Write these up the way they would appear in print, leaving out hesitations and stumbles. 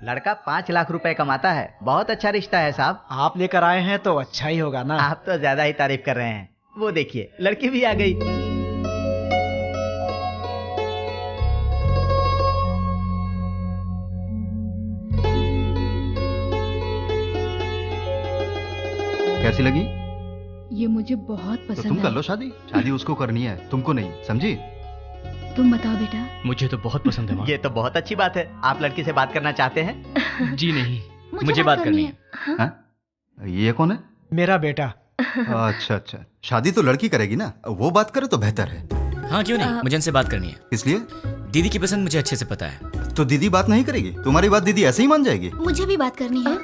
लड़का 5 लाख रुपए कमाता है, बहुत अच्छा रिश्ता है साहब। आप लेकर आए हैं तो अच्छा ही होगा ना। आप तो ज्यादा ही तारीफ कर रहे हैं। वो देखिए लड़की भी आ गई। कैसी लगी? ये मुझे बहुत तो पसंद तुम है। कर लो शादी। शादी उसको करनी है, तुमको नहीं, समझी? तुम बताओ बेटा। मुझे तो बहुत पसंद है माँ। ये तो बहुत अच्छी बात है। आप लड़की से बात करना चाहते हैं? जी नहीं, मुझे बात करनी है। हाँ? ये कौन है? मेरा बेटा। अच्छा अच्छा, शादी तो लड़की करेगी ना, वो बात करे तो बेहतर है। हाँ क्यों नहीं, मुझे इनसे बात करनी है। इसलिए दीदी की पसंद मुझे अच्छे से पता है। तो दीदी बात नहीं करेगी? तुम्हारी बात दीदी ऐसे ही मान जाएगी? मुझे भी बात करनी है।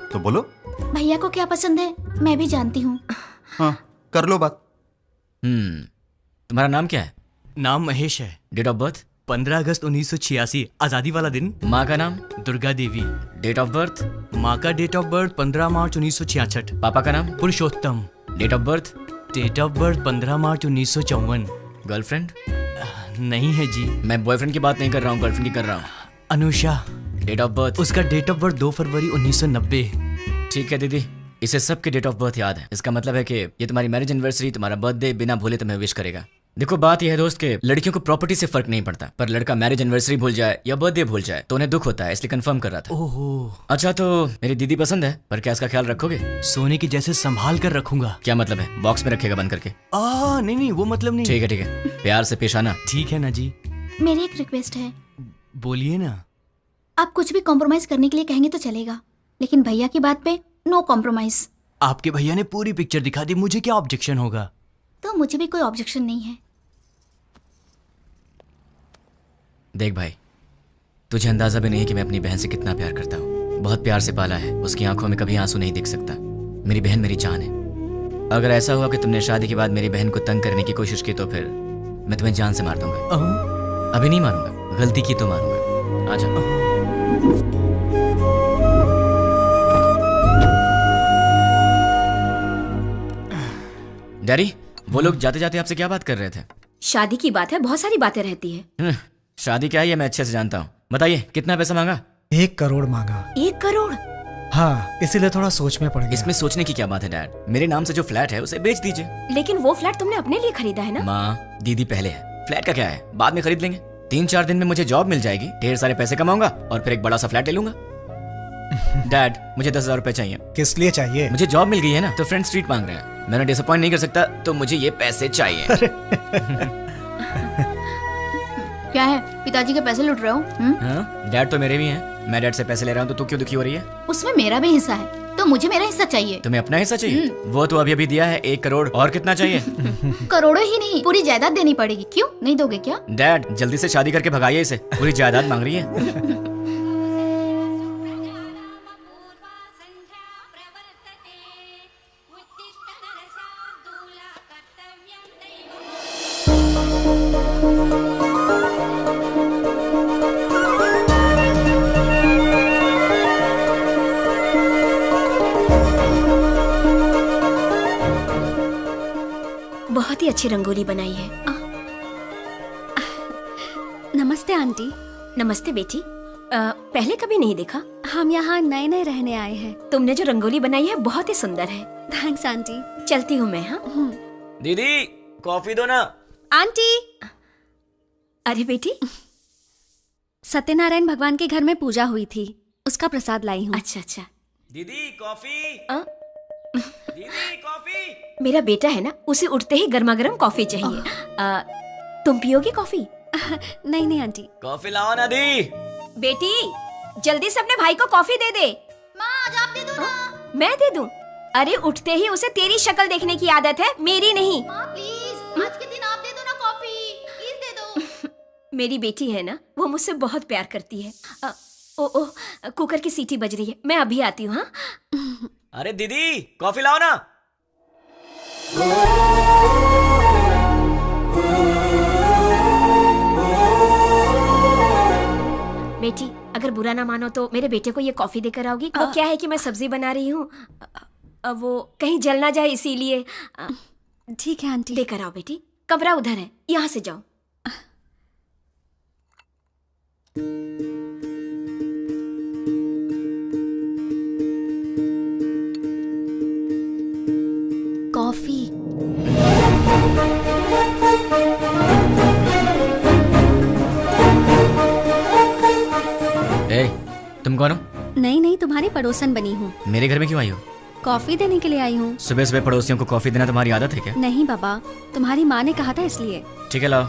तो बोलो। भैया को क्या पसंद है मैं भी जानती हूँ। हाँ कर लो बात। तुम्हारा नाम क्या है? नाम महेश है। Date of birth? 15 अगस्त 1986, आजादी वाला दिन। माँ का नाम? Durga Devi. Date of birth? माँ का डेट ऑफ बर्थ 15 मार्च 1966। पापा का नाम? Purushottam. Date of birth? Date of birth 15 मार्च 1954। गर्लफ्रेंड? नहीं है जी। मैं बॉयफ्रेंड की बात नहीं कर रहा हूँ, गर्लफ्रेंड की कर रहा हूँ। अनुषा। Date of birth? उसका डेट ऑफ बर्थ 2 फरवरी 1990। ठीक है दीदी, इसे सबके डेट ऑफ बर्थ याद है। इसका मतलब है कि ये तुम्हारी मैरिज एनिवर्सरी, तुम्हारा बर्थडे बिना भूले तुम्हें विश करेगा। देखो बात यह है दोस्त के लड़कियों को प्रॉपर्टी से फर्क नहीं पड़ता, पर लड़का मैरिज एनिवर्सरी भूल जाए या बर्थडे भूल जाए तो उन्हें दुख होता है, इसलिए कंफर्म कर रहा था। ओहो। अच्छा तो मेरी दीदी पसंद है, पर क्या इसका ख्याल रखोगे? सोने की जैसे संभाल कर रखूंगा। क्या मतलब है? बॉक्स में रखेगा बंद करके? नहीं वो मतलब नहीं। ठीक है, प्यार से पेश आना। ठीक है ना जी। मेरी एक रिक्वेस्ट है। बोलिए ना। आप कुछ भी कॉम्प्रोमाइज करने के लिए कहेंगे तो चलेगा, लेकिन भैया की बात पे नो कॉम्प्रोमाइज। आपके भैया ने पूरी पिक्चर दिखा दी, मुझे क्या ऑब्जेक्शन होगा? तो मुझे भी कोई ऑब्जेक्शन नहीं है। देख भाई, तुझे अंदाजा भी नहीं है कि मैं अपनी बहन से कितना प्यार करता हूँ। बहुत प्यार से पाला है, उसकी आंखों में कभी आंसू नहीं दिख सकता। मेरी बहन मेरी जान है। अगर ऐसा हुआ कि तुमने शादी के बाद मेरी बहन को तंग करने की कोशिश की तो फिर मैं तुम्हें जान से मार दूंगा। अभी नहीं मारूंगा, गलती की तो मारूंगा। आजा। डैडी, वो लोग जाते जाते आपसे क्या बात कर रहे थे? शादी की बात है, बहुत सारी बातें रहती है। शादी क्या है ये मैं अच्छे से जानता हूँ। बताइए कितना पैसा मांगा? 1 करोड़ मांगा। 1 करोड़? हाँ, इसीलिए थोड़ा सोच में पड़ गया। इसमें सोचने की क्या बात है डैड? मेरे नाम से जो फ्लैट है उसे बेच दीजिए। लेकिन वो फ्लैट तुमने अपने लिए खरीदा है ना? माँ, दीदी पहले है, फ्लैट का क्या है, बाद में खरीद लेंगे। 3-4 दिन में मुझे जॉब मिल जाएगी, ढेर सारे पैसे कमाऊंगा और फिर एक बड़ा सा फ्लैट ले लूंगा। डैड, मुझे 10,000 रुपए चाहिए। किस लिए चाहिए? मुझे जॉब मिल गई है ना, तो फ्रेंड स्ट्रीट मांग रहे हैं। मैंने डिसअपॉइंट नहीं कर सकता, तो मुझे ये पैसे चाहिए। क्या है, पिताजी के पैसे लूट रहे हो? हाँ, डैड तो मेरे भी हैं। मैं डैड से पैसे ले रहा हूँ तो तू क्यों दुखी हो रही है? उसमें मेरा भी हिस्सा है, तो मुझे मेरा हिस्सा चाहिए। तुम्हें अपना हिस्सा चाहिए? वो तो अभी अभी दिया है 1 करोड़, और कितना चाहिए? करोड़ों ही नहीं, पूरी जायदाद देनी पड़ेगी। क्यों नहीं दोगे क्या? डैड, जल्दी से शादी करके भगाइए इसे, पूरी जायदाद मांग रही है। बहुत ही अच्छी रंगोली बनाई है। नमस्ते आंटी। नमस्ते बेटी। पहले कभी नहीं देखा। हम यहाँ नए नए रहने आए हैं। तुमने जो रंगोली बनाई है बहुत ही सुंदर है। Thanks aunty. चलती हूँ मैं। हाँ दीदी, कॉफी दो ना। आंटी। अरे बेटी, सत्यनारायण भगवान के घर में पूजा हुई थी, उसका प्रसाद लाई हूँ। अच्छा अच्छा। दीदी कॉफी। दीदी कॉफी। मेरा बेटा है ना, उसे उठते ही गर्मा गर्म कॉफी चाहिए। तुम पियोगी कॉफी? नहीं नहीं आंटी। कॉफी लाओ ना दी। बेटी, जल्दी से अपने भाई को कॉफी दे दे। माँ, आज आप दे दो ना। मैं दे दूं? अरे उठते ही उसे तेरी शक्ल देखने की आदत है, मेरी नहीं। माँ प्लीज, आज के दिन आप दे दो ना कॉफी, प्लीज दे दो। मेरी बेटी है ना, वो मुझसे बहुत प्यार करती है। ओ कुकर की सीटी बज रही है, मैं अभी आती हूँ। हाँ अरे दीदी, कॉफी लाओ ना। बेटी, अगर बुरा ना मानो तो मेरे बेटे को ये कॉफी देकर आओगी? वो क्या है कि मैं सब्जी बना रही हूँ, वो कहीं जल ना जाए इसीलिए। ठीक है आंटी। देकर आओ बेटी, कमरा उधर है, यहाँ से जाओ। तुम कौन हो? नहीं नहीं, तुम्हारी पड़ोसन बनी हूँ। मेरे घर में क्यों आई हो? कॉफी देने के लिए आई हूँ। सुबह सुबह पड़ोसियों को कॉफी देना तुम्हारी आदत है क्या? नहीं बाबा, तुम्हारी माँ ने कहा था इसलिए। ठीक है, लाओ।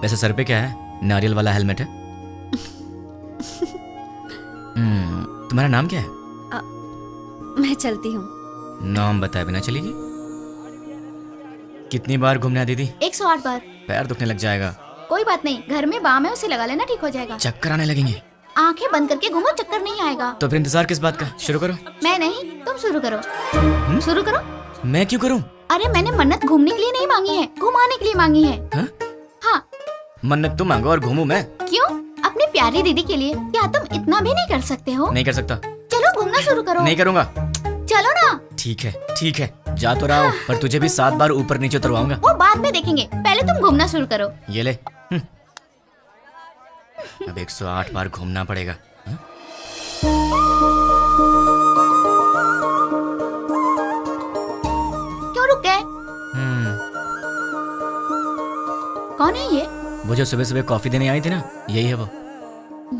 वैसे सर पे क्या है? नारियल वाला हेलमेट है? तुम्हारा नाम क्या है? मैं चलती हूँ। नाम बताए बिना चलेगी? कितनी बार घूमना है दीदी? 108 बार। पैर दुखने लग जाएगा। कोई बात नहीं, घर में बाम है, उसे लगा लेना, ठीक हो जाएगा। चक्कर आने लगेंगे। आंखें बंद करके घूमो, चक्कर नहीं आएगा। तो फिर इंतजार किस बात का? शुरू करो। मैं नहीं, तुम शुरू करो। शुरू करो। मैं क्यों करूं? अरे मैंने मन्नत घूमने के लिए नहीं मांगी है, घुमाने के लिए मांगी है। हाँ? हाँ। मन्नत तुम मांगो और घूमूं मैं? क्यों? अपनी प्यारी दीदी के लिए। क्या तुम इतना भी नहीं कर सकते हो? नहीं कर सकता। चलो घूमना शुरू करो। नहीं करूंगा। चलो ना। ठीक है ठीक है, जा तो रहा हूं, पर तुझे भी 7 बार ऊपर नीचे उतरवाऊंगा। वो बाद में देखेंगे, पहले तुम घूमना शुरू करो। ये ले। अब 108 बार घूमना पड़ेगा। क्यों रुक गए? कौन है ये? वो जो सुबह सुबह कॉफी देने आई थी ना, यही है वो।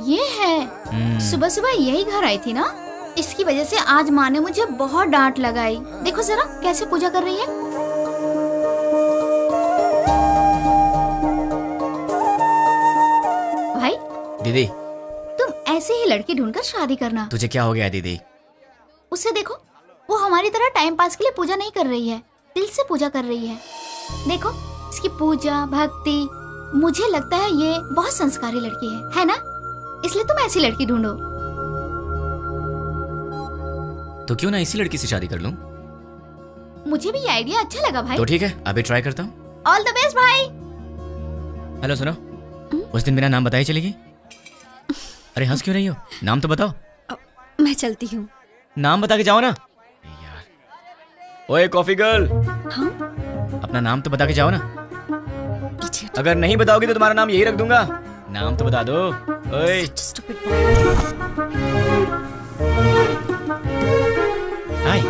ये है। सुबह सुबह यही घर आई थी ना, इसकी वजह से आज माँ ने मुझे बहुत डांट लगाई। देखो जरा कैसे पूजा कर रही है। भाई दीदी, तुम ऐसे ही लड़की ढूंढकर शादी करना। तुझे क्या हो गया दीदी? उसे देखो, वो हमारी तरह टाइम पास के लिए पूजा नहीं कर रही है, दिल से पूजा कर रही है। देखो इसकी पूजा भक्ति, मुझे लगता है ये बहुत संस्कारी लड़की है ना? इसलिए तुम ऐसी लड़की ढूंढो। तो क्यों ना इसी लड़की से शादी कर लूं? मुझे भी ये आइडिया अच्छा लगा भाई। तो ठीक है, अभी ट्राई करता हूँ। ऑल द बेस्ट भाई। हेलो सुनो, उस दिन मेरा नाम बताई चलेगी? अरे हंस क्यों रही हो? नाम तो बताओ। मैं चलती हूँ। नाम बता के जाओ ना यार। ओए कॉफी गर्ल, हाँ? अपना नाम तो बता के जाओ ना। Idiot. अगर नहीं बताओगी तो तुम्हारा नाम यही रख दूंगा। नाम तो बता दो। ओए Such a stupid boy. हाय।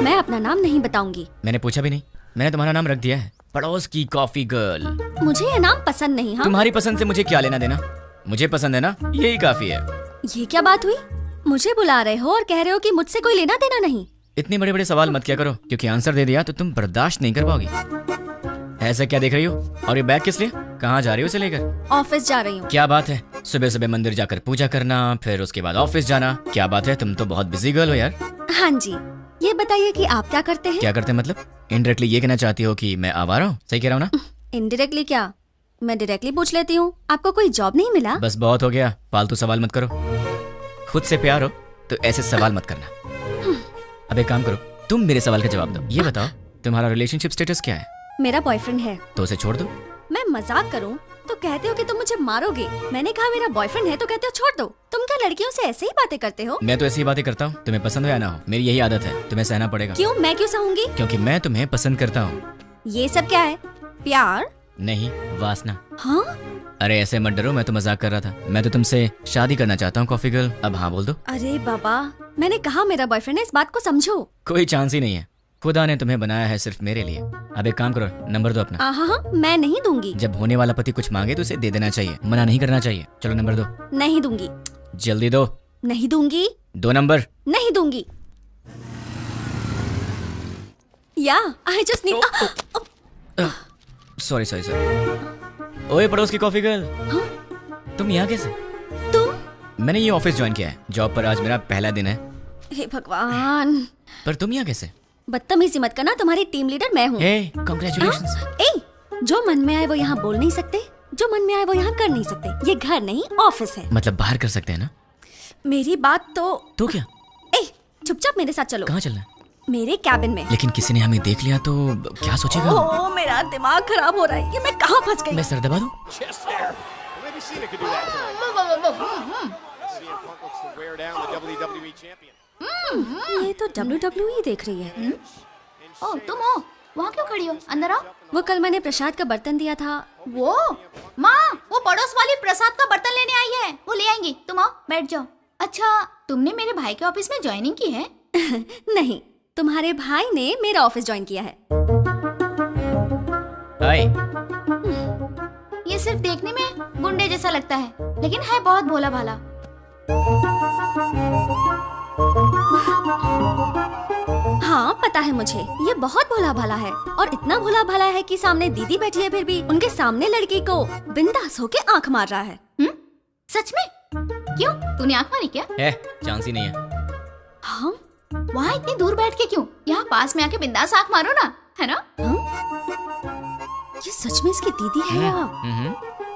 मैं अपना नाम नहीं बताऊंगी। मैंने पूछा भी नहीं, मैंने तुम्हारा नाम रख दिया है, पड़ोस की कॉफी गर्ल। मुझे ये नाम पसंद नहीं। हाँ? तुम्हारी पसंद से मुझे क्या लेना देना? मुझे पसंद है ना, यही काफी है। ये क्या बात हुई? मुझे बुला रहे हो और कह रहे हो कि मुझसे कोई लेना देना नहीं। इतने बड़े बड़े सवाल मत किया करो, क्योंकि आंसर दे दिया तो तुम बर्दाश्त नहीं कर पाओगी। ऐसा क्या देख रही हो? और ये बैग किस लिए? कहाँ जा रही हो इसे लेकर? ऑफिस जा रही हूँ। क्या बात है, सुबह सुबह मंदिर जाकर पूजा करना, फिर उसके बाद ऑफिस जाना। क्या बात है, तुम तो बहुत बिजी गर्ल हो यार। हाँ जी, ये बताइए कि आप क्या करते हैं? क्या करते हैं मतलब? इनडायरेक्टली ये कहना चाहती हो कि मैं आवारा हूँ? सही कह रहा हूँ ना? इनडायरेक्टली क्या? मैं डायरेक्टली पूछ लेती हूँ, आपको कोई जॉब नहीं मिला? बस बहुत हो गया, फालतू सवाल मत करो। खुद से प्यार हो तो ऐसे सवाल मत करना। अब एक काम करो, तुम मेरे सवाल का जवाब दो। ये बताओ, तुम्हारा रिलेशनशिप स्टेटस क्या है? मेरा बॉयफ्रेंड है। तो उसे छोड़ दो। मैं मजाक करूं तो कहते हो कि तुम मुझे मारोगे। मैंने कहा मेरा बॉयफ्रेंड है तो कहते हो छोड़ दो। तुम क्या लड़कियों से ऐसे ही बातें करते हो? मैं तो ऐसी ही बातें करता हूँ, तुम्हें पसंद हो या ना हो, मेरी यही आदत है, तुम्हें सहना पड़ेगा। क्यों? मैं क्यों सहूंगी? क्योंकि मैं तुम्हें पसंद करता हूँ। ये सब क्या है? प्यार? नहीं, वासना। हाँ? अरे ऐसे मत डरो, मैं तो मजाक कर रहा था। मैं तो तुमसे शादी करना चाहता हूँ कॉफी गर्ल, अब हाँ बोल दो। अरे बाबा, मैंने कहा मेरा बॉयफ्रेंड है, इस बात को समझो। कोई चांस ही नहीं है, खुदा ने तुम्हें बनाया है सिर्फ मेरे लिए। अब एक काम करो, नंबर दो अपना। हाँ, मैं नहीं दूंगी। जब होने वाला पति कुछ मांगे तो उसे दे देना चाहिए, मना नहीं करना चाहिए। चलो नंबर दो। नहीं दूंगी। जल्दी दो। नहीं दूंगी। 2 नंबर। नहीं दूंगी। या I just need. Sorry sorry sorry. ओए पड़ोस की कॉफी गर्ल, तुम यहाँ कैसे? तुम? मैंने ये ऑफिस ज्वाइन किया है, जॉब पर आज मेरा पहला दिन है। हे भगवान, पर तुम यहाँ कैसे? बदतमीजी मत करना, तुम्हारी टीम लीडर मैं हूँ। हे कांग्रेचुलेशंस। जो मन में आए वो यहाँ बोल नहीं सकते, जो मन में आए वो यहाँ कर नहीं सकते। ये घर नहीं ऑफिस है। मतलब बाहर कर सकते हैं ना? मेरी बात तो क्या? चुपचाप मेरे साथ चलो। कहाँ चलना है? मेरे कैबिन में। लेकिन किसी ने हमें देख लिया तो क्या सोचेगा? ओह, मेरा दिमाग खराब हो रहा है, ये मैं कहाँ फंस गई? मैं सर दबा दूं? ये तो WWE देख रही है। ओ तुम हो? वहाँ क्यों खड़ी हो? अंदर आओ। वो कल मैंने प्रसाद का बर्तन दिया था। वो माँ, वो पड़ोस वाली प्रसाद का बर्तन लेने आई है, वो ले आएंगी। तुम आओ, बैठ जाओ। अच्छा, तुमने मेरे भाई के ऑफिस में ज्वाइनिंग की है? नहीं, तुम्हारे भाई ने मेरा ऑफिस ज्वाइन किया है। हाय। ये सिर्फ देखने में गुंडे जैसा लगता है, लेकिन है बहुत भोला भाला। हाँ पता है मुझे, ये बहुत भोला भाला है और इतना भोला भाला है कि सामने दीदी बैठी है फिर भी उनके सामने लड़की को बिंदास होके आंख मार रहा है। सच में? क्यों, तूने आंख मारी क्या? है, चांस ही नहीं है। हाँ? वहाँ इतनी दूर बैठ के क्यों, यहाँ पास में आके बिंदास आंख मारो ना, है ना? ये सच में इसकी दीदी है या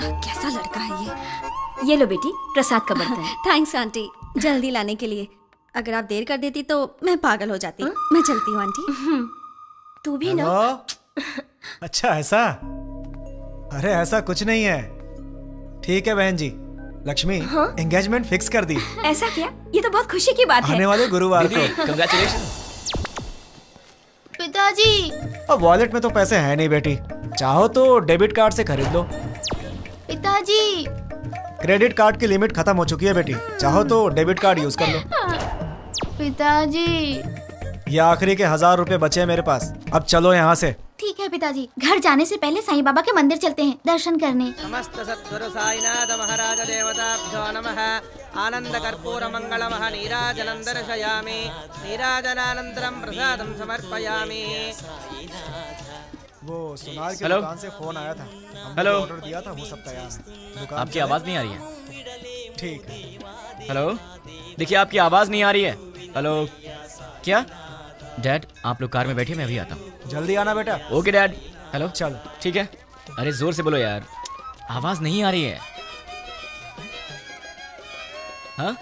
कैसा लड़का है ये लो बेटी, प्रसाद का बर्तन। थैंक्स आंटी, जल्दी लाने के लिए। अगर आप देर कर देती तो मैं पागल हो जाती। मैं चलती हूँ आंटी। तू भी ना। हेलो? अच्छा ऐसा? अरे ऐसा कुछ नहीं है। ठीक है बहन जी, लक्ष्मी एंगेजमेंट फिक्स कर दी। ऐसा क्या? ये तो बहुत खुशी की बात है। आने वाले गुरुवार को। कंग्रेचुलेशन। पिताजी। अब वॉलेट में तो पैसे हैं नहीं बेटी, चाहो तो डेबिट कार्ड से खरीद लो। पिताजी। क्रेडिट कार्ड की लिमिट खत्म हो चुकी है बेटी, चाहो तो डेबिट कार्ड यूज कर लो। पिताजी। ये आखिरी के 1000 रुपए बचे हैं मेरे पास, अब चलो यहाँ से। ठीक है पिताजी, घर जाने से पहले साईं बाबा के मंदिर चलते हैं दर्शन करने। समस्त सद्गुरु साईनाथ महाराज देवताभ्यो नमः। आनंद कर्पूर मंगलमः नीराजनं दर्शयामि। नीराजनानन्तरं प्रसादं समर्पयामि। वो सोनार की हेलो? दुकान से फोन आया था, हमने हेलो? ऑर्डर दिया था, वो सब तैयार है। दुकान आपकी चले? आवाज नहीं आ रही है। ठीक है। हेलो, देखिए आपकी आवाज नहीं आ रही है। हेलो, क्या? डैड आप लोग कार में बैठिए, मैं अभी आता हूँ। जल्दी आना बेटा। Okay dad. हेलो, चल। ठीक है। अरे जोर से बोलो यार, आवाज नहीं आ रही है। हाँ?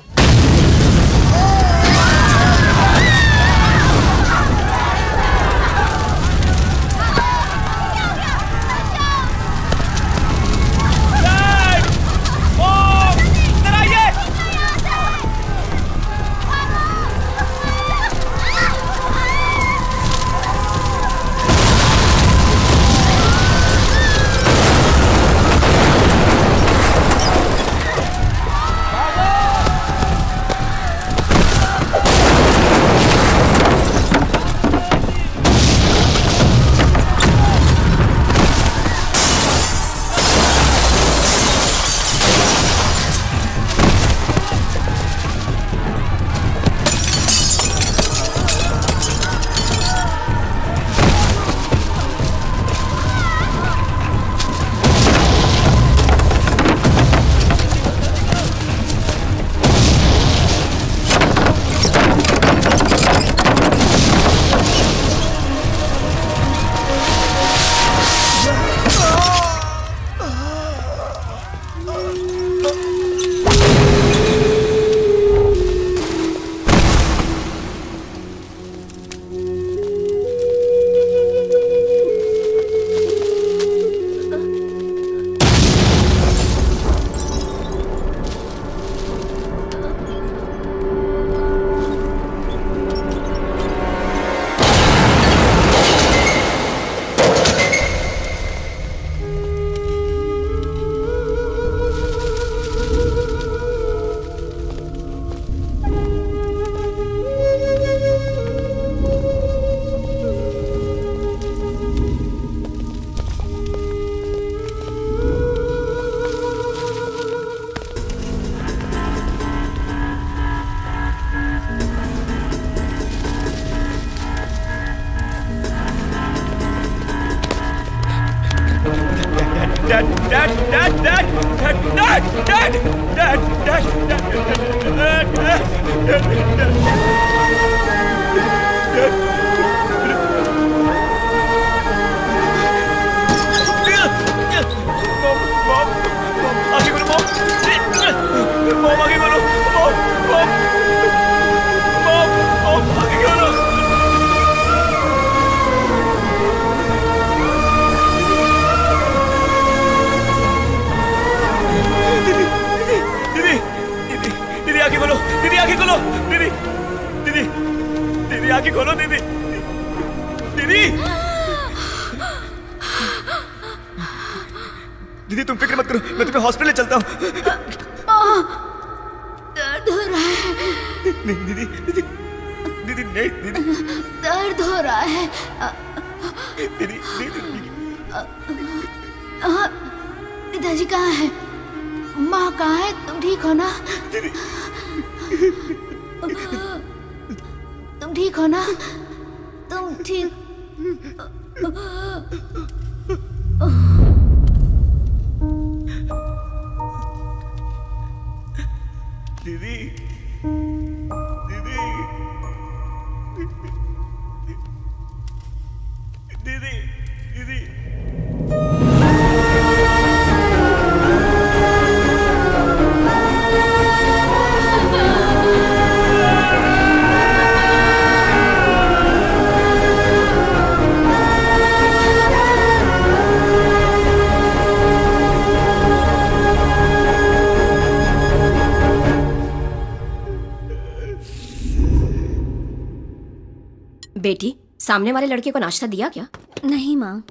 दीदी तुम फिक्र मत करो, मैं तुम्हें हॉस्पिटल ले चलता हूँ। दर्द हो रहा है। नहीं दीदी, दीदी, दीदी नहीं दीदी, दर्द हो रहा है। दीदी, दीदी, पिताजी कहाँ है? माँ कहाँ है? तुम ठीक हो ना? तुम ठीक हो ना? तुम ठीक? दीदी, दीदी, दीदी, दीदी। बेटी, सामने वाले लड़के को नाश्ता दिया क्या? नहीं माँ।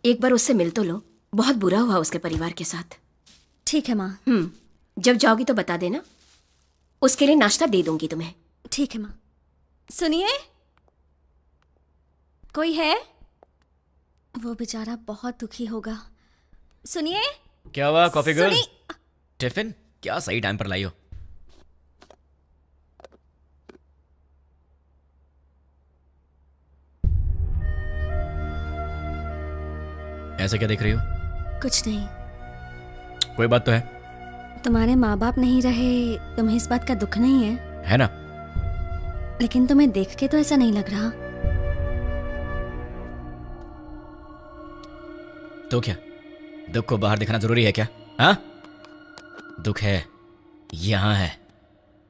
एक बार उससे मिल तो लो, बहुत बुरा हुआ उसके परिवार के साथ। ठीक है माँ। जब जाओगी तो बता देना, उसके लिए नाश्ता दे दूंगी तुम्हें। ठीक है माँ। सुनिए, कोई है? वो बेचारा बहुत दुखी होगा। सुनिए। क्या हुआ कॉफी गर्ल? सुनी- टिफिन क्या सही टाइम पर लाई हो? ऐसे क्या देख रही हो? कुछ नहीं। कोई बात तो है? तुम्हारे माँ बाप नहीं रहे, तुम्हें इस बात का दुख नहीं है? है ना? लेकिन तुम्हें देख के तो ऐसा नहीं लग रहा। तो क्या दुख को बाहर दिखाना जरूरी है क्या? हाँ, दुख है, यहां है,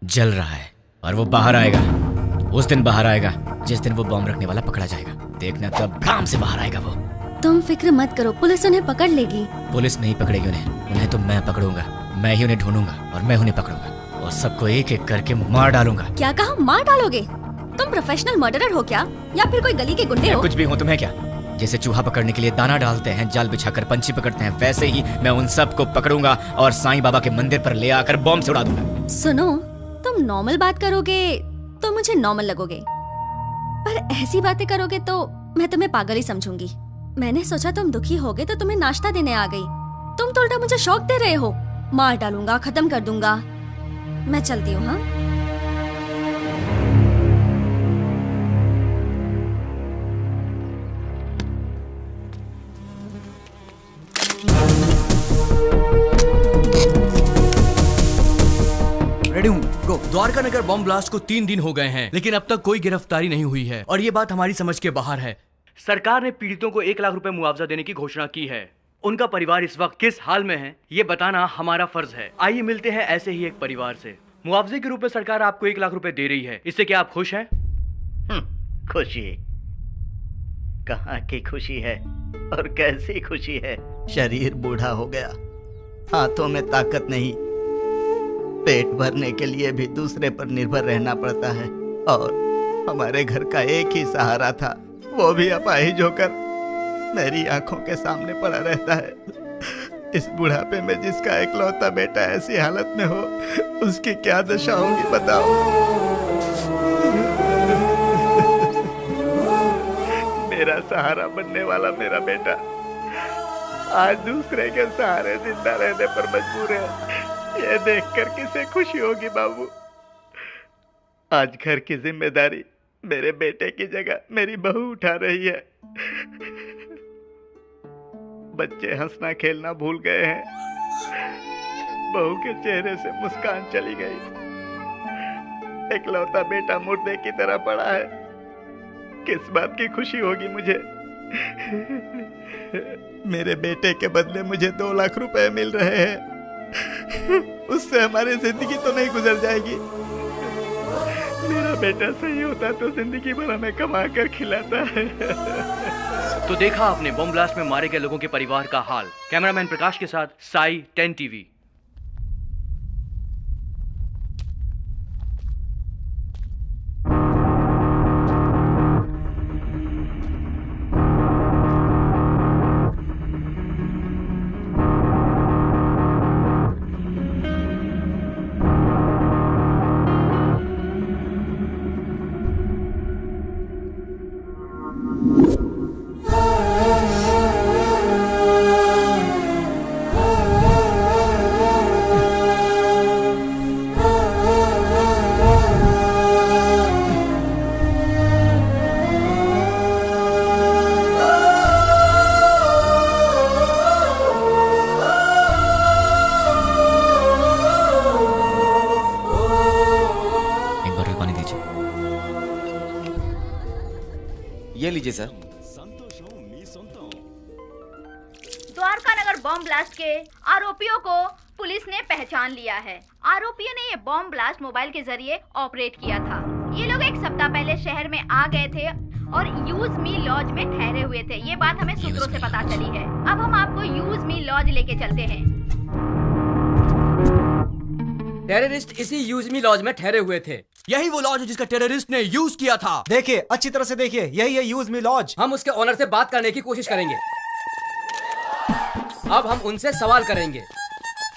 जल रहा है, और वो बाहर आएगा। उस दिन बाहर आएगा जिस दिन वो बॉम्ब रखने वाला पकड़ा जाएगा। देखना तब काम से बाहर आएगा वो। तुम फिक्र मत करो, पुलिस उन्हें पकड़ लेगी। पुलिस नहीं पकड़ेगी उन्हें तो मैं पकड़ूंगा। मैं ही उन्हें ढूंढूंगा और मैं उन्हें पकड़ूंगा और सबको एक एक करके मार डालूंगा। क्या कहा? मार डालोगे? तुम प्रोफेशनल मर्डरर हो क्या, या फिर कोई गली के गुंडे हो? कुछ भी हूँ, तुम्हें क्या? जैसे चूहा पकड़ने के लिए दाना डालते हैं, जाल बिछाकर पंछी पकड़ते हैं, वैसे ही मैं उन सबको पकड़ूंगा और साईं बाबा के मंदिर पर ले आकर बॉम्ब से उड़ा दूंगा। सुनो, तुम नॉर्मल बात करोगे तो मुझे नॉर्मल लगोगे, पर ऐसी बातें करोगे तो मैं तुम्हें पागल ही समझूंगी। मैंने सोचा तुम दुखी होगे तो तुम्हें नाश्ता देने आ गई, तुम तो उल्टा मुझे शौक दे रहे हो। मार डालूंगा, खत्म कर दूंगा। मैं चलती हूँ। हाँ, रेडी हूँ, गो। द्वारका नगर बॉम्ब ब्लास्ट को 3 दिन हो गए हैं, लेकिन अब तक कोई गिरफ्तारी नहीं हुई है और ये बात हमारी समझ के बाहर है। सरकार ने पीड़ितों को 1 लाख रुपए मुआवजा देने की घोषणा की है। उनका परिवार इस वक्त किस हाल में है, ये बताना हमारा फर्ज है। आइए मिलते हैं ऐसे ही एक परिवार से। मुआवजे के रूप में सरकार आपको 1 लाख रुपए दे रही है, इससे क्या आप खुश हैं? खुशी कहाँ की खुशी है और कैसी खुशी है? शरीर बूढ़ा हो गया, हाथों में ताकत नहीं, पेट भरने के लिए भी दूसरे पर निर्भर रहना पड़ता है, और हमारे घर का एक ही सहारा था, वो भी अपाहिज होकर मेरी आंखों के सामने पड़ा रहता है। इस बुढ़ापे में जिसका इकलौता बेटा ऐसी हालत में हो, उसकी क्या दशा होगी बताओ। मेरा सहारा बनने वाला मेरा बेटा आज दूसरे के सहारे जिंदा रहने पर मजबूर है। ये देखकर किसे खुशी होगी बाबू। आज घर की जिम्मेदारी मेरे बेटे की जगह मेरी बहू उठा रही है। बच्चे हंसना खेलना भूल गए हैं, बहू के चेहरे से मुस्कान चली गई, इकलौता बेटा मुर्दे की तरह पड़ा है। किस बात की खुशी होगी मुझे? मेरे बेटे के बदले मुझे 2 लाख रुपए मिल रहे हैं, उससे हमारी जिंदगी तो नहीं गुजर जाएगी। मेरा बेटा सही होता तो जिंदगी भर हमें कमा कर खिलाता है। तो देखा आपने बॉम्ब ब्लास्ट में मारे गए लोगों के परिवार का हाल। कैमरामैन प्रकाश के साथ साई, 10 टीवी। जी सर। द्वारका नगर बॉम्ब ब्लास्ट के आरोपियों को पुलिस ने पहचान लिया है। आरोपियों ने ये बॉम्ब ब्लास्ट मोबाइल के जरिए ऑपरेट किया था। ये लोग एक सप्ताह पहले शहर में आ गए थे और यूज मी लॉज में ठहरे हुए थे। ये बात हमें सूत्रों से पता चली है। अब हम आपको यूज मी लॉज लेके चलते हैं। टेररिस्ट इसी यूज मी लॉज में ठहरे हुए थे। यही वो लॉज है जिसका टेररिस्ट ने यूज किया था। देखिए, अच्छी तरह से देखिए, यही है यूज मी लॉज। हम उसके ओनर से बात करने की कोशिश करेंगे। अब हम उनसे सवाल करेंगे।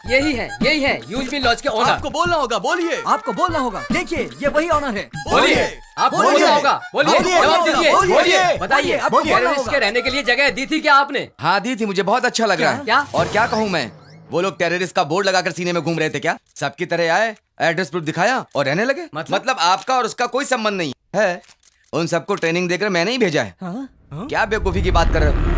यही है यूज मी लॉज के ओनर। आपको बोलना होगा, बोलिए। आपको बोलना होगा। देखिए, ये वही ओनर है। बोलिए। आप बोलना होगा, बोलिए। जवाब दीजिए, बोलिए। बताइए, आपको टेररिस्ट के रहने के लिए जगह दी थी क्या आपने? हाँ दी थी, मुझे बहुत अच्छा लग रहा है। क्या? और क्या कहूँ मैं, वो लोग टेररिस्ट का बोर्ड लगाकर सीने में घूम रहे थे क्या? सबकी तरह आए, एड्रेस प्रूफ दिखाया और रहने लगे। मतलब आपका और उसका कोई संबंध नहीं है। उन सबको ट्रेनिंग देकर मैंने ही भेजा है। क्या बेवकूफी की बात कर रहे हो?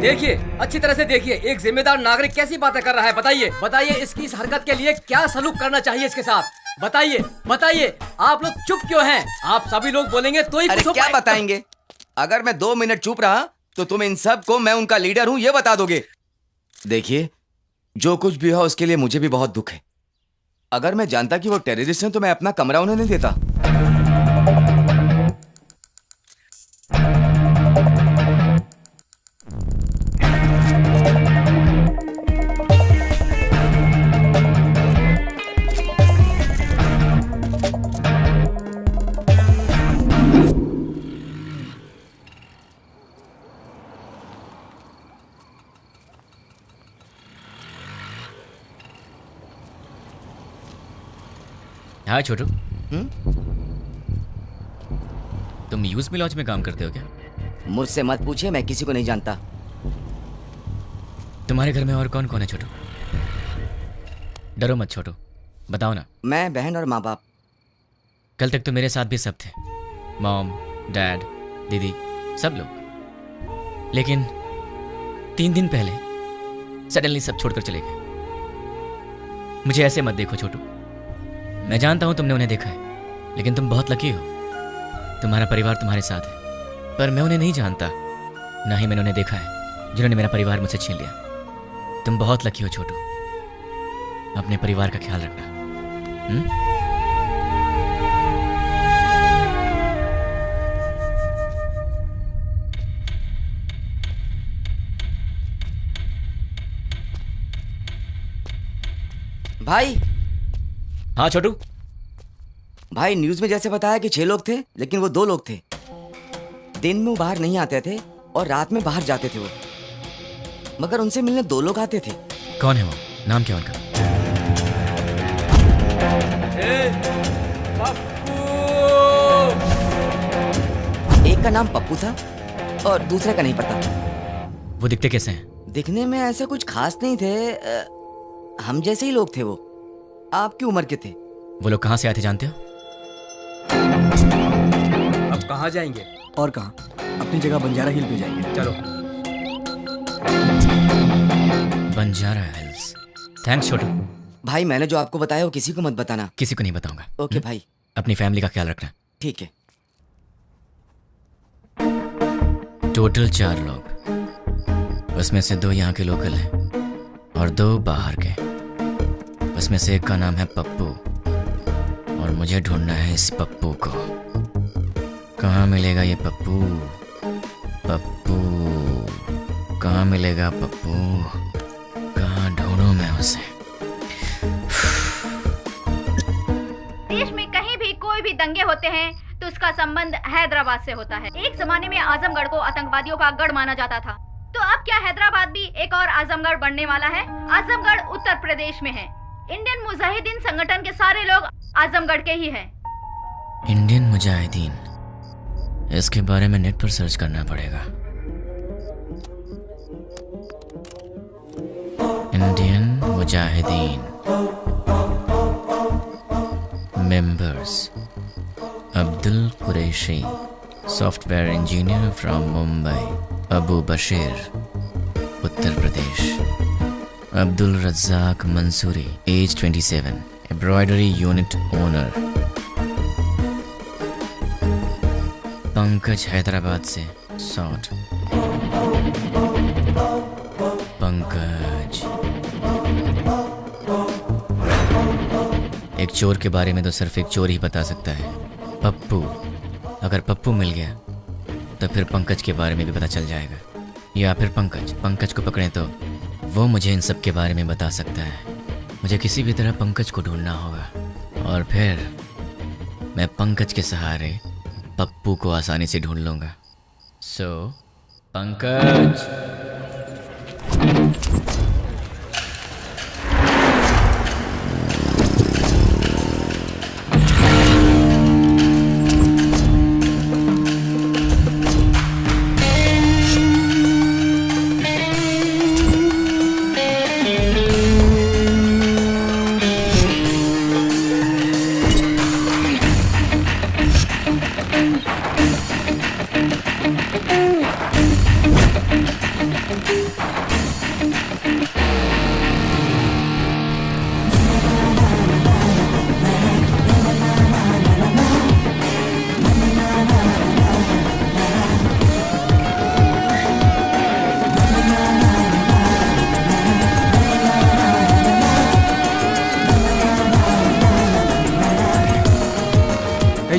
देखिए, अच्छी तरह से देखिए, एक जिम्मेदार नागरिक कैसी बातें कर रहा है। बताइए इसकी इस हरकत के लिए क्या सलूक करना चाहिए इसके साथ। बताइए, आप लोग चुप क्यों हैं? आप सभी लोग बोलेंगे तो ही अरे कुछ क्या बताएंगे? अगर मैं 2 मिनट चुप रहा तो तुम इन सब को मैं उनका लीडर हूं ये बता दोगे। देखिए, जो कुछ भी हुआ उसके लिए मुझे भी बहुत दुख है। अगर मैं जानता कि वो टेररिस्ट हैं तो मैं अपना कमरा उन्हें नहीं देता। हाँ छोटू, तुम यूज मी लॉज में काम करते हो क्या? मुझसे मत पूछिए, मैं किसी को नहीं जानता। तुम्हारे घर में और कौन कौन है छोटू? डरो मत छोटू, बताओ ना। मैं, बहन और माँ बाप। कल तक तो मेरे साथ भी सब थे, मॉम, डैड, दीदी, सब लोग। लेकिन 3 दिन पहले सडनली सब छोड़कर चले गए। मुझे ऐसे मत देखो छोटू, मैं जानता हूं तुमने उन्हें देखा है, लेकिन तुम बहुत लकी हो। तुम्हारा परिवार तुम्हारे साथ है, पर मैं उन्हें नहीं जानता, ना ही मैंने उन्हें देखा है जिन्होंने मेरा परिवार मुझसे छीन लिया। तुम बहुत लकी हो छोटू, अपने परिवार का ख्याल रखना। भाई। हाँ छोटू। भाई, न्यूज में जैसे बताया कि 6 लोग थे, लेकिन वो 2 लोग थे। दिन में वो बाहर नहीं आते थे और रात में बाहर जाते थे वो, मगर उनसे मिलने 2 लोग आते थे। कौन है वो? नाम क्या उनका? एक का नाम पप्पू था और दूसरे का नहीं पता। वो दिखते कैसे हैं? दिखने में ऐसा कुछ खास नहीं थे, हम जैसे ही लोग थे। वो आपकी उम्र के थे। वो लोग कहाँ से आए थे जानते हो? अब कहाँ जाएंगे? और कहाँ? अपनी जगह बंजारा हिल पे जाएंगे। चलो। बंजारा हिल्स। थैंक्स छोटू। भाई, मैंने जो आपको बताया वो किसी को मत बताना। किसी को नहीं बताऊंगा। ओके भाई। अपनी फैमिली का ख्याल रखना। ठीक है। टोटल 4 लोग, उसमें से 2 यहाँ के लोकल हैं और 2 बाहर के। उसमें से एक का नाम है पप्पू और मुझे ढूंढना है इस पप्पू को। कहाँ मिलेगा ये पप्पू? पप्पू कहाँ मिलेगा? पप्पू कहाँ ढूंढूं मैं उसे? देश में कहीं भी कोई भी दंगे होते हैं तो उसका संबंध हैदराबाद से होता है। एक जमाने में आजमगढ़ को आतंकवादियों का गढ़ माना जाता था, तो अब क्या हैदराबाद भी एक और आजमगढ़ बनने वाला है? आजमगढ़ उत्तर प्रदेश में है। इंडियन मुजाहिदीन संगठन के सारे लोग आजमगढ़ के ही हैं। इंडियन मुजाहिदीन, इसके बारे में नेट पर सर्च करना पड़ेगा। Indian Mujahideen members: Abdul Qureshi, software engineer from Mumbai, Abu Bashir, Uttar Pradesh, Abdul Razak Mansuri, age 27, embroidery unit owner. Pankaj Hyderabad से 60। पंकज। एक चोर के बारे में तो सिर्फ एक चोर ही बता सकता है, पप्पू। अगर पप्पू मिल गया तो फिर पंकज के बारे में भी पता चल जाएगा, या फिर पंकज को पकड़े तो वो मुझे इन सब के बारे में बता सकता है। मुझे किसी भी तरह पंकज को ढूंढना होगा और फिर मैं पंकज के सहारे पप्पू को आसानी से ढूंढ लूंगा। सो पंकज।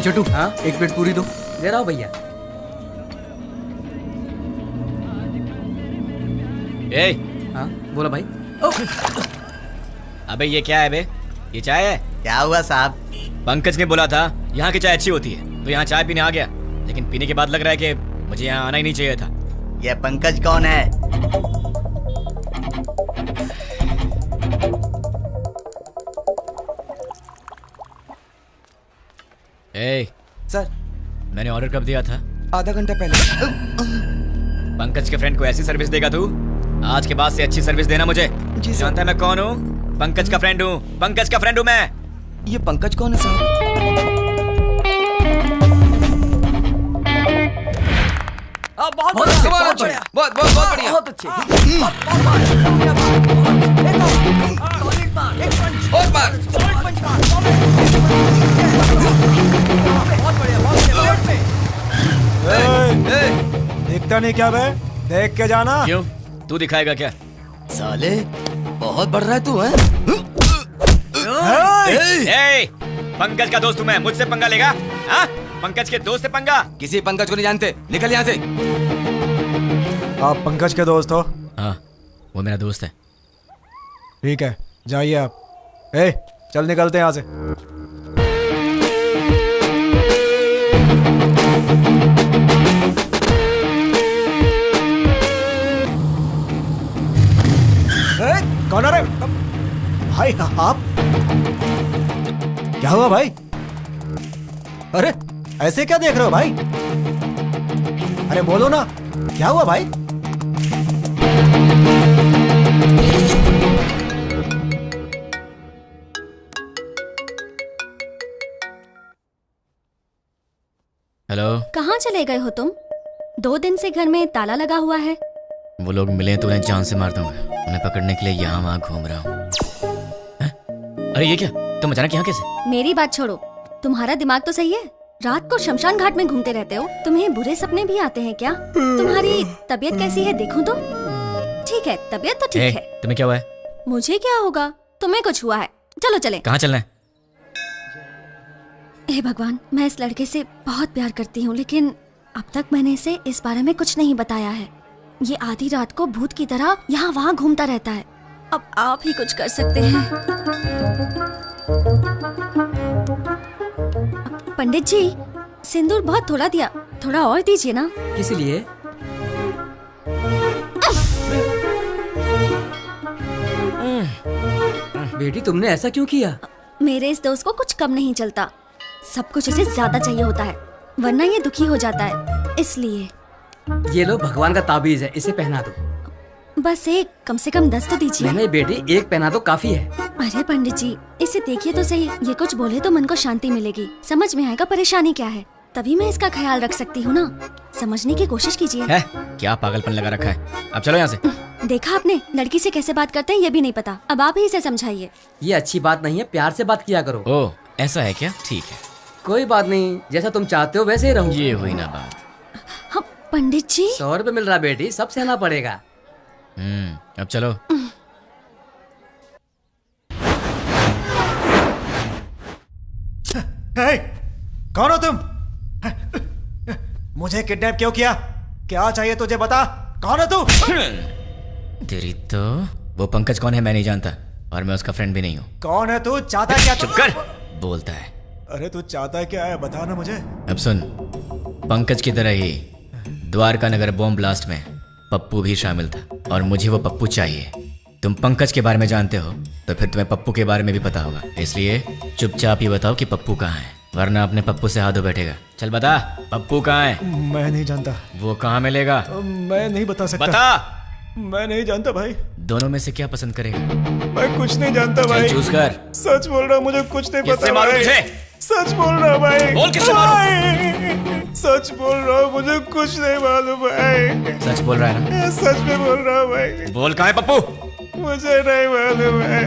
छोटू, हाँ एक प्लेट पूरी दो। दे रहा हूँ भैया। हाँ बोला भाई। अबे ये क्या है बे? ये चाय है? क्या हुआ साहब? पंकज ने बोला था यहाँ की चाय अच्छी होती है, तो यहाँ चाय पीने आ गया, लेकिन पीने के बाद लग रहा है कि मुझे यहाँ आना ही नहीं चाहिए था। ये पंकज कौन है? सर, मैंने ऑर्डर कब दिया था? आधा घंटा पहले। पंकज के फ्रेंड को ऐसी सर्विस देगा तू? आज के बाद से अच्छी सर्विस देना मुझे। जी जानता है मैं कौन हूँ? पंकज का फ्रेंड हूँ। पंकज का फ्रेंड हूँ मैं। ये पंकज कौन है साहब? बहुत अच्छे, बहुत बढ़िया, बहुत अच्छे। और बार। देखता नहीं क्या बे? देख के जाना। क्यों? तू दिखाएगा क्या? साले बहुत बढ़ रहा है तू, हैं? पंकज का दोस्त हूँ मैं, मुझसे पंगा लेगा? हाँ? पंकज के दोस्त से पंगा? किसी पंकज को नहीं जानते, निकल यहाँ से। आप पंकज के दोस्त हो? हाँ, वो मेरा दोस्त है। ठीक है, जाइए आप। चल निकलते हैं यहाँ से। कौन है रे? भाई आप? क्या हुआ भाई? अरे ऐसे क्या देख रहे हो भाई? अरे बोलो ना, क्या हुआ भाई? हेलो। कहाँ चले गए हो तुम? 2 दिन से घर में ताला लगा हुआ है। वो लोग मिले तो उन्हें जान से मार दूंगा। उन्हें पकड़ने के लिए यहाँ वहाँ घूम रहा हूँ। अरे ये क्या? तुम अचानक यहाँ कैसे? मेरी बात छोड़ो, तुम्हारा दिमाग तो सही है? रात को शमशान घाट में घूमते रहते हो। तुम्हें बुरे सपने भी आते हैं क्या? तुम्हारी तबीयत कैसी है देखूं तो? ठीक है, तबीयत तो ठीक है। तुम्हें क्या हुआ है? मुझे क्या होगा? तुम्हें कुछ हुआ है। चलो चले। कहाँ चलना है? हे भगवान, मैं इस लड़के से बहुत प्यार करती हूँ, लेकिन अब तक मैंने इसे इस बारे में कुछ नहीं बताया है। ये आधी रात को भूत की तरह यहाँ वहाँ घूमता रहता है। अब आप ही कुछ कर सकते हैं। पंडित जी, सिंदूर बहुत थोड़ा दिया, थोड़ा और दीजिए ना। किस लिए? बेटी तुमने ऐसा क्यों किया? मेरे इस दोस्त को कुछ कम नहीं चलता, सब कुछ उसे ज्यादा चाहिए होता है, वरना ये दुखी हो जाता है, इसलिए। ये लो भगवान का ताबीज है, इसे पहना दो। बस एक, कम से कम 10 तो दीजिए। नहीं बेटी, एक पहना दो काफी है। अरे पंडित जी, इसे देखिए तो सही, ये कुछ बोले तो मन को शांति मिलेगी, समझ में आएगा परेशानी क्या है, तभी मैं इसका ख्याल रख सकती हूँ ना। समझने की कोशिश कीजिए। है क्या पागलपन लगा रखा है? अब चलो यहाँ से। देखा आपने, लड़की से कैसे बात करते हैं ये भी नहीं पता। अब आप ही इसे समझाइए। ये अच्छी बात नहीं है, प्यार से बात किया करो। ओह ऐसा है क्या? ठीक है कोई बात नहीं, जैसा तुम चाहते हो वैसे ही रहूं। ये हुई ना बात। हाँ, पंडित जी 100 रुपए मिल रहा बेटी, सब सहना पड़ेगा। अब चलो। हे, कौन हो तुम? मुझे किडनैप क्यों किया? क्या चाहिए तुझे बता? कौन है तू? तेरी तो वो पंकज कौन है मैं नहीं जानता और मैं उसका फ्रेंड भी नहीं हूँ। कौन है तू? चाहता क्या? चुप कर। बोलता है। अरे तू चाहता क्या है बता ना मुझे। अब सुन, पंकज की तरह ही द्वारका नगर बॉम्ब ब्लास्ट में पप्पू भी शामिल था और मुझे वो पप्पू चाहिए। तुम पंकज के बारे में जानते हो तो फिर तुम्हें पप्पू के बारे में भी पता होगा, इसलिए चुपचाप ही बताओ कि पप्पू कहाँ है, वरना अपने पप्पू से हाथों बैठेगा। चल बता, पप्पू कहाँ है? मैं नहीं जानता। वो कहाँ मिलेगा? मैं नहीं बता सकता। बता। मैं नहीं जानता भाई। दोनों में से क्या पसंद करेगा? मैं कुछ नहीं जानता भाई। चूज कर। सच बोल रहा हूँ, मुझे कुछ नहीं पता भाई। सच बोल रहा हूँ भाई। बोल किससे मालूम? सच बोल रहा हूँ, मुझे कुछ नहीं मालूम भाई। सच बोल रहा है ना? सच में बोल रहा हूँ भाई। बोल कहाँ है पप्पू? मुझे नहीं मालूम है।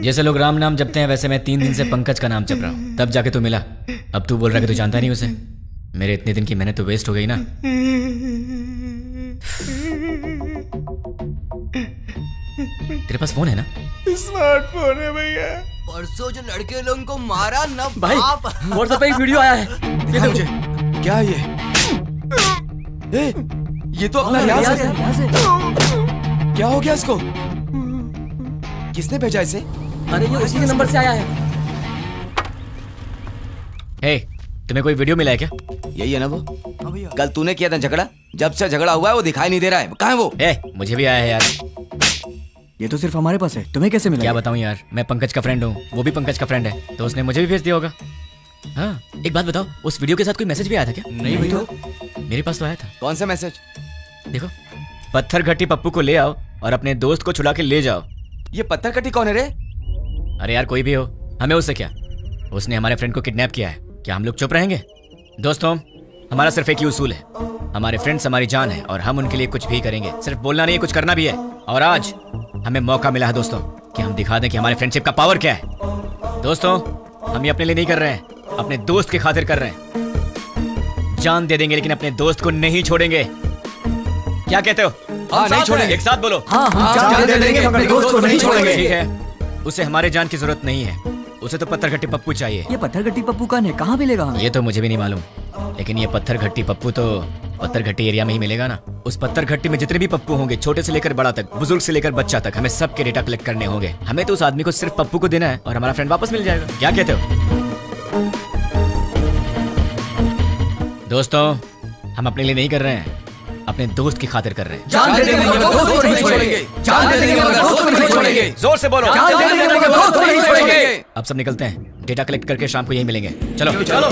जैसे लोग राम नाम जपते हैं वैसे मैं 3 दिन से पंकज का नाम जप रहा हूँ, तब जाके तू मिला। अब तू बोल रहा है कि तू जानता नहीं उसे। मेरे इतने दिन की मेहनत तो वेस्ट हो गई ना। तेरे पास फोन है ना? स्मार्टफोन है भैया। परसों जो लड़के लोगों को मारा ना भाई व्हाट्सएप पे एक वीडियो आया है, ये देखो। मुझे क्या ये? ये तो अपना रियाज है। क्या हो गया इसको? किसने भेजा इसे? अरे ये उसी के नंबर से आया है। हे, तुम्हें कोई वीडियो मिला है क्या? यही है ना वो? कल तूने किया था झगड़ा, जब से झगड़ा हुआ है वो दिखाई नहीं दे रहा है। कहाँ है वो? मुझे भी आया है यार। ये तो सिर्फ हमारे पास है, तुम्हें कैसे मिला? क्या बताऊं यार, मैं पंकज का फ्रेंड हूँ, वो भी पंकज का फ्रेंड है, तो उसने मुझे भी भेज दिया होगा। हाँ एक बात बताओ, उस वीडियो के साथ कोई मैसेज भी आया था क्या? नहीं भाई। तो मेरे पास तो आया था। कौन सा मैसेज? देखो, पत्थर घट्टी पप्पू को ले आओ और अपने दोस्त को छुड़ा के ले जाओ। ये पत्थर कटी कौन है रे? अरे यार कोई भी हो, हमें उससे क्या? उसने हमारे फ्रेंड को किडनैप किया है, क्या हम लोग चुप रहेंगे? दोस्तों, हमारा सिर्फ एक ही उसूल है, हमारे फ्रेंड्स हमारी जान है और हम उनके लिए कुछ भी करेंगे। सिर्फ बोलना नहीं, कुछ करना भी है। और आज हमें मौका मिला है दोस्तों कि हम दिखा दें कि हमारे फ्रेंडशिप का पावर क्या है। दोस्तों, हम ये अपने लिए नहीं कर रहे हैं, अपने दोस्त की खातिर कर रहे हैं। जान दे देंगे लेकिन अपने दोस्त को नहीं छोड़ेंगे। क्या कहते हो? हाँ, नहीं छोड़ेंगे। एक साथ बोलो। जान दे देंगे, अपने दोस्त को नहीं छोड़ेंगे। ठीक है, उसे हमारे जान की जरूरत नहीं है, उसे तो पत्थर घट्टी पप्पू चाहिए। ये पत्थर घट्टी पप्पू कहाँ है, कहाँ मिलेगा हमें? ये तो मुझे भी नहीं मालूम, लेकिन ये पत्थर घट्टी पप्पू तो पत्थर घट्टी एरिया में ही मिलेगा ना। उस पत्थर घट्टी में जितने भी पप्पू होंगे, छोटे से लेकर बड़ा तक, बुजुर्ग से लेकर बच्चा तक, हमें सबके डेटा कलेक्ट करने होंगे। हमें तो उस आदमी को सिर्फ पप्पू को देना है और हमारा फ्रेंड वापस मिल जाएगा। क्या कहते हो दोस्तों? हम अपने लिए नहीं कर रहे हैं, अपने दोस्त की खातिर कर रहे हैं। जान दे देंगे, मगर दोस्त को नहीं छोड़ेंगे। जान दे देंगे, मगर दोस्त को नहीं छोड़ेंगे। जोर से बोलो। जान दे देंगे, मगर दोस्त को नहीं छोड़ेंगे। अब सब निकलते हैं, डेटा कलेक्ट करके शाम को यही मिलेंगे। चलो चलो।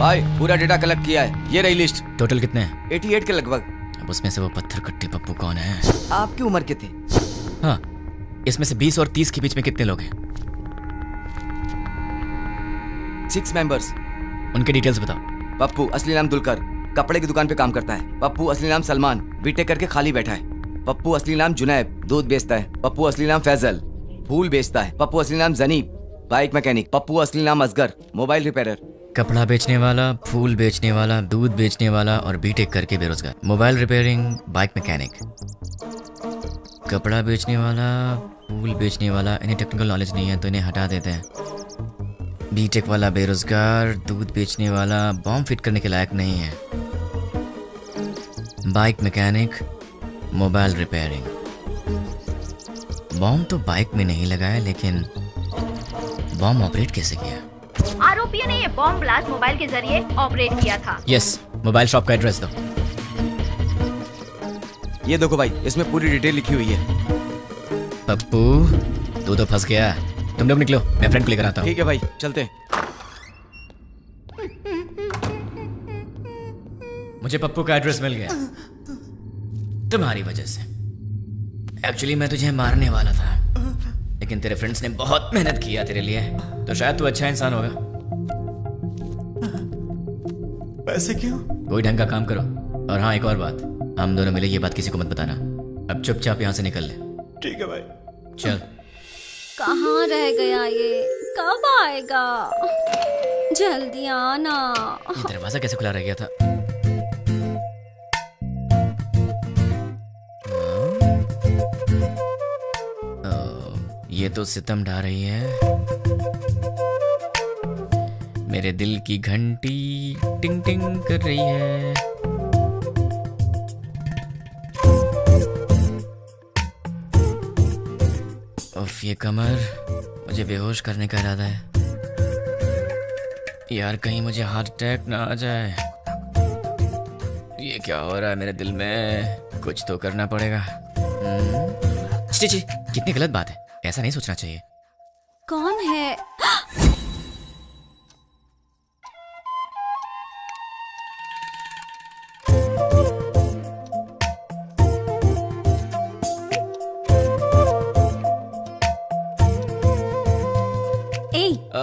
भाई पूरा डेटा कलेक्ट किया है, ये रही लिस्ट। टोटल कितने हैं? 88 के लगभग। अब उसमें से वो पत्थर कट्टी पप्पू कौन है? आपकी उम्र के थे? हाँ, इसमें से 20 और 30 के बीच में कितने लोग हैं? 6 मेंबर्स। उनके डिटेल्स बताओ। पप्पू असली नाम दुलकर, कपड़े की दुकान पे काम करता है। पप्पू असली नाम सलमान, बीटेक करके खाली बैठा है। पप्पू असली नाम जुनैब, दूध बेचता है। पप्पू असली नाम फैजल, फूल बेचता है। पप्पू असली नाम जनीब, बाइक मैकेनिक। पप्पू असली नाम असगर, मोबाइल रिपेयरर। कपड़ा बेचने वाला, फूल बेचने वाला, दूध बेचने वाला और बीटेक करके बेरोजगार। Mobile repairing, bike mechanic. कपड़ा बेचने वाला, फूल बेचने वाला, इन्हें टेक्निकल नॉलेज नहीं है तो इन्हें हटा देते हैं। बीटेक वाला बेरोजगार, दूध बेचने वाला बॉम्ब फिट करने के लायक नहीं है। Bike mechanic, mobile repairing. Bomb तो बाइक में नहीं लगाया, लेकिन बॉम्ब ऑपरेट कैसे किया? आरोपियों ने ये बॉम्ब ब्लास्ट मोबाइल के जरिए ऑपरेट किया था। यस, मोबाइल शॉप का एड्रेस दो। ये देखो भाई, इसमें पूरी डिटेल लिखी हुई है। पप्पू, तू तो फंस गया। तुम लोग निकलो, मैं फ्रेंड को लेकर आता हूँ। ठीक है भाई, चलते हैं। मुझे पप्पू का एड्रेस मिल गया तुम्हारी वजह से। एक्चुअली मैं तुझे मारने वाला था, लेकिन तेरे फ्रेंड्स ने बहुत मेहनत किया तेरे लिए, तो शायद तू अच्छा इंसान होगा। पैसे क्यों? कोई ढंग का काम करो। और हाँ, एक और बात, हम दोनों मिले ये बात किसी को मत बताना। अब चुपचाप यहाँ से निकल ले। ठीक है भाई। चल। कहाँ रह गया ये? कब आएगा? जल्दी आना। ये दरवाजा कैसे खुला रह गया था? ये तो सितम ढा रही है। मेरे दिल की घंटी टिंग टिंग कर रही है। उफ, ये कमर, मुझे बेहोश करने का इरादा है। यार कहीं मुझे हार्ट अटैक ना आ जाए। ये क्या हो रहा है मेरे दिल में? कुछ तो करना पड़ेगा। जी, कितनी गलत बात है, ऐसा नहीं सोचना चाहिए। कौन है?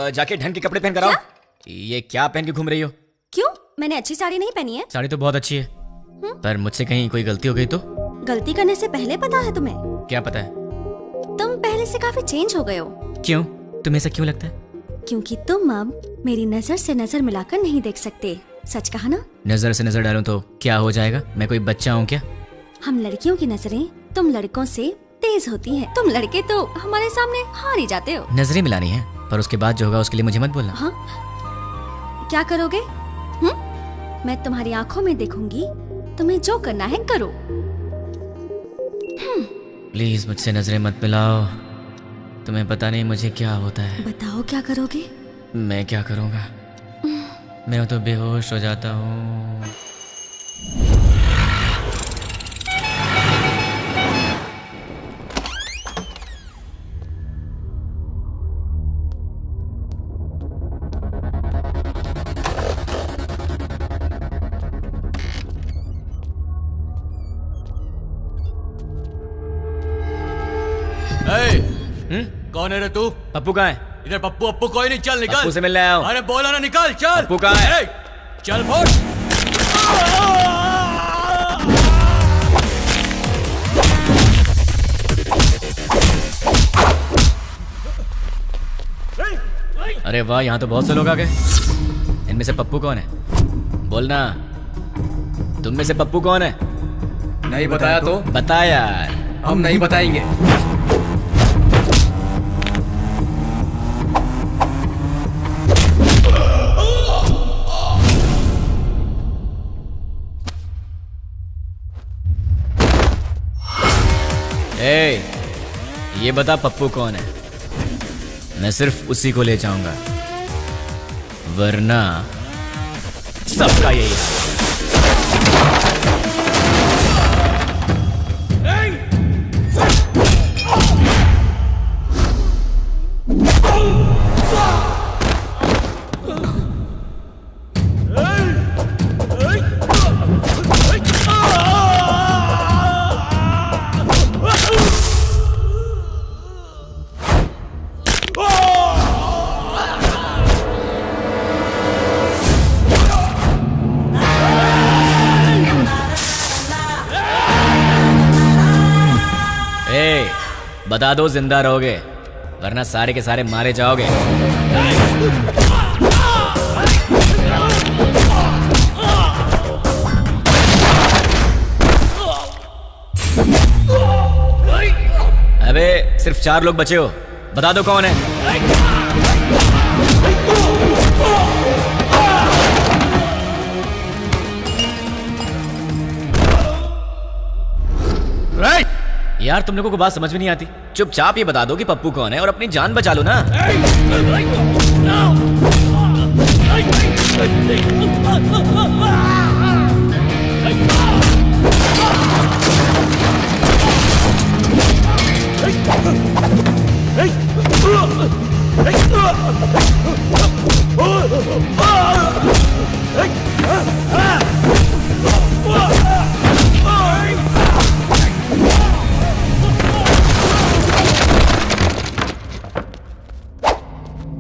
जाके ढंग के कपड़े पहन कर आओ। ये क्या पहन के घूम रही हो? क्यों? मैंने अच्छी साड़ी नहीं पहनी है। साड़ी तो बहुत अच्छी है, पर मुझसे कहीं कोई गलती हो गई तो? गलती करने से पहले पता है तुम्हें? क्या पता है? तुम पहले से काफी चेंज हो गए हो। क्यों? तुम्हें ऐसा क्यों लगता है? क्योंकि तुम अब मेरी नजर से नजर मिलाकर नहीं देख सकते। सच कहा ना? नजर से नजर डालूं तो क्या हो जाएगा? मैं कोई बच्चा हूँ क्या? हम लड़कियों की नजरें तुम लड़कों से तेज होती हैं। तुम लड़के तो हमारे सामने हार ही जाते हो। नजरें मिलानी है, पर उसके बाद जो होगा उसके लिए मुझे मत बोलना। हाँ? क्या करोगे? मैं तुम्हारी आंखों में देखूंगी, तुम्हें जो करना है करो। प्लीज मुझसे नजरें मत मिलाओ, तुम्हें पता नहीं मुझे क्या होता है। बताओ क्या करोगे? मैं क्या करूँगा? मैं तो बेहोश हो जाता हूँ। कौन है रे तू? पप्पू कहाँ है? इधर पप्पू अप्पू कोई नहीं, चल निकल। पप्पू से मिलने आया हूं। अरे बोला ना निकल, चल। पप्पू कहाँ है? चल फोड़। अरे वाह, यहाँ तो बहुत से लोग आ गए। इनमें से पप्पू कौन है? बोलना, तुम में से पप्पू कौन है? नहीं बताया तो? बता यार। हम नहीं बताएंगे। ये बता पप्पू कौन है? मैं सिर्फ उसी को ले जाऊंगा, वरना सबका यही है। बता दो जिंदा रहोगे, वरना सारे के सारे मारे जाओगे। अबे सिर्फ 4 लोग बचे हो, बता दो कौन है? यार तुम लोगों को बात समझ में नहीं आती। चुपचाप ये बता दो कि पप्पू कौन है और अपनी जान बचा लो ना।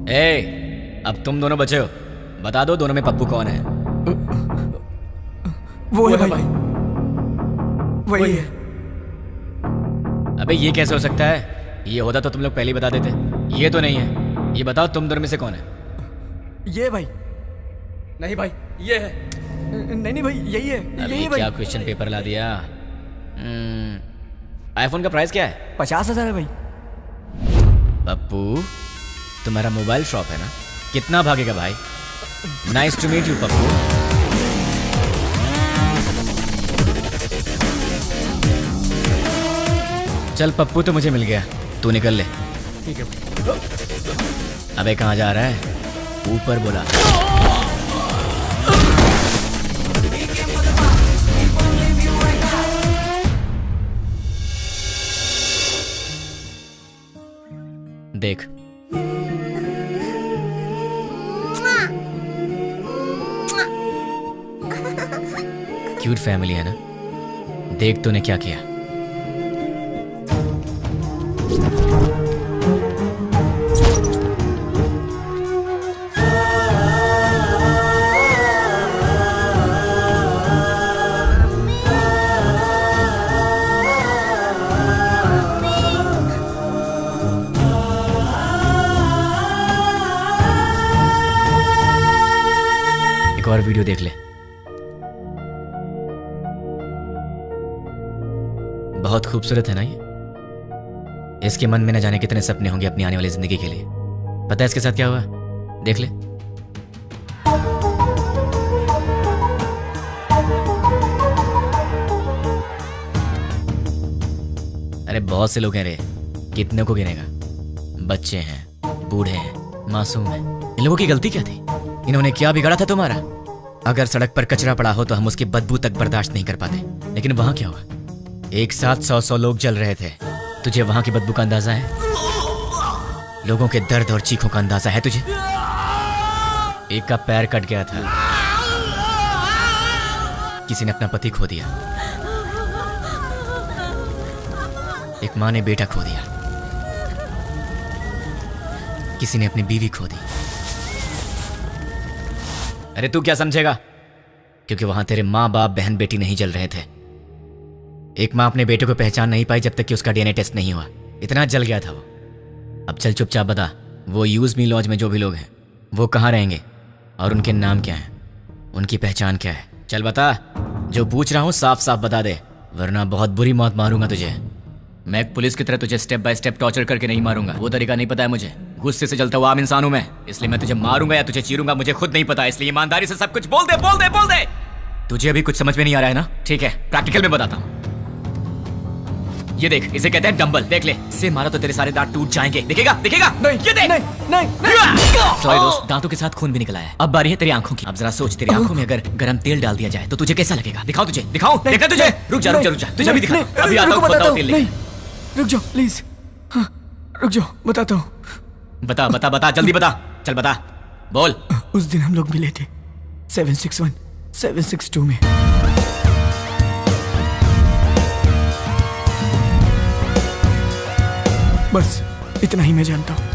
ए, अब तुम दोनों बचे हो, बता दो दोनों में पप्पू कौन है? वो है भाई, वही है। अबे ये कैसे हो सकता है? ये होता तो तुम लोग पहले ही बता देते। ये तो नहीं है। ये बताओ तुम दोनों में से कौन है? ये भाई। नहीं भाई, ये है। नहीं भाई, यही है, यही है भाई। क्या क्वेश्चन पेपर ला दिया? आईफोन का प्राइस क्या है? 50,000 है भाई। पप्पू, तुम्हारा मोबाइल शॉप है ना? कितना भागेगा भाई? Nice to meet you Pappu. चल पप्पू, तो मुझे मिल गया, तू निकल ले। ठीक है। अबे कहाँ जा रहा है? ऊपर बोला। देख, क्यूट फैमिली है ना? देख तूने क्या किया। एक और वीडियो देख ले। बहुत खूबसूरत है ना ये? इसके मन में न जाने कितने सपने होंगे अपनी आने वाली जिंदगी के लिए। पता है इसके साथ क्या हुआ? देख ले। अरे बहुत से लोग हैं रे, कितने को गिनेगा? बच्चे हैं, बूढ़े हैं, मासूम हैं। इन लोगों की गलती क्या थी? इन्होंने क्या बिगाड़ा था तुम्हारा? अगर सड़क पर कचरा पड़ा हो तो हम उसकी बदबू तक बर्दाश्त नहीं कर पाते, लेकिन वहां क्या हुआ? एक साथ 100 लोग जल रहे थे। तुझे वहां की बदबू का अंदाजा है? लोगों के दर्द और चीखों का अंदाजा है तुझे? एक का पैर कट गया था, किसी ने अपना पति खो दिया, एक माँ ने बेटा खो दिया, किसी ने अपनी बीवी खो दी। अरे तू क्या समझेगा? क्योंकि वहां तेरे माँ बाप बहन बेटी नहीं जल रहे थे। एक माँ अपने बेटे को पहचान नहीं पाई जब तक कि उसका डीएनए टेस्ट नहीं हुआ। इतना जल गया था वो। अब चल चुपचाप बता, वो यूज मी लॉज में जो भी लोग हैं वो कहाँ रहेंगे और उनके नाम क्या हैं, उनकी पहचान क्या है? चल बता, जो पूछ रहा हूँ साफ साफ बता दे, वरना बहुत बुरी मौत मारूंगा तुझे। मैं एक पुलिस की तरह तुझे स्टेप बाय स्टेप टॉर्चर करके नहीं मारूंगा, वो तरीका नहीं पता है मुझे। गुस्से से जलता हुआ आम इंसान हूं मैं, इसलिए मैं तुझे मारूंगा या तुझे चीरूंगा मुझे खुद नहीं पता। इसलिए ईमानदारी से सब कुछ बोल दे, बोल दे, बोल दे। तुझे अभी कुछ समझ में नहीं आ रहा है ना? ठीक है, प्रैक्टिकल में बताता हूँ। ये देख, इसे कहते हैं डंबल। देख ले, इससे मारा तो तेरे सारे दांत टूट जाएंगे। दिखेगा? दिखेगा? नहीं, ये देख। नहीं। सॉरी दोस्त, दांतों के साथ खून भी निकला है। अब बारी है तेरी आंखों की। अब जरा सोच, तेरी आंखों में अगर गरम तेल डाल दिया जाए तो तुझे कैसा लगेगा? दिखाओ तुझे, दिखाओ। देखा तुझे? रुक जा, रुक जा, रुक जा, तुझे भी दिखा। अभी आता हूँ, बताओ तेल लेके। रुक जाओ प्लीज, रुक जाओ, बताता हूँ। बता बता बता, जल्दी बता, चल बता, बोल। उस दिन हम लोग मिले थे 761 762 में। बस इतना ही मैं जानता हूँ।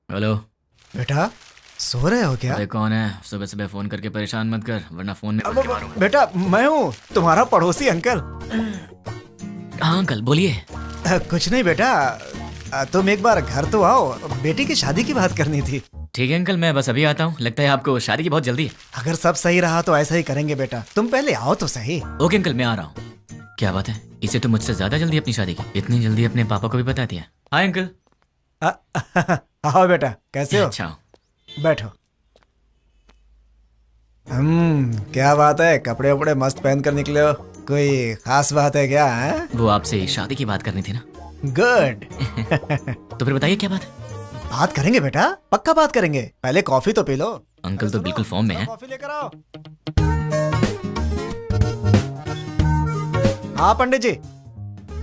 हेलो बेटा, सो रहे हो क्या? अरे कौन है? सुबह सुबह फोन करके परेशान मत कर, वरना फोन में बेटा मैं हूँ, तुम्हारा पड़ोसी अंकल। हाँ अंकल, बोलिए। कुछ नहीं बेटा, तुम एक बार घर तो आओ, बेटी की शादी की बात करनी थी। ठीक है अंकल, मैं बस अभी आता हूँ। लगता है आपको शादी की बहुत जल्दी है। अगर सब सही रहा तो ऐसा ही करेंगे बेटा, तुम पहले आओ तो सही। ओके अंकल, मैं आ रहा हूँ। क्या बात है, इसे तो मुझसे ज्यादा जल्दी अपनी शादी की। इतनी जल्दी अपने पापा को भी बता दिया। Hi uncle. आओ बेटा, कैसे हो? अच्छा, बैठो। क्या बात है, कपड़े वपड़े मस्त पहन कर निकले हो, कोई खास बात है क्या? है वो आपसे शादी की बात करनी थी ना। गुड। तो फिर बताइए क्या बात है? बात करेंगे बेटा, पक्का बात करेंगे। पहले कॉफी तो पी लो। अंकल तो बिल्कुल फॉर्म में है। कॉफी लेकर आओ। हाँ पंडित जी,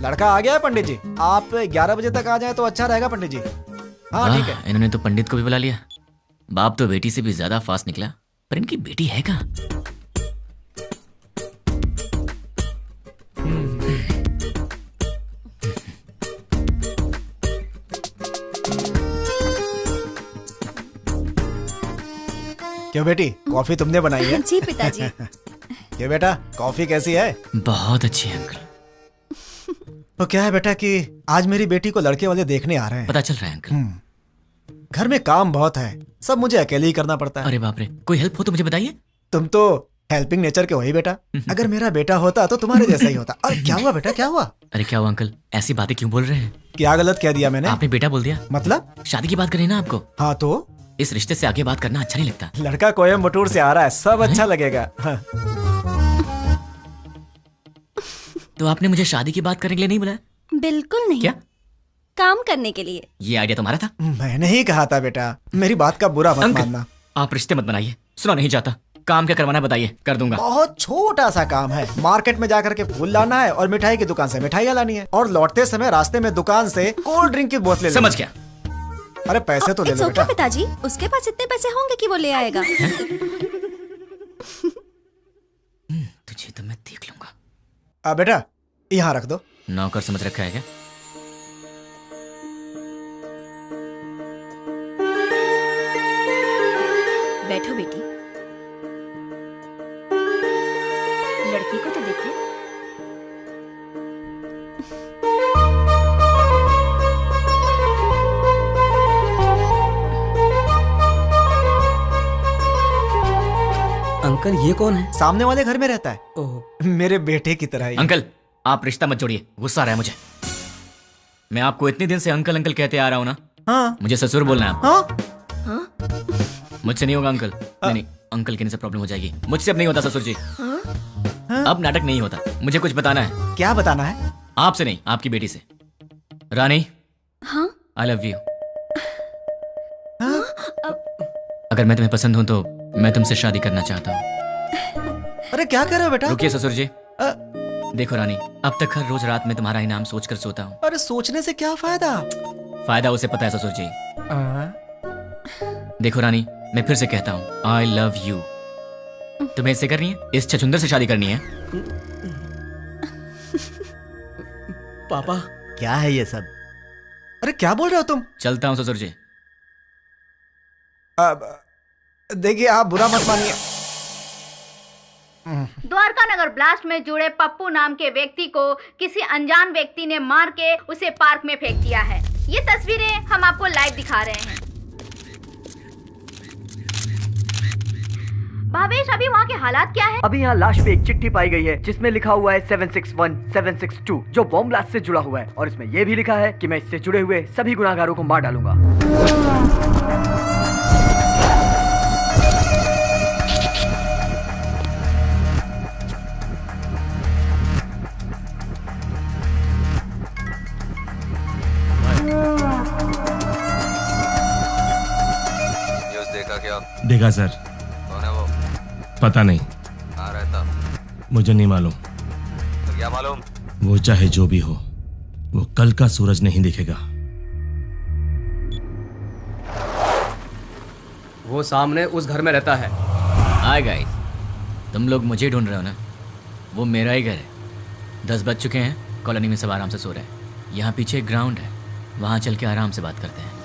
लड़का आ गया है पंडित जी। आप 11 बजे तक आ जाए तो अच्छा रहेगा पंडित जी। हाँ ठीक है। इन्होंने तो पंडित को भी बुला लिया। बाप तो बेटी से भी ज्यादा फास्ट निकला, पर इनकी बेटी है कहाँ? क्यों बेटी, कॉफी तुमने बनाई है? जी पिताजी। ये बेटा, कॉफी कैसी है? बहुत अच्छी है अंकल। तो क्या है बेटा कि आज मेरी बेटी को लड़के वाले देखने आ रहे हैं। पता चल रहा है अंकल। घर में काम बहुत है, सब मुझे अकेले ही करना पड़ता है। अरे बाप रे, कोई हेल्प हो तो मुझे बताइए। तुम तो हेल्पिंग नेचर के हो ही बेटा। अगर मेरा बेटा होता तो तुम्हारे जैसा ही होता। अरे क्या हुआ बेटा, क्या हुआ? अरे क्या हुआ अंकल, ऐसी बातें क्यों बोल रहे हैं? क्या गलत कह दिया मैंने? आपने बेटा बोल दिया। मतलब? शादी की बात करी ना आपको। हाँ तो इस रिश्ते से आगे बात करना अच्छा नहीं लगता। लड़का कोयम्बटूर से आ रहा है, सब अच्छा लगेगा। हाँ। तो आपने मुझे शादी की बात करने के लिए नहीं बुलाया? बिल्कुल नहीं। क्या? काम करने के लिए। ये आइडिया तुम्हारा था? मैंने ही कहा था बेटा, मेरी बात का बुरा मत मानना। आप रिश्ते मत बनाइए, सुना नहीं चाहता। काम क्या करवाना बताइए, कर दूंगा। बहुत छोटा सा काम है। मार्केट में जाकर के फूल लाना है और मिठाई की दुकान से मिठाइयाँ लानी है, और लौटते समय रास्ते में दुकान से कोल्ड ड्रिंक की बोतलें। समझ गया। अरे पैसे तो ले लो बेटा। पिताजी, उसके पास इतने पैसे होंगे कि वो ले आएगा। तुझे तो मैं देख लूंगा। बेटा यहाँ रख दो। नौकर समझ रखा है क्या? बैठो बेटी, लड़की को तो देखो। अंकल ये कौन है? सामने वाले घर में रहता है। ओह, मेरे बेटे की तरह ही। अंकल आप रिश्ता मत जोड़िए, गुस्सा आ रहा है मुझे। मैं आपको इतने दिन से अंकल अंकल कहते आ रहा हूँ ना। हाँ। मुझे ससुर बोलना है। हाँ? मुझसे नहीं होगा अंकल। नहीं, अंकल कहने से प्रॉब्लम हो जाएगी। मुझसे अब नहीं होता ससुर जी। अब नाटक नहीं होता। मुझे कुछ बताना है। क्या बताना है? आपसे नहीं, आपकी बेटी से। रानी, हाँ? I love you. अगर मैं तुम्हें पसंद हूं तो मैं तुमसे शादी करना चाहता हूँ। अरे क्या कर रहे हो बेटा? रुकिए ससुर जी। देखो रानी, अब तक हर रोज रात में तुम्हारा ही नाम सोचकर सोता हूँ। अरे सोचने से क्या फायदा? फायदा उसे पता है ससुर जी। देखो रानी, मैं फिर से कहता हूँ, आई लव यू। तुम्हें इससे करनी है? इस छछुंदर से शादी करनी है? पापा क्या है ये सब? अरे क्या बोल रहे हो तुम? चलता हूँ ससुर जी। देखिए आप बुरा मत मानिए। द्वारका नगर ब्लास्ट में जुड़े पप्पू नाम के व्यक्ति को किसी अनजान व्यक्ति ने मार के उसे पार्क में फेंक दिया है। ये तस्वीरें हम आपको लाइव दिखा रहे हैं। भावेश, अभी वहाँ के हालात क्या है? अभी यहाँ लाश पे एक चिट्ठी पाई गई है जिसमें लिखा हुआ है 761 762 जो बॉम्ब ब्लास्ट से जुड़ा हुआ है, और इसमें यह भी लिखा है कि मैं इससे जुड़े हुए सभी गुनाहगारों को मार डालूंगा। न्यूज़ देखा क्या? देखा सर। कौन है वो? पता नहीं, कहाँ रहता? मुझे नहीं मालूम। तो क्या मालूम? वो चाहे जो भी हो, वो कल का सूरज नहीं दिखेगा। वो सामने उस घर में रहता है। हाय गाइस, तुम लोग मुझे ढूंढ रहे हो ना? वो मेरा ही घर है। 10 बज चुके हैं, कॉलोनी में सब आराम से सो रहे हैं। यहाँ पीछे एक ग्राउंड है, वहाँ चल के आराम से बात करते हैं।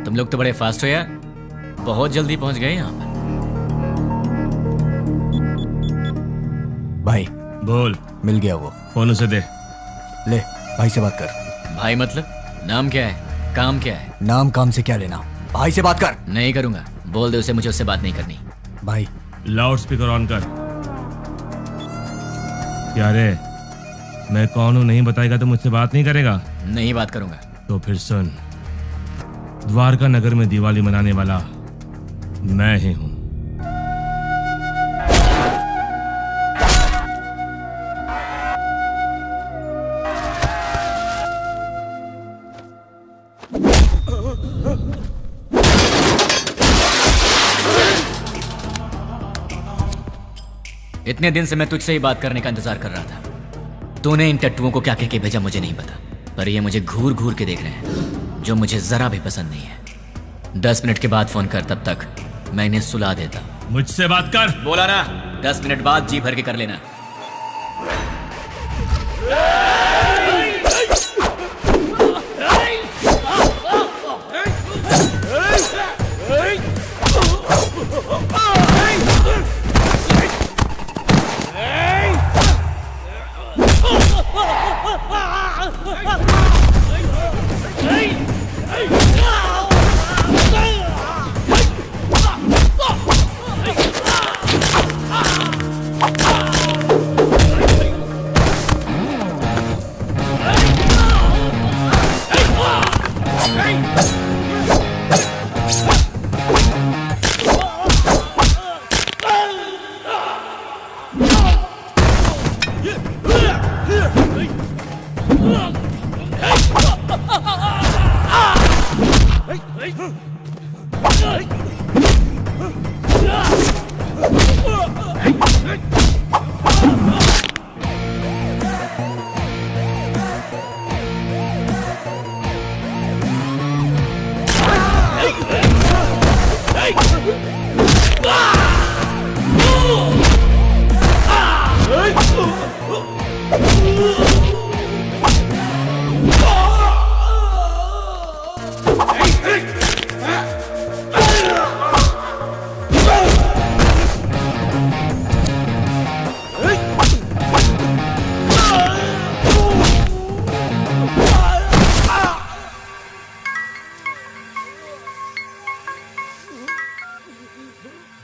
तुम लोग तो बड़े फास्ट हो यार, बहुत जल्दी पहुंच गए यहाँ पर। भाई बोल। मिल गया वो। फोन उसे दे। ले भाई से बात कर। भाई मतलब? नाम क्या है, काम क्या है? नाम काम से क्या लेना, भाई से बात कर। नहीं करूंगा, बोल दे उसे मुझे उससे बात नहीं करनी। भाई लाउड स्पीकर ऑन कर। क्या रे, मैं कौन हूँ नहीं बताएगा तो मुझसे बात नहीं करेगा? नहीं बात करूंगा। तो फिर सुन, द्वारका नगर में दिवाली मनाने वाला मैं ही हूं। इतने दिन से मैं तुझसे ही बात करने का इंतजार कर रहा था। तूने इन टट्टुओं को क्या कह के भेजा मुझे नहीं पता, पर ये मुझे घूर घूर के देख रहे हैं, जो मुझे जरा भी पसंद नहीं है। 10 मिनट के बाद फोन कर, तब तक मैं इन्हें सुला देता। मुझसे बात कर। बोला ना, 10 मिनट बाद जी भर के कर लेना।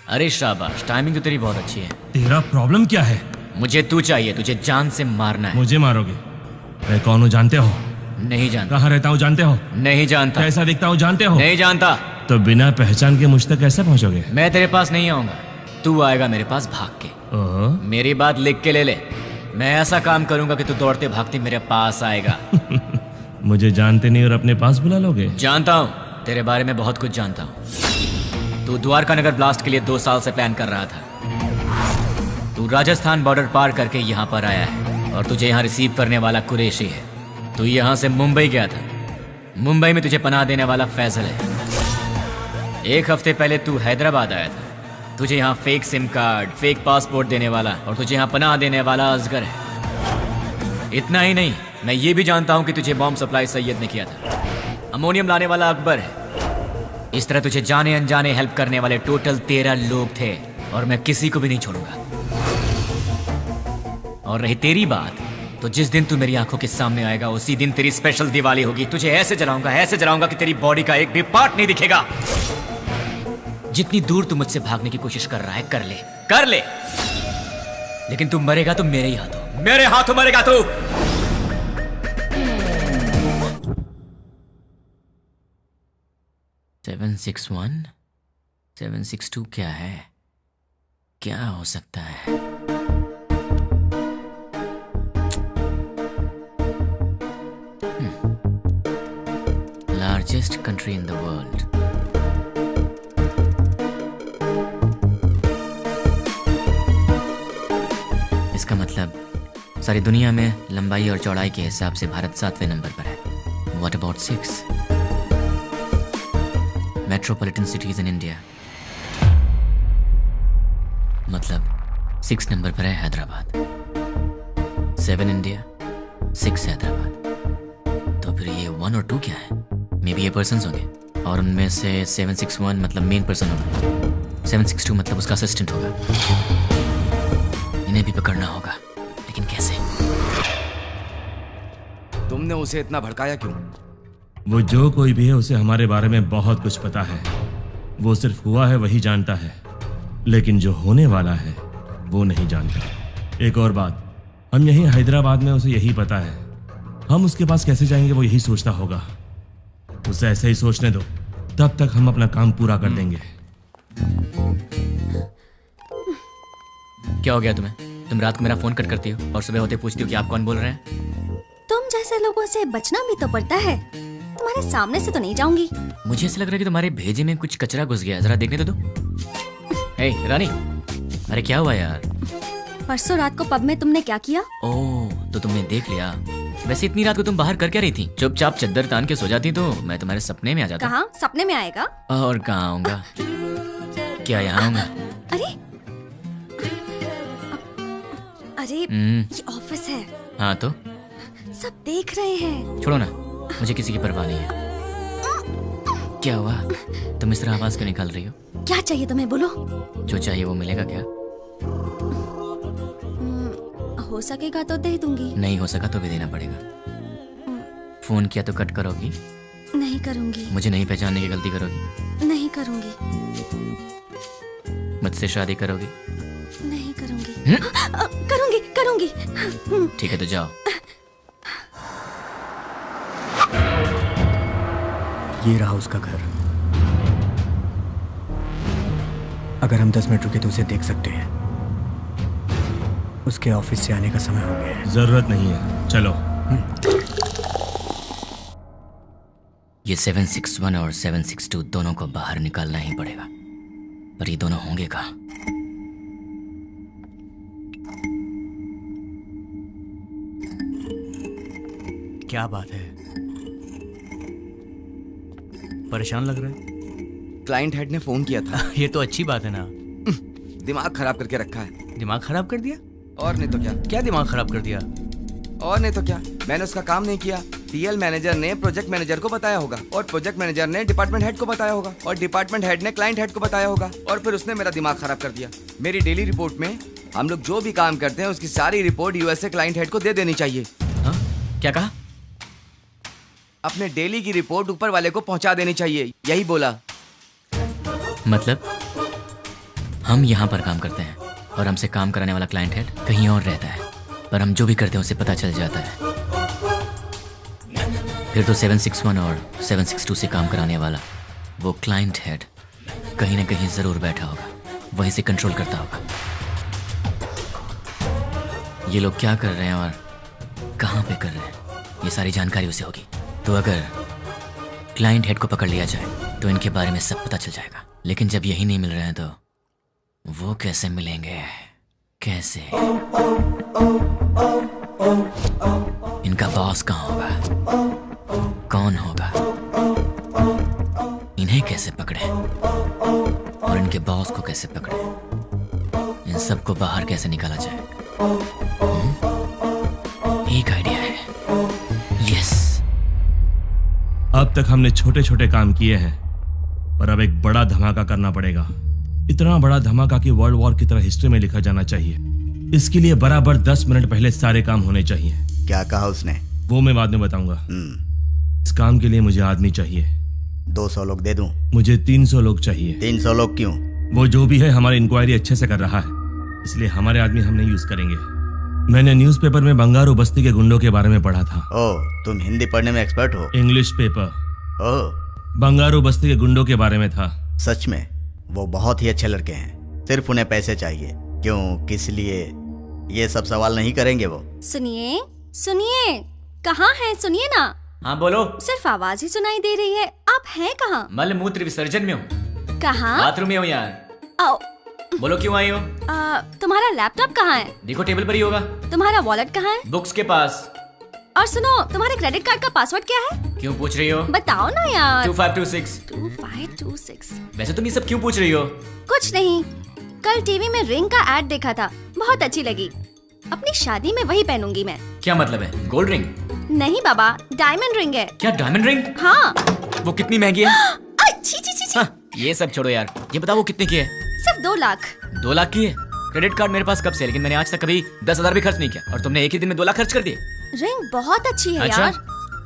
अरे शाबाश, टाइमिंग तो तेरी बहुत अच्छी है। तेरा प्रॉब्लम क्या है? मुझे तू चाहिए, तुझे जान से मारना है। मुझे मारोगे? मैं कौन हूँ जानते हो? नहीं जानता। कहाँ रहता हूँ जानते हो? नहीं जानता। कैसा दिखता हूँ जानते हो? नहीं जानता। तो बिना पहचान के मुझ तक कैसे पहुँचोगे? मैं तेरे पास नहीं आऊंगा, तू आएगा मेरे पास भाग के। ओह, मेरी बात लिख के ले ले। मैं ऐसा काम करूंगा कि तू दौड़ते भागते मेरे पास आएगा। मुझे जानते नहीं और अपने पास बुला लोगे? जानता हूँ, तेरे बारे में बहुत कुछ जानता हूँ। तू द्वारका नगर ब्लास्ट के लिए 2 साल से प्लान कर रहा था। तू राजस्थान बॉर्डर पार करके यहाँ पर आया है और तुझे यहाँ रिसीव करने वाला कुरैशी है। तू यहाँ से मुंबई गया था। मुंबई में तुझे पनाह देने वाला फैजल है। 1 हफ्ते पहले तू हैदराबाद आया था। तुझे यहाँ fake SIM card, fake passport देने वाला और तुझे यहाँ पनाह देने वाला असगर है। इतना ही नहीं, मैं ये भी जानता हूँ कि तुझे बॉम्ब सप्लाई सैयद ने किया था। अमोनियम लाने वाला अकबर है। इस तरह तुझे जाने अनजाने हेल्प करने वाले टोटल 13 लोग थे और मैं किसी को भी नहीं छोड़ूंगा। और रही तेरी बात, तो जिस दिन तू मेरी आंखों के सामने आएगा उसी दिन तेरी स्पेशल दिवाली होगी। तुझे ऐसे जलाऊंगा कि तेरी बॉडी का एक भी पार्ट नहीं दिखेगा। जितनी दूर तू मुझसे भागने की कोशिश कर रहा है, कर ले, लेकिन तू मरेगा तो मेरे ही हाथों, मेरे हाथों मरेगा तू। सेवन 762 क्या है? क्या हो सकता है? Largest country in the world. इसका मतलब सारी दुनिया में लंबाई और चौड़ाई के हिसाब से भारत 7वें नंबर पर है। What about 6? Metropolitan cities in India, मतलब 6 नंबर पर है हैदराबाद। 7 इंडिया, 6 हैदराबाद। तो फिर ये 1 और 2 क्या है? मे बी ये पर्सन्स होंगे और उनमें से 761 मतलब मेन पर्सन होगा, 762 मतलब उसका असिस्टेंट होगा। इन्हें भी पकड़ना होगा, लेकिन कैसे? तुमने उसे इतना भड़काया क्यों? वो जो कोई भी है उसे हमारे बारे में बहुत कुछ पता है। वो सिर्फ हुआ है वही जानता है, लेकिन जो होने वाला है वो नहीं जानता। एक और बात, हम यहीं हैदराबाद में उसे यही पता है। हम उसके पास कैसे जाएंगे वो यही सोचता होगा। उसे ऐसे ही सोचने दो, तब तक हम अपना काम पूरा कर देंगे। क्या हो गया तुम्हें? तुम रात को मेरा फोन कट करती हो और सुबह होते पूछती हो कि आप कौन बोल रहे हैं। तुम जैसे लोगों से बचना भी तो पड़ता है। तुम्हारे सामने से तो नहीं जाऊंगी। मुझे ऐसा लग रहा है कि तुम्हारे भेजे में कुछ कचरा घुस गया, जरा देखने तो दो। हे रानी, अरे क्या हुआ यार? परसों रात को पब में तुमने क्या किया? ओह, तो तुमने देख लिया। वैसे इतनी रात को तुम बाहर कर क्या रही थी? चुपचाप चद्दर तान के सो जाती तो मैं तुम्हारे सपने में आ जाता। कहाँ सपने में आएगा? और कहाँ आऊंगा? क्या यहाँ हूँ मैं? अरे अरे हम्म। ये ऑफिस है, हाँ तो सब देख रहे हैं। छोड़ो ना, मुझे किसी की परवाह नहीं है। क्या हुआ, तुम इस तरह आवाज क्यों निकाल रही हो? क्या चाहिए तुम्हें, बोलो। जो चाहिए वो मिलेगा क्या? हो सकेगा तो दे दूंगी। नहीं हो सका तो भी देना पड़ेगा। फोन किया तो कट करोगी? नहीं करूंगी। मुझे नहीं पहचानने की गलती करोगी? नहीं करूंगी। मुझसे शादी करोगी? नहीं करूंगी। करूंगी करूंगी। ठीक है तो जाओ। ये रहा उसका घर। अगर हम 10 मिनट रुके तो उसे देख सकते हैं। उसके ऑफिस से आने का समय हो गया है। जरूरत नहीं है, चलो। ये 761 और 762 दोनों को बाहर निकालना ही पड़ेगा, पर ये दोनों होंगे कहाँ? क्या बात है, परेशान लग रहा है? क्लाइंट हेड ने फोन किया था। ये तो अच्छी बात है ना। दिमाग खराब करके रखा है। दिमाग खराब कर दिया? और नहीं तो क्या। क्या दिमाग खराब कर दिया? और नहीं तो क्या, मैंने उसका काम नहीं किया। टीएल मैनेजर ने प्रोजेक्ट मैनेजर को बताया होगा, और प्रोजेक्ट मैनेजर ने डिपार्टमेंट हेड को बताया होगा, और डिपार्टमेंट हेड ने क्लाइंट हेड को बताया होगा, और फिर उसने मेरा दिमाग खराब कर दिया। मेरी डेली रिपोर्ट में हम लोग जो भी काम करते हैं उसकी सारी रिपोर्ट यूएसए क्लाइंट हेड को दे देनी चाहिए। हाँ? क्या कहा? अपने डेली की रिपोर्ट ऊपर वाले को पहुंचा देनी चाहिए, यही बोला। मतलब हम यहाँ पर काम करते हैं और हमसे काम कराने वाला क्लाइंट हेड कहीं और रहता है, पर हम जो भी करते हैं उसे पता चल जाता है। फिर तो 761 और 762 से काम कराने वाला वो क्लाइंट हेड कहीं ना कहीं जरूर बैठा होगा, वहीं से कंट्रोल करता होगा। ये लोग क्या कर रहे हैं और कहाँ पे कर रहे हैं, ये सारी जानकारी उसे होगी। तो अगर क्लाइंट हेड को पकड़ लिया जाए तो इनके बारे में सब पता चल जाएगा। लेकिन जब यही नहीं मिल रहे हैं तो वो कैसे मिलेंगे? कैसे? इनका बॉस कहाँ होगा? कौन होगा? इन्हें कैसे पकड़े और इनके बॉस को कैसे पकड़े? इन सबको बाहर कैसे निकाला जाए? एक आइडिया है। यस। अब तक हमने छोटे छोटे काम किए हैं, पर अब एक बड़ा धमाका करना पड़ेगा। इतना बड़ा धमाका कि वर्ल्ड वॉर की तरह हिस्ट्री में लिखा जाना चाहिए। इसके लिए बराबर 10 मिनट पहले सारे काम होने चाहिए। क्या कहा उसने? वो मैं बाद में बताऊंगा। इस काम के लिए मुझे आदमी चाहिए। 200 लोग दे दूं? मुझे 300 लोग चाहिए। 300 लोग क्यों? वो जो भी है हमारी इंक्वायरी अच्छे से कर रहा है, इसलिए हमारे आदमी हम नहीं यूज करेंगे। मैंने न्यूज़पेपर में बंगारू बस्ती के गुंडों के बारे में पढ़ा था। ओह, तुम हिंदी पढ़ने में एक्सपर्ट हो? English paper. ओह, बंगारू बस्ती के गुंडों के बारे में था। सच में? वो बहुत ही अच्छे लड़के हैं, सिर्फ उन्हें पैसे चाहिए। क्यों, किस लिए, ये सब सवाल नहीं करेंगे वो। सुनिए सुनिए, कहाँ हैं? सुनिए ना। हाँ बोलो। सिर्फ आवाज ही सुनाई दे रही है, आप हैं कहाँ? मल मूत्र विसर्जन में हूँ। कहाँ? बाथरूम में हूँ यार। आओ। बोलो क्यों आई हो? तुम्हारा लैपटॉप कहाँ है? देखो टेबल पर ही होगा। तुम्हारा वॉलेट कहाँ है? बुक्स के पास। और सुनो, तुम्हारे क्रेडिट कार्ड का पासवर्ड क्या है? क्यों पूछ रही हो? बताओ ना यार। 2526। 2526। वैसे तुम ये सब क्यों पूछ रही हो? कुछ नहीं, कल टीवी में रिंग का एड देखा था, बहुत अच्छी लगी। अपनी शादी में वही पहनूंगी मैं। क्या मतलब है? Gold ring? नहीं बाबा, डायमंड रिंग है। क्या डायमंड रिंग? हाँ। वो कितनी महंगी है? छी छी छी। हाँ, ये सब छोड़ो यार, ये बताओ वो कितने की है? सिर्फ 2 लाख। 2 लाख की है? क्रेडिट कार्ड मेरे पास कब से, लेकिन मैंने आज तक कभी 10,000 भी खर्च नहीं किया, और तुमने एक ही दिन में 2 लाख खर्च कर दिए। रिंग बहुत अच्छी है अच्छा? यार।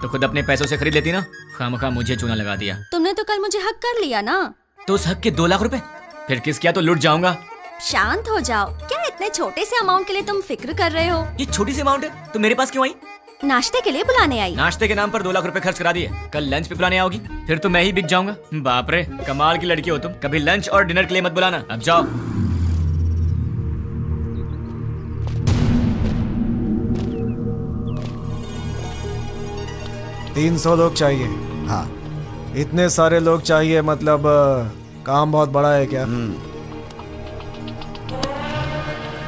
तो खुद अपने पैसों से खरीद लेती ना, खामखा मुझे चूना लगा दिया। तुमने तो कल मुझे हक कर लिया ना। तो उस हक के 2 लाख रुपए फिर किस किया तो लुट जाऊंगा। शांत हो जाओ, क्या इतने छोटे से अमाउंट के लिए तुम फिक्र कर रहे हो? ये छोटी सी अमाउंट है तो मेरे पास क्यों आई? नाश्ते के लिए बुलाने आई। नाश्ते के नाम पर 2 लाख रुपए खर्च करा दिए, कल लंच पे बुलाने आओगी, फिर तो मैं ही बिक जाऊंगा। बाप रे, कमाल की लड़की हो तुम। कभी लंच और डिनर के लिए मत बुलाना, अब जाओ। 300 लोग चाहिए। हाँ। इतने सारे लोग चाहिए, मतलब काम बहुत बड़ा है क्या?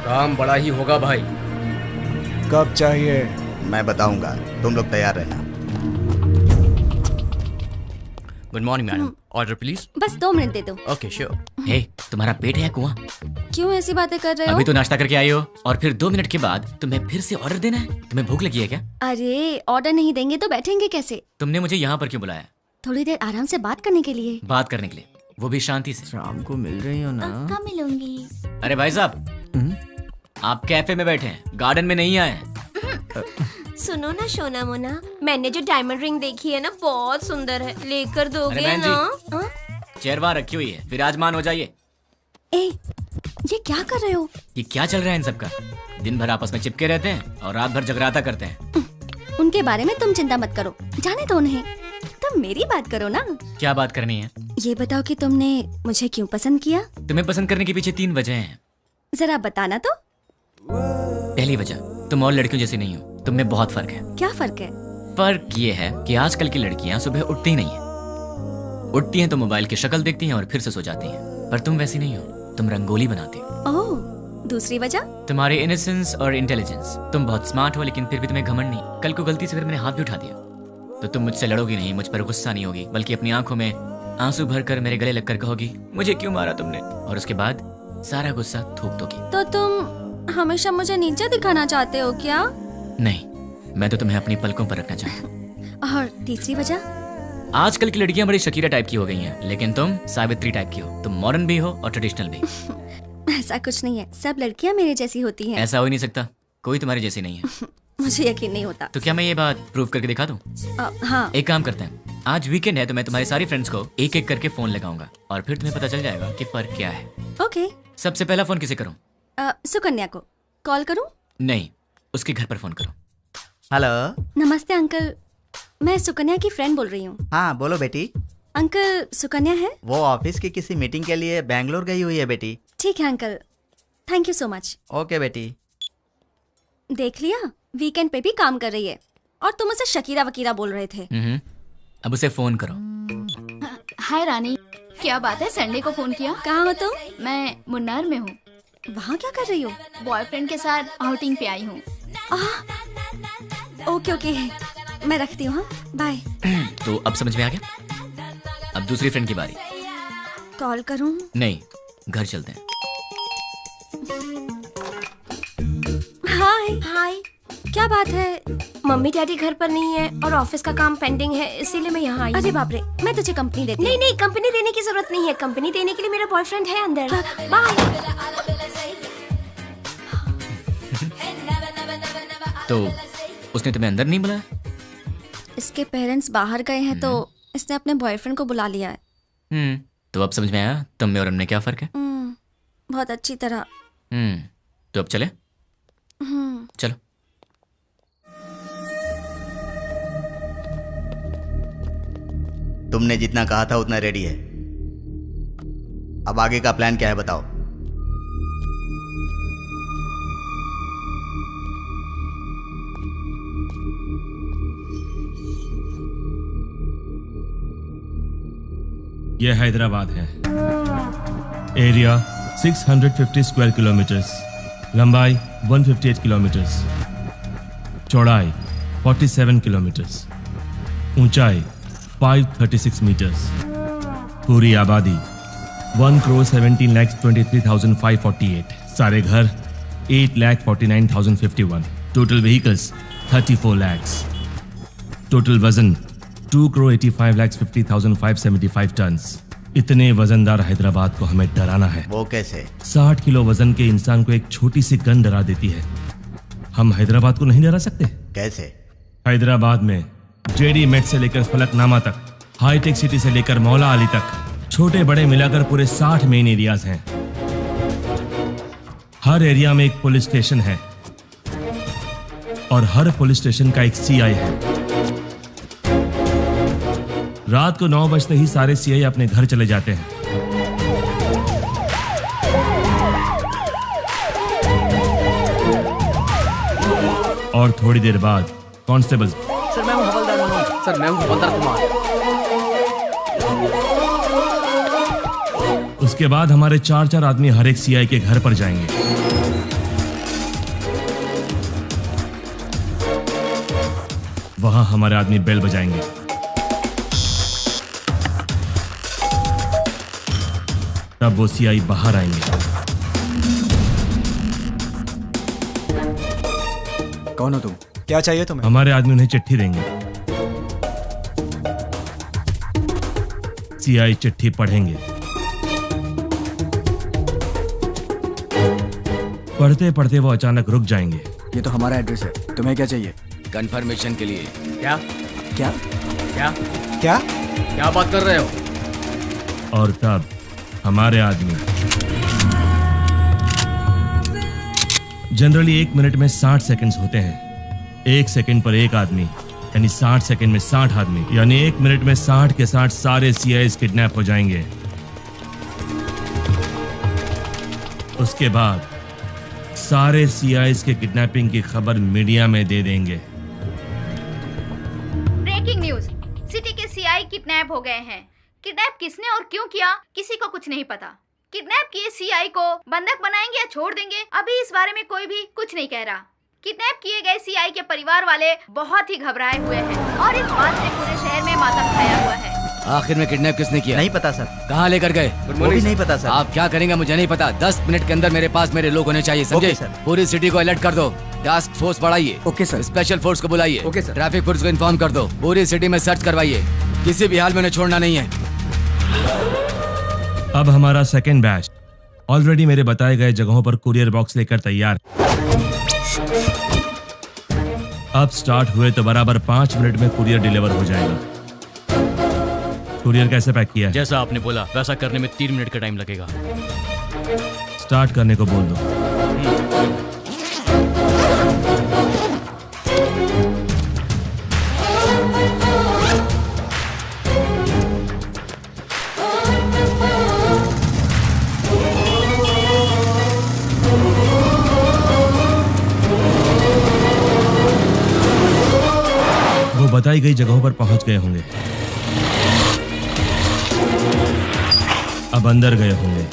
काम बड़ा ही होगा भाई। कब चाहिए? मैं बताऊंगा, तुम लोग तैयार रहना। Good morning madam. Order please. बस 2 मिनट दे दो। Okay sure. हे, तुम्हारा पेट है या कुआं? क्यों ऐसी बातें कर रहे हो? अभी तो नाश्ता करके आई हो और फिर 2 मिनट के बाद तुम्हें फिर से ऑर्डर देना है? तुम्हें भूख लगी है क्या? अरे ऑर्डर नहीं देंगे तो बैठेंगे कैसे? तुमने मुझे यहाँ पर क्यों बुलाया? थोड़ी देर आराम से बात करने के लिए। बात करने के लिए, वो भी शांति से। शाम को मिल रही हो ना? कब मिलूंगी? अरे भाई साहब, आप कैफे में बैठे हैं, गार्डन में नहीं आए हैं। सुनो ना सोना मोना, मैंने जो डायमंड रिंग देखी है ना बहुत सुंदर है, लेकर दोगे अरे बहन जी, ना? चेयर वहाँ रखी हुई है, विराजमान हो जाइए। ए, ये क्या कर रहे हो? ये क्या चल रहा है इन सबका? दिन भर आपस में चिपके रहते हैं और रात भर जगराता करते हैं। उनके बारे में तुम चिंता मत करो, जाने दो उन्हें। तुम मेरी बात करो ना। क्या बात करनी है? ये बताओ कि तुमने मुझे क्यों पसंद किया? तुम्हें पसंद करने के पीछे 3 वजह हैं। जरा बताना तो। पहली वजह, तुम और लड़कियों जैसी नहीं हो, तुम में बहुत फर्क है। क्या फर्क है? फर्क ये है कि आजकल की लड़कियां सुबह उठती ही नहीं है। उठती हैं तो मोबाइल की शक्ल देखती हैं और फिर से सो जाती हैं। पर तुम वैसी नहीं हो, तुम रंगोली बनाती हो। ओह, दूसरी वजह? तुम्हारे इनोसेंस और इंटेलिजेंस। तुम बहुत स्मार्ट हो लेकिन फिर भी तुम्हें घमंड नहीं। कल को गलती से फिर मैंने हाथ भी उठा दिया तो तुम मुझसे लड़ोगी नहीं, मुझ पर गुस्सा नहीं होगी, बल्कि अपनी आंखों में आंसू भरकर मेरे गले लगकर कहोगी मुझे क्यों मारा तुमने, और उसके बाद सारा गुस्सा थूक दोगी। तो तुम हमेशा मुझे नीचे दिखाना चाहते हो क्या? नहीं, मैं तो तुम्हें अपनी पलकों पर रखना चाहता हूँ। और तीसरी वजह? आजकल की लड़कियां बड़ी शकीरा टाइप की हो गई हैं, लेकिन तुम सावित्री टाइप की हो। तुम मॉडर्न भी हो और ट्रेडिशनल भी। ऐसा कुछ नहीं है, सब लड़कियां मेरे जैसी होती हैं। ऐसा हो ही नहीं सकता, कोई तुम्हारी जैसी नहीं है। मुझे यकीन नहीं होता। तो क्या मैं ये बात प्रूव करके दिखा दूं? हाँ। एक काम करते हैं, आज वीकेंड है तो मैं तुम्हारी सारी फ्रेंड्स को एक एक करके फोन लगाऊंगा और फिर तुम्हें पता चल जाएगा कि फर्क क्या है। ओके। सबसे पहला फोन किसे करूं? सुकन्या को कॉल करूं? नहीं, उसके घर पर फोन करो। हेलो। नमस्ते अंकल, मैं सुकन्या की फ्रेंड बोल रही हूँ। हाँ बोलो बेटी। अंकल, सुकन्या है? वो ऑफिस की किसी मीटिंग के लिए बैंगलोर गई हुई है बेटी। ठीक है uncle, thank you so much. Okay बेटी। देख लिया, वीकेंड पे भी काम कर रही है और तुम उसे शकीरा वकीरा बोल रहे थे। अब उसे फोन करो। हाय रानी, क्या बात है, संडे को फोन किया? कहाँ हो तुम? मैं मुन्नार में हूँ। वहाँ क्या कर रही हो? बॉयफ्रेंड के साथ आउटिंग पे आई हूँ। ओके ओके, मैं रखती हूँ। बाय। तो अब समझ में आ गया? अब दूसरी फ्रेंड की बारी। कॉल करूँ? नहीं, घर चलते हैं। हाय। हाय। क्या बात है? मम्मी डैडी घर पर नहीं है और ऑफिस का काम पेंडिंग है, इसीलिए मैं यहाँ आई। अरे बाप रे, मैं तुझे कंपनी देती हूँ। नहीं नहीं, कंपनी देने की जरूरत नहीं है, कंपनी देने के लिए मेरा बॉयफ्रेंड है अंदर। बाय। तो उसने तुम्हें अंदर नहीं बुलाया? इसके पेरेंट्स बाहर गए हैं तो इसने अपने बॉयफ्रेंड को बुला लिया है। तो अब समझ में आया तुम में और हमने क्या फर्क है? बहुत अच्छी तरह। तो अब चले? चलो। तुमने जितना कहा था उतना रेडी है। अब आगे का प्लान क्या है बताओ। यह हैदराबाद है। एरिया 650 स्क्वायर किलोमीटर्स, लंबाई 158 किलोमीटर्स, चौड़ाई 47 किलोमीटर्स, ऊंचाई 536 मीटर्स, पूरी आबादी 1,17,23,548, सारे घर 8,49,051, टोटल व्हीकल्स 34 lakhs, टोटल वजन 2,85,50,575 टन। इतने वजनदार हैदराबाद को हमें डराना है। वो कैसे? 60 किलो वजन के इंसान को एक छोटी सी गन डरा देती है। हम हैदराबाद को नहीं डरा सकते। कैसे? हैदराबाद में जेडी मेट से लेकर फलकनामा तक, हाईटेक सिटी से लेकर मौला अली तक, छोटे बड़े मिलाकर पूरे 60 मेन एरियाज हैं। हर एरिया में एक पुलिस स्टेशन है और हर पुलिस स्टेशन का एक सीआई है। रात को 9 बजते ही सारे सीआई अपने घर चले जाते हैं। और थोड़ी देर बाद कांस्टेबल। सर मैं हूं हवलदार मनोज। सर मैं हूं हवलदार कुमार। उसके बाद हमारे 4 आदमी हर एक सीआई के घर पर जाएंगे। वहां हमारे आदमी बेल बजाएंगे। तब वो सीआई बाहर आएंगे। कौन हो तुम? क्या चाहिए तुम्हें? हमारे आदमी उन्हें चिट्ठी देंगे। सीआई चिट्ठी पढ़ेंगे। पढ़ते पढ़ते वो अचानक रुक जाएंगे। ये तो हमारा एड्रेस है, तुम्हें क्या चाहिए? कंफर्मेशन के लिए। क्या क्या क्या क्या क्या बात कर रहे हो? और तब हमारे आदमी जनरली 1 मिनट में 60 सेकंड्स होते हैं। 1 सेकंड पर एक आदमी यानी 60 सेकंड में 60 आदमी, यानी 1 मिनट में 60 के 60 सारे सीआईएस किडनैप हो जाएंगे। उसके बाद सारे सीआईएस के किडनैपिंग की खबर मीडिया में दे देंगे। ब्रेकिंग न्यूज, सिटी के सीआई किडनैप हो गए हैं। किडनैप किसने और क्यों किया किसी को कुछ नहीं पता। किडनैप किए सीआई को बंधक बनाएंगे या छोड़ देंगे, अभी इस बारे में कोई भी कुछ नहीं कह रहा। किडनैप किए गए सीआई के परिवार वाले बहुत ही घबराए हुए हैं और इस बात से पूरे शहर में मातम छाया हुआ है। आखिर में किडनैप किसने किया? नहीं पता सर। कहाँ लेकर गए? वो भी नहीं पता सर। आप क्या करेंगे मुझे नहीं पता। 10 मिनट के अंदर मेरे पास मेरे लोग होने चाहिए, समझे? Okay sir. पूरी सिटी को अलर्ट कर दो। टास्क फोर्स बढ़ाइए। Okay sir. स्पेशल फोर्स को बुलाइए। Okay sir. ट्रैफिक फोर्स को इन्फॉर्म कर दो। पूरी सिटी में सर्च करवाइए। किसी भी हाल में उन्हें छोड़ना नहीं है। अब हमारा सेकेंड बैच ऑलरेडी मेरे बताए गए जगहों पर कुरियर बॉक्स लेकर तैयार। अब स्टार्ट हुए तो बराबर 5 मिनट में कुरियर डिलीवर हो जाएगा। कुरियर कैसे पैक किया है? जैसा आपने बोला वैसा करने में 3 मिनट का टाइम लगेगा। स्टार्ट करने को बोल दो। वो बताई गई जगहों पर पहुंच गए होंगे। अब अंदर गए होंगे।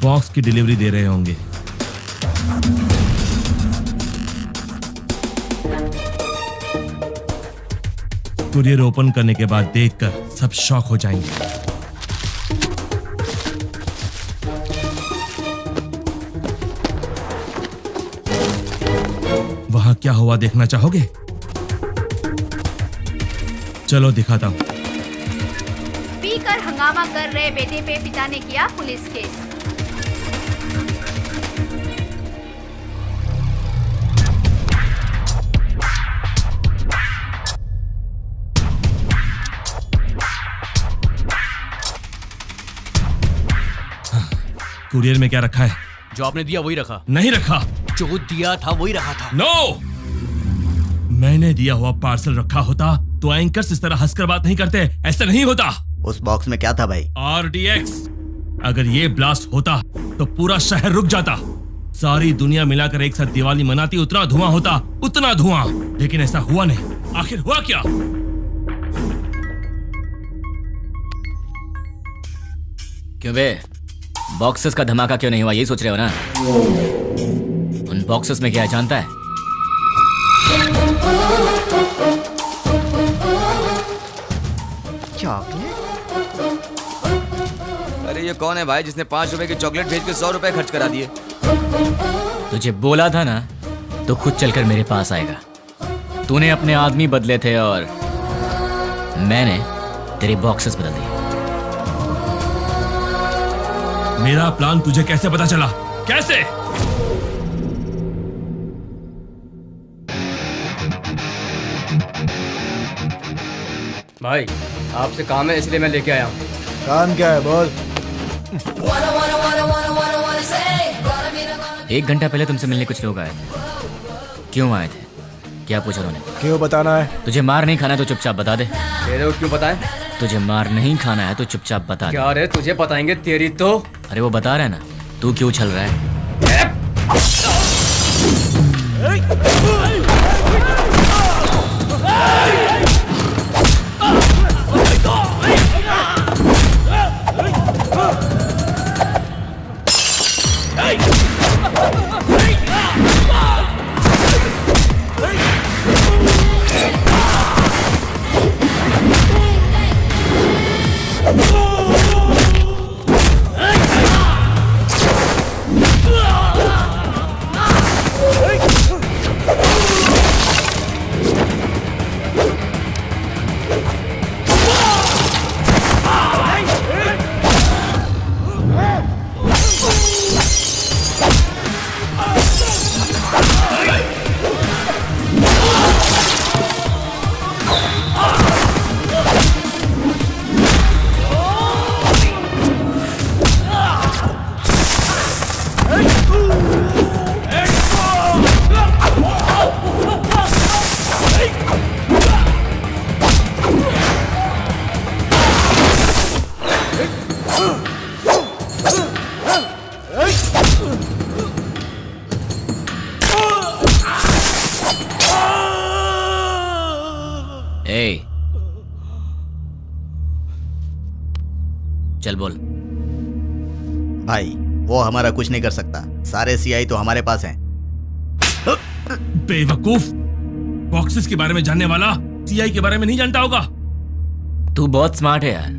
बॉक्स की डिलीवरी दे रहे होंगे। कुरियर ओपन करने के बाद देखकर सब शॉक हो जाएंगे। वहां क्या हुआ देखना चाहोगे? चलो दिखाता हूं। पीकर हंगामा कर रहे बेटे पे पिता ने किया पुलिस केस। कुरियर में क्या रखा है? जो आपने दिया वही रखा। नहीं रखा। जो दिया था वही रखा था। नो! मैंने दिया हुआ पार्सल रखा होता तो एंकर्स इस तरह हंसकर बात नहीं करते। ऐसा नहीं होता। उस बॉक्स में क्या था भाई? RDX। अगर ये ब्लास्ट होता तो पूरा शहर रुक जाता। सारी दुनिया मिलाकर एक साथ दिवाली मनाती, उतना धुआं होता, उतना धुआं। लेकिन ऐसा हुआ नहीं। आखिर हुआ क्या? क्यों बे, बॉक्सेस का धमाका क्यों नहीं हुआ, यही सोच रहे हो ना? उन बॉक्सेस में क्या है जानता है? चॉकलेट? अरे ये कौन है भाई जिसने 5 रुपए की चॉकलेट भेज के 100 रुपए खर्च करा दिए? तुझे बोला था ना, तो खुद चलकर मेरे पास आएगा। तूने अपने आदमी बदले थे और मैंने तेरे बॉक्सेस बदल दिए। मेरा प्लान तुझे कैसे पता चला? कैसे? भाई आपसे काम है इसलिए मैं लेके आया हूँ। काम क्या है बोल? 1 घंटा पहले तुमसे मिलने कुछ लोग आए थे। क्यों आए थे? क्या पूछा उन्होंने? क्यों बताना है? तुझे मार नहीं खाना है तो चुपचाप बता दे। क्यों बताएं? तुझे मार नहीं खाना है तो चुपचाप बता दे। क्या रे, तुझे बताएंगे तेरी तो। अरे वो बता रहा है ना, तू क्यों छल रहा है? ए, चल बोल। भाई वो हमारा कुछ नहीं कर सकता, सारे सीआई तो हमारे पास हैं। बेवकूफ, बॉक्सेस के बारे में जानने वाला सीआई के बारे में नहीं जानता होगा। तू बहुत स्मार्ट है यार,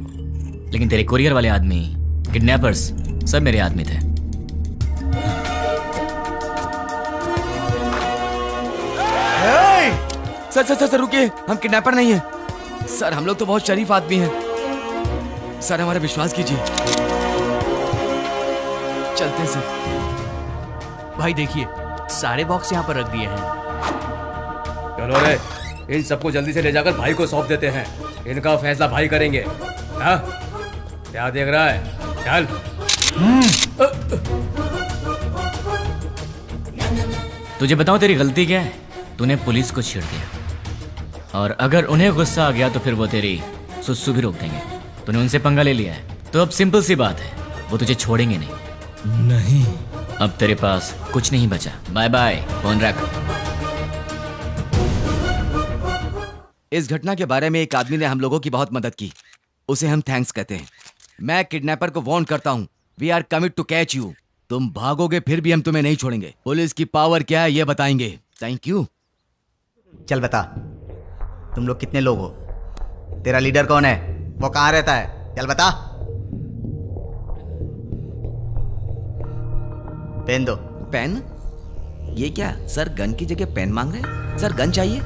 लेकिन तेरे कुरियर वाले आदमी, किडनैपर्स सब मेरे आदमी थे। सर सर सर सर रुकिए, हम किडनैपर नहीं हैं सर, हम लोग तो बहुत शरीफ आदमी हैं सर, हमारा विश्वास कीजिए। चलते हैं सर। भाई देखिए, सारे बॉक्स यहाँ पर रख दिए हैं। चलो रे, इन सबको जल्दी से ले जाकर भाई को सौंप देते हैं, इनका फैसला भाई करेंगे। हाँ? क्या देख रहा है? चल। तुझे बताऊं तेरी गलती क्या है? तूने पुलिस को छेड़ दिया, और अगर उन्हें गुस्सा आ गया तो फिर वो तेरी सुसु भी रोक देंगे। तूने उनसे पंगा ले लिया है, तो अब सिंपल सी बात है, वो तुझे छोड़ेंगे नहीं। अब तेरे पास कुछ नहीं बचा। बाय बाय, फोन रख। इस घटना के बारे में एक आदमी ने हम लोगों की बहुत मदद की, उसे हम थैंक्स कहते हैं। मैं किडनैपर को वार्न करता हूँ, we are commit to catch you. तुम भागोगे फिर भी हम तुम्हें नहीं छोड़ेंगे। पुलिस की पावर क्या है ये बताएंगे। Thank you. चल बता, तुम लोग कितने लोग हो? तेरा लीडर कौन है? वो कहाँ रहता है? चल बता। पेन दो। पेन? ये क्या सर, गन की जगह पेन मांग रहे हैं? सर गन चाहिए?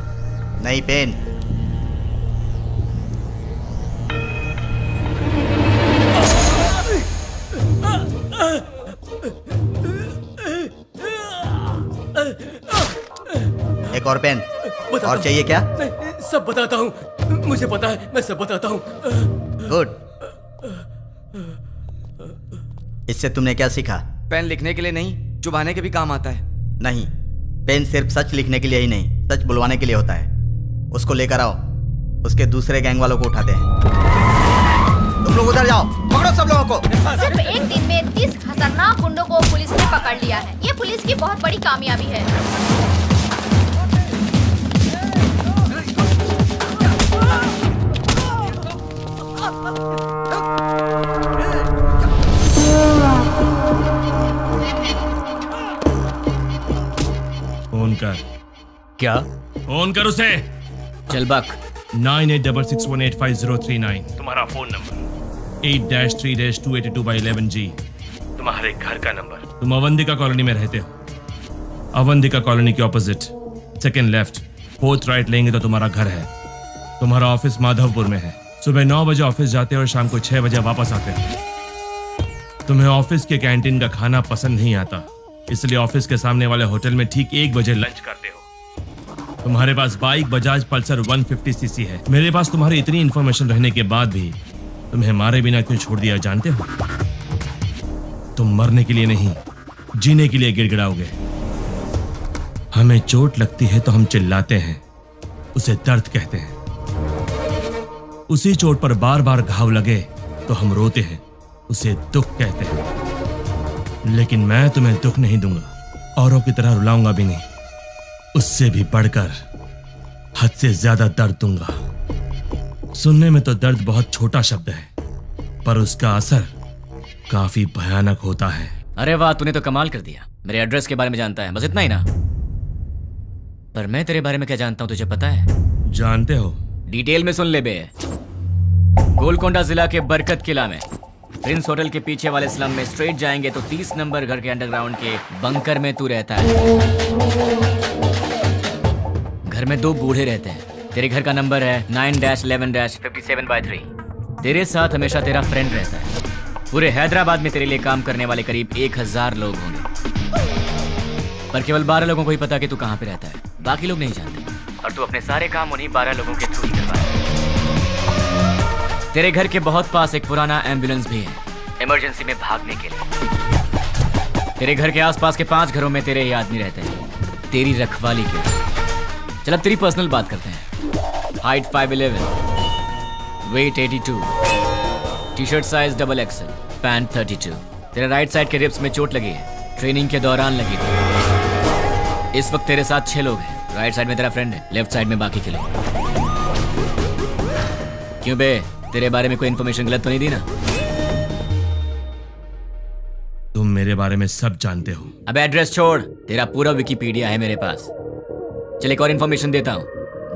नहीं, पेन। एक और पेन। और चाहिए क्या? सब बताता हूँ, मुझे पता है, मैं सब बताता हूँ। गुड। इससे तुमने क्या सीखा? पेन लिखने के लिए नहीं, चुभाने के भी काम आता है। नहीं, पेन सिर्फ सच लिखने के लिए ही नहीं, सच बुलवाने के लिए होता है। उसको लेकर आओ, उसके दूसरे गैंग वालों को उठाते हैं। तुम लोग उधर जाओ, पकड़ो सब लोगों को। सिर्फ एक दिन में 30 खतरनाक गुंडों को पुलिस ने पकड़ लिया है। ये पुलिस की बहुत बड़ी कामयाबी है। फोन कर। क्या? फोन कर उसे। चल बक। 9866185039 तुम्हारा फोन नंबर। 8-3-282/11G तुम्हारे घर का नंबर। तुम अवंतिका कॉलोनी में रहते हो। अवंतिका कॉलोनी के opposite second left 4th right लेंगे तो तुम्हारा घर है। तुम्हारा ऑफिस माधवपुर में है। सुबह 9 बजे ऑफिस जाते हो और शाम को 6 बजे वापस आते हो। तुम्हें ऑफिस के कैंटीन का खाना पसंद नहीं आता, इसलिए ऑफिस के सामने वाले होटल में ठीक 1 बजे लंच करते हो। तुम्हारे पास बाइक बजाज पल्सर 150cc है। मेरे पास तुम्हारी इतनी इंफॉर्मेशन रहने के बाद भी तुम्हें मारे बिना क्यों छोड़ दिया जानते हो? तुम मरने के लिए नहीं, जीने के लिए गिड़गिड़ाओगे। हमें चोट लगती है तो हम चिल्लाते हैं, उसे दर्द कहते हैं। उसी चोट पर बार बार घाव लगे तो हम रोते हैं, उसे दुख कहते हैं। लेकिन मैं तुम्हें दुख नहीं दूंगा, औरों की तरह रुलाऊंगा भी नहीं। उससे भी बढ़कर हद से ज्यादा दर्द दूंगा। सुनने में तो दर्द बहुत छोटा शब्द है, पर उसका असर काफी भयानक होता है। अरे वाह, तूने तो कमाल कर दिया। मेरे एड्रेस के बारे में जानता है, बस इतना ही ना? पर मैं तेरे बारे में क्या जानता हूं तुझे पता है? जानते हो? डिटेल में सुन ले बे। गोलकोंडा जिला के बरकत किला में प्रिंस होटल के पीछे वाले स्लम में स्ट्रेट जाएंगे तो 30 नंबर घर के अंडरग्राउंड के बंकर में तू रहता है। घर में 2 बूढ़े रहते हैं। तेरे घर का नंबर है 9-11-57/3। तेरे साथ हमेशा तेरा फ्रेंड रहता है। पूरे हैदराबाद में तेरे लिए काम करने वाले करीब 1000 लोग होंगे, पर केवल 12 लोगों को ही पता कि तू कहाँ पे रहता है। बाकी लोग नहीं जानते, और तू अपने सारे काम उन्हीं 12 लोगों के थ्रू ही करवा रहा है। तेरे घर के बहुत पास एक पुराना एम्बुलेंस भी है, इमरजेंसी में भागने के लिए। तेरे घर के आसपास के 5 घरों में तेरे ही आदमी रहते हैं, तेरी रखवाली के लिए। चल अब तेरी पर्सनल बात करते हैं। Height 5'11", weight 82, T shirt size XXL, pant 32। तेरे राइट साइड के रिब्स में चोट लगी है, ट्रेनिंग के दौरान लगी थी। इस वक्त तेरे साथ 6 लोग हैं। राइट साइड में तेरा फ्रेंड है, लेफ्ट साइड में बाकी के लोग। क्यों बे, तेरे बारे में कोई इन्फॉर्मेशन गलत तो नहीं दी ना? तुम मेरे बारे में सब जानते हो। अब एड्रेस छोड़, तेरा पूरा विकिपीडिया है मेरे पास। चल एक और इन्फॉर्मेशन देता हूँ,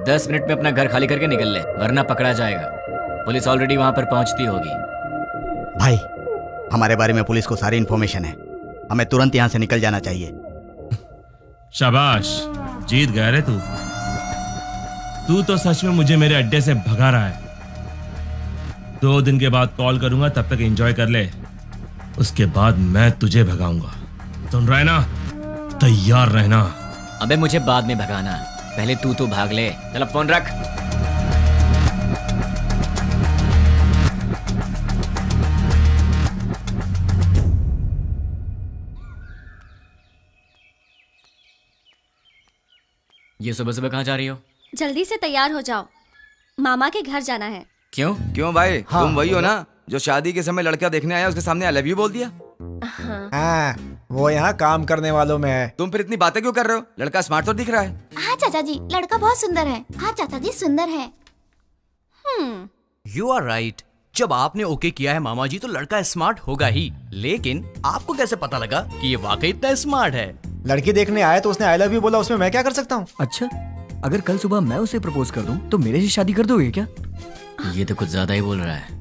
10 मिनट में अपना घर खाली करके निकल ले, वरना पकड़ा जाएगा। पुलिस ऑलरेडी वहां पर पहुंचती होगी। भाई, हमारे बारे में पुलिस को सारी इन्फॉर्मेशन है, हमें तुरंत यहाँ से निकल जाना चाहिए। शाबाश, जीत गया रे तू। तू तो सच में मुझे मेरे अड्डे से भगा रहा है। 2 दिन के बाद कॉल करूंगा, तब तक एंजॉय कर ले, उसके बाद मैं तुझे भगाऊंगा। सुन रहा है ना? तैयार रहना। अबे मुझे बाद में भगाना, पहले तू भाग ले। चल अब फोन रख। ये सुबह सुबह कहाँ जा रही हो? जल्दी से तैयार हो जाओ, मामा के घर जाना है। क्यों भाई? हाँ, तुम वही हो ना जो शादी के समय लड़का देखने आया, उसके सामने आई लव यू बोल दिया? हाँ, वो यहाँ काम करने वालों में है। तुम फिर इतनी बातें क्यों कर रहे हो? लड़का स्मार्ट तो दिख रहा है। हाँ चाचा जी, लड़का बहुत सुंदर है। हाँ चाचा जी, सुंदर है। You are right. जब आपने ओके किया है मामा जी, तो लड़का स्मार्ट होगा ही। लेकिन आपको कैसे पता लगा कि ये वाकई इतना स्मार्ट है? लड़की देखने आया तो उसने आई लव यू बोला, उसमें मैं क्या कर सकता हूँ? अच्छा, अगर कल सुबह मैं उसे प्रपोज कर दूं तो मेरे से शादी कर दोगे क्या? ये तो कुछ ज्यादा ही बोल रहा है।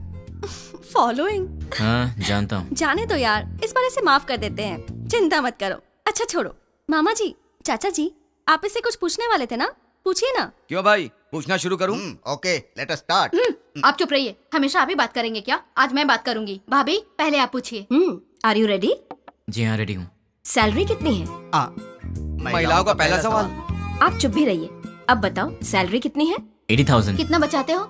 फॉलोइंग। हाँ जानता हूँ। जाने दो यार, इस बार इसे माफ कर देते हैं, चिंता मत करो। अच्छा छोड़ो, मामा जी, चाचा जी, आप इससे कुछ पूछने वाले थे ना, पूछिए ना। क्यों भाई, पूछना शुरू करूं? Okay, let us start. आप चुप रहिए, हमेशा आप ही बात करेंगे क्या? आज मैं बात करूंगी। भाभी पहले आप पूछिए। Are you ready? जी हाँ, रेडी हूँ। सैलरी कितनी है? महिलाओं का पहला सवाल। आप चुप भी रहिए। अब बताओ, सैलरी कितनी है? 80,000। कितना बचाते हो?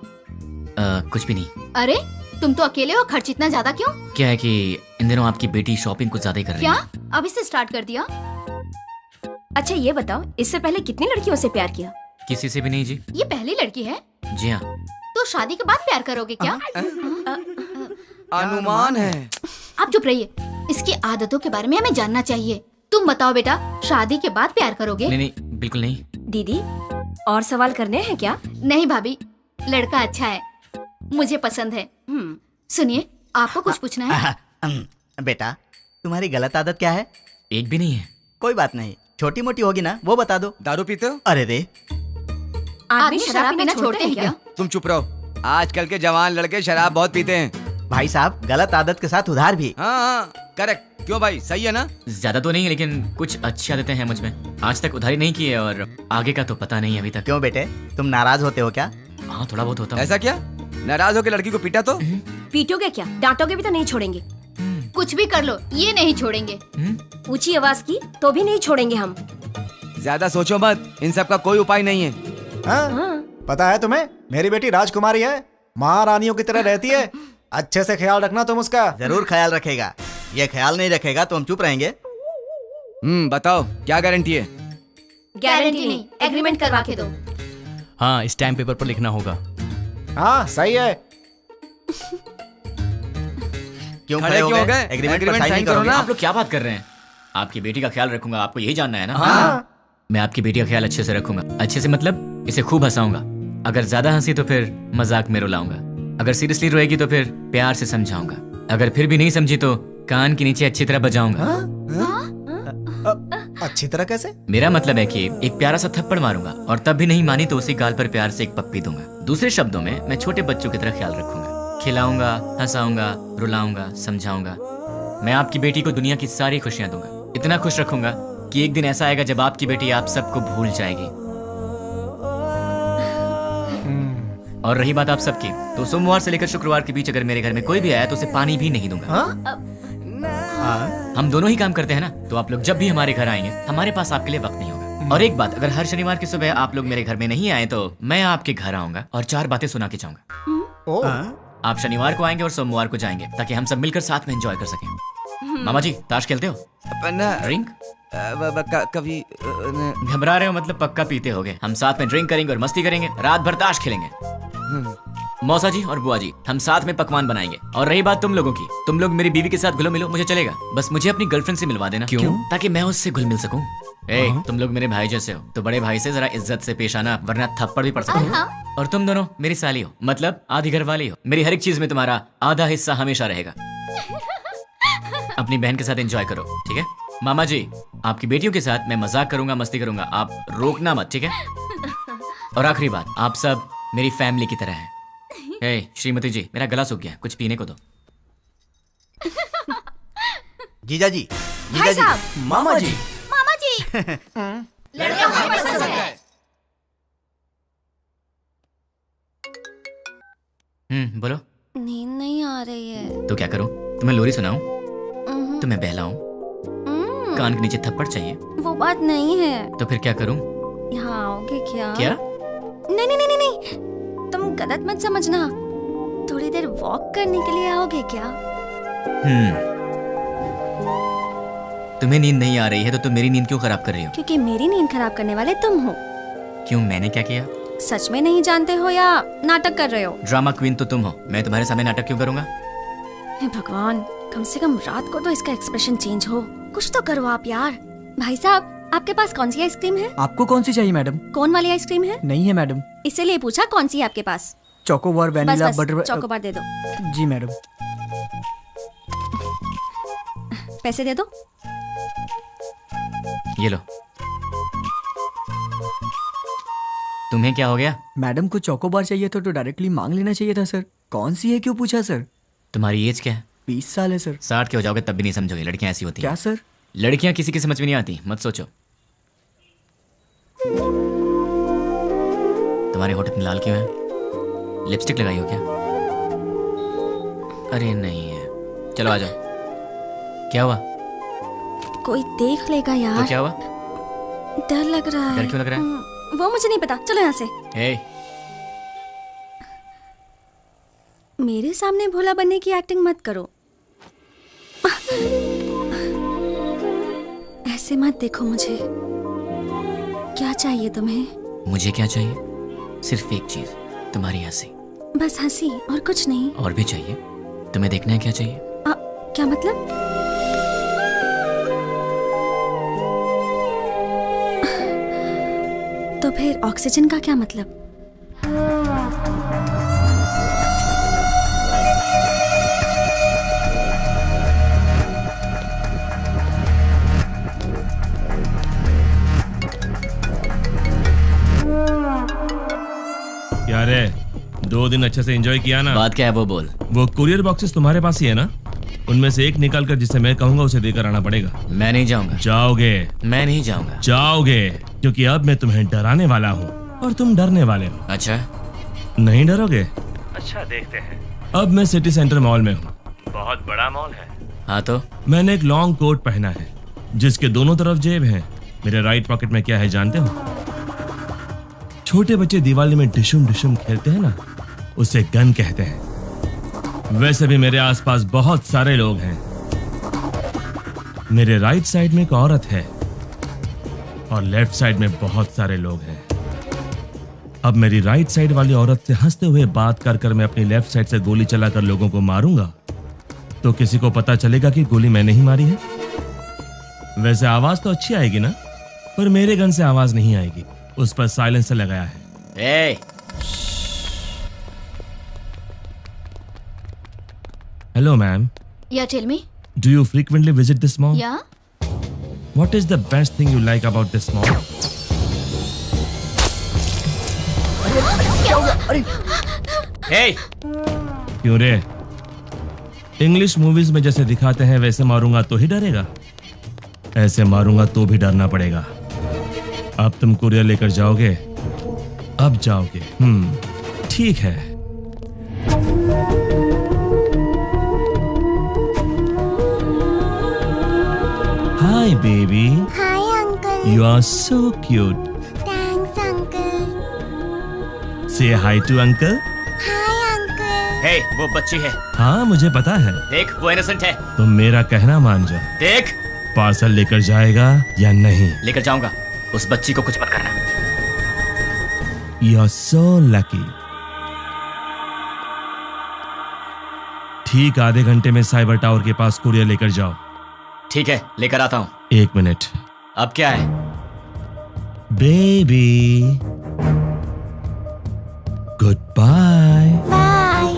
कुछ भी नहीं। अरे तुम तो अकेले हो, खर्च इतना ज्यादा क्यों? क्या है कि इन दिनों आपकी बेटी शॉपिंग कुछ ज्यादा ही कर रही क्या है। अभी से स्टार्ट कर दिया? अच्छा ये बताओ, इससे पहले कितनी लड़कियों से प्यार किया? किसी से भी नहीं जी। ये पहली लड़की है? जी हाँ। तो शादी के बाद प्यार करोगे क्या? अनुमान है। आप चुप रहिए, इसकी आदतों के बारे में हमें जानना चाहिए। तुम बताओ बेटा, शादी के बाद प्यार करोगे? नहीं, बिल्कुल नहीं। दीदी, और सवाल करने हैं क्या? नहीं भाभी, लड़का अच्छा है, मुझे पसंद है। सुनिए, आपको कुछ पूछना है? बेटा, तुम्हारी गलत आदत क्या है? एक भी नहीं है। कोई बात नहीं, छोटी मोटी होगी ना, वो बता दो। दारू पीते हो? अरे रे, आदमी शराब पीना छोड़ते हैं क्या? तुम चुप रहो, आजकल के जवान लड़के शराब बहुत पीते हैं। भाई साहब, गलत आदत के साथ उधार भी। हाँ, करेक्ट। क्यों भाई, सही है ना? ज्यादा तो नहीं, लेकिन कुछ अच्छी आदतें हैं मुझ में। आज तक उधारी नहीं की है और आगे का तो पता नहीं अभी तक। क्यों बेटे, तुम नाराज होते हो क्या? हाँ, थोड़ा बहुत होता है। ऐसा क्या? नाराज होकर लड़की को पीटा तो? पीटोगे क्या? डांटोगे भी तो नहीं छोड़ेंगे। कुछ भी कर लो, ये नहीं छोड़ेंगे। ऊंची आवाज की तो भी नहीं छोड़ेंगे हम। ज्यादा सोचो मत, इन सब का कोई उपाय नहीं है। हाँ? पता है तुम्हें, मेरी बेटी राजकुमारी है, महारानियों की तरह रहती है। अच्छे से ख्याल रखना तुम उसका। जरूर ख्याल रखेगा, ये ख्याल नहीं रखेगा तो हम चुप रहेंगे। बताओ क्या गारंटी है? गारंटी नहीं, एग्रीमेंट करवा के दो। हाँ, स्टैम्प पेपर पर लिखना होगा। हाँ सही है। क्यों खड़े हो गए? एग्रीमेंट पर साइन करो ना। आप लोग क्या बात कर रहे हैं? आपकी बेटी का ख्याल रखूंगा, आपको यही जानना है ना? हाँ। मैं आपकी बेटी का ख्याल अच्छे से रखूंगा। अच्छे से मतलब इसे खूब हंसाऊंगा। अगर ज्यादा हंसी तो फिर मजाक में रुलाऊंगा। अगर सीरियसली रोएगी तो फिर प्यार से समझाऊंगा। अगर फिर भी नहीं समझी तो कान के नीचे अच्छी तरह बजाऊंगा। अच्छी तरह कैसे? मेरा मतलब है कि एक प्यारा सा थप्पड़ मारूंगा और तब भी नहीं मानी तो उसी गाल पर प्यार से एक पप्पी दूंगा। दूसरे शब्दों में, मैं छोटे बच्चों की तरह ख्याल रखूंगा, खिलाऊंगा, हंसाऊंगा, रुलाऊंगा, समझाऊंगा। मैं आपकी बेटी को दुनिया की सारी खुशियां दूंगा। इतना खुश रखूंगा कि एक दिन ऐसा आएगा जब आपकी बेटी आप सबको भूल जाएगी। और रही बात आप सबकी, तो सोमवार से लेकर शुक्रवार के बीच अगर मेरे घर में कोई भी आया तो उसे पानी भी नहीं दूंगा। हम दोनों ही काम करते हैं ना, तो आप लोग जब भी हमारे घर आएंगे हमारे पास आपके लिए वक्त नहीं होगा। और एक बात, अगर हर शनिवार की सुबह आप लोग मेरे घर में नहीं आए तो मैं आपके घर आऊंगा और 4 बातें सुना के जाऊंगा। आप शनिवार को आएंगे और सोमवार को जाएंगे ताकि हम सब मिलकर साथ में एंजॉय कर सकें। मामा जी, ताश खेलते हो? ड्रिंक? कभी घबरा रहे हो मतलब पक्का पीते होगे। हम साथ में ड्रिंक करेंगे और मस्ती करेंगे, रात भर ताश खेलेंगे। मौसा जी और बुआ जी, हम साथ में पकवान बनाएंगे। और रही बात तुम लोगों की, तुम लोग मेरी बीवी के साथ घुलो मिलो, मुझे चलेगा, बस मुझे अपनी गर्लफ्रेंड से मिलवा देना। क्यों? ताकि मैं उससे घुल मिल सकूं। तुम लोग मेरे भाई जैसे हो तो बड़े भाई से जरा इज्जत से पेश आना, वरना थप्पड़ भी पड़ सकता है। और तुम दोनों मेरी साली हो, मतलब आधी घर वाली हो। मेरी हर एक चीज में तुम्हारा आधा हिस्सा हमेशा रहेगा। अपनी बहन के साथ एंजॉय करो, ठीक है? मामा जी, आपकी बेटियों के साथ मैं मजाक करूंगा, मस्ती करूंगा, आप रोकना मत, ठीक है? और आखिरी बात, आप सब मेरी फैमिली की तरह हैं। श्रीमती जी, मेरा गला सूख गया, कुछ पीने को दो। जीजा जी, भाई साहब, मामा जी, मामा जी लड़का हमें पसंद है। बोलो। नींद नहीं आ रही है। तो क्या करूं? तुम्हें लोरी सुनाऊं? तुम्हें बहलाऊं? कान के नीचे थप्पड़ चाहिए? वो बात नहीं है। तो फिर क्या करूं? यहाँ आओगे क्या? क्या? नहीं नहीं नहीं नहीं, तुम गलत मत समझना। थोड़ी देर वॉक करने के लिए आओगे क्या? तुम्हें नींद नहीं आ रही है तो तुम मेरी नींद क्यों खराब कर रही हो? क्योंकि मेरी नींद खराब करने वाले तुम हो। क्यों, मैंने क्या किया? सच में नहीं जानते हो या नाटक कर रहे हो? ड्रामा क्वीन तो तुम हो, मैं तुम्हारे सामने नाटक क्यों करूंगा? हे भगवान, कम से कम रात को तो इसका एक्सप्रेशन चेंज हो। कुछ तो करो आप यार। भाई साहब, आपके पास कौन सी आइसक्रीम है? आपको कौन सी चाहिए मैडम? कौन वाली आइसक्रीम है? नहीं है मैडम। इसीलिए पूछा कौन सी है आपके पास? Chocobar, vanilla, butter. चोकोबार दे दो। जी मैडम। पैसे दे दो। ये लो। तुम्हें क्या हो गया? मैडम को चोकोबार चाहिए था तो डायरेक्टली मांग लेना चाहिए था सर। कौन सी है क्यों पूछा सर? तुम्हारी एज क्या है? 20 साल है सर। 60 के हो जाओगे तब भी नहीं समझोगे, लड़कियां ऐसी होती हैं। क्या सर? लड़कियां किसी की समझ में नहीं आती, मत सोचो। तुम्हारे होठ इतने लाल क्यों है? लिपस्टिक लगाई हो क्या? अरे नहीं है, चलो आ जाओ। क्या हुआ? कोई देख लेगा यार। तो क्या हुआ? डर लग रहा है। डर क्यों लग रहा है? वो मुझे नहीं पता, चलो यहाँ से। मेरे सामने भोला बनने की एक्टिंग मत करो। ऐसे मत देखो मुझे। क्या चाहिए तुम्हें? मुझे क्या चाहिए? सिर्फ एक चीज, तुम्हारी हंसी। बस हंसी और कुछ नहीं? और भी चाहिए। तुम्हें देखना है क्या चाहिए? क्या मतलब? तो फिर ऑक्सीजन का क्या मतलब? क्या रे, 2 दिन अच्छे से एंजॉय किया ना? बात क्या है वो बोल। वो कुरियर बॉक्सेस तुम्हारे पास ही है ना? उनमें से एक निकाल कर जिसे मैं कहूंगा उसे देकर आना पड़ेगा। मैं नहीं जाऊंगा। जाओगे? मैं नहीं जाऊंगा। जाओगे, क्योंकि अब मैं तुम्हें डराने वाला हूँ और तुम डरने वाले हो। अच्छा, नहीं डरोगे? अच्छा, देखते हैं। अब मैं सिटी सेंटर मॉल में हूँ। बहुत बड़ा मॉल है। हाँ तो? मैंने एक लॉन्ग कोट पहना है जिसके दोनों तरफ जेब हैं। मेरे राइट पॉकेट में क्या है जानते हो? छोटे बच्चे दिवाली में डिशुम डिशुम खेलते हैं ना, उसे गन कहते हैं। वैसे भी मेरे आसपास बहुत सारे लोग हैं। मेरे राइट साइड में एक औरत है और लेफ्ट साइड में बहुत सारे लोग हैं। अब मेरी राइट साइड वाली औरत से हंसते हुए बात कर कर मैं अपनी लेफ्ट साइड से गोली चलाकर लोगों को मारूंगा तो किसी को पता चलेगा कि गोली मैंने ही मारी है। वैसे आवाज तो अच्छी आएगी ना, पर मेरे गन से आवाज नहीं आएगी, उस पर साइलेंसर लगाया है। Hello, ma'am. Yeah, tell me. Do you frequently visit this mall? Yeah. What is the best thing you like about this mall? Hey! क्यों रे? इंग्लिश मूवीज में जैसे दिखाते हैं वैसे मारूंगा तो ही डरेगा? ऐसे मारूंगा तो भी डरना पड़ेगा। अब तुम कुरियर लेकर जाओगे? अब जाओगे? ठीक है। Hi, baby. Hi, uncle. You are so cute. Thanks, uncle. Say hi to uncle. Hi, uncle. Hey, वो बच्ची है। हाँ, मुझे पता है। देख, वो इनोसेंट है। तुम मेरा कहना मान जाओ। देख, पार्सल लेकर जाएगा या नहीं? लेकर जाऊंगा। उस बच्ची को कुछ मत करना। You are so lucky. ठीक आधे घंटे में साइबर टावर के पास कुरियर लेकर जाओ। ठीक है, लेकर आता हूँ। 1 मिनट। अब क्या है? Baby good bye. Bye.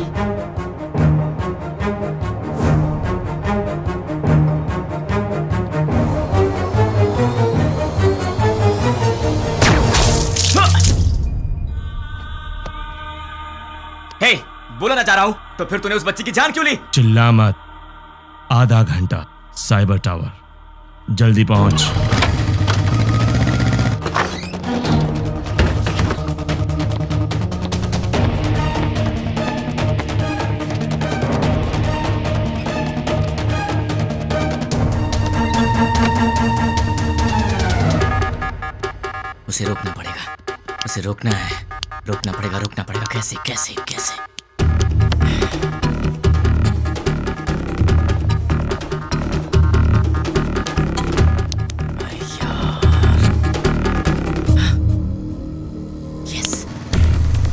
Hey, बोला ना चाह रहा हूं, तो फिर तूने उस बच्ची की जान क्यों ली? चिल्ला मत। आधा घंटा साइबर टावर, जल्दी पहुंच। उसे रोकना पड़ेगा, उसे रोकना है, रोकना पड़ेगा। कैसे कैसे कैसे?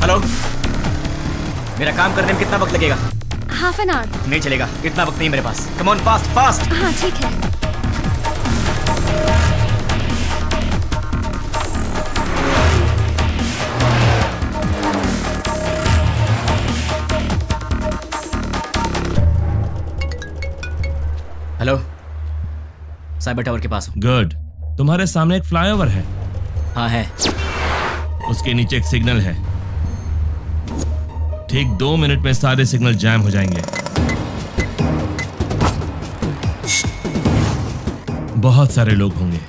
हेलो, मेरा काम करने में कितना वक्त लगेगा? Half an hour. नहीं चलेगा, इतना वक्त नहीं मेरे पास। Come on, fast fast. हाँ ठीक है। हेलो, साइबर टावर के पास हूँ। गुड। तुम्हारे सामने एक फ्लाईओवर है। हाँ है। उसके नीचे एक सिग्नल है। ठीक 2 मिनट में सारे सिग्नल जैम हो जाएंगे। बहुत सारे लोग होंगे।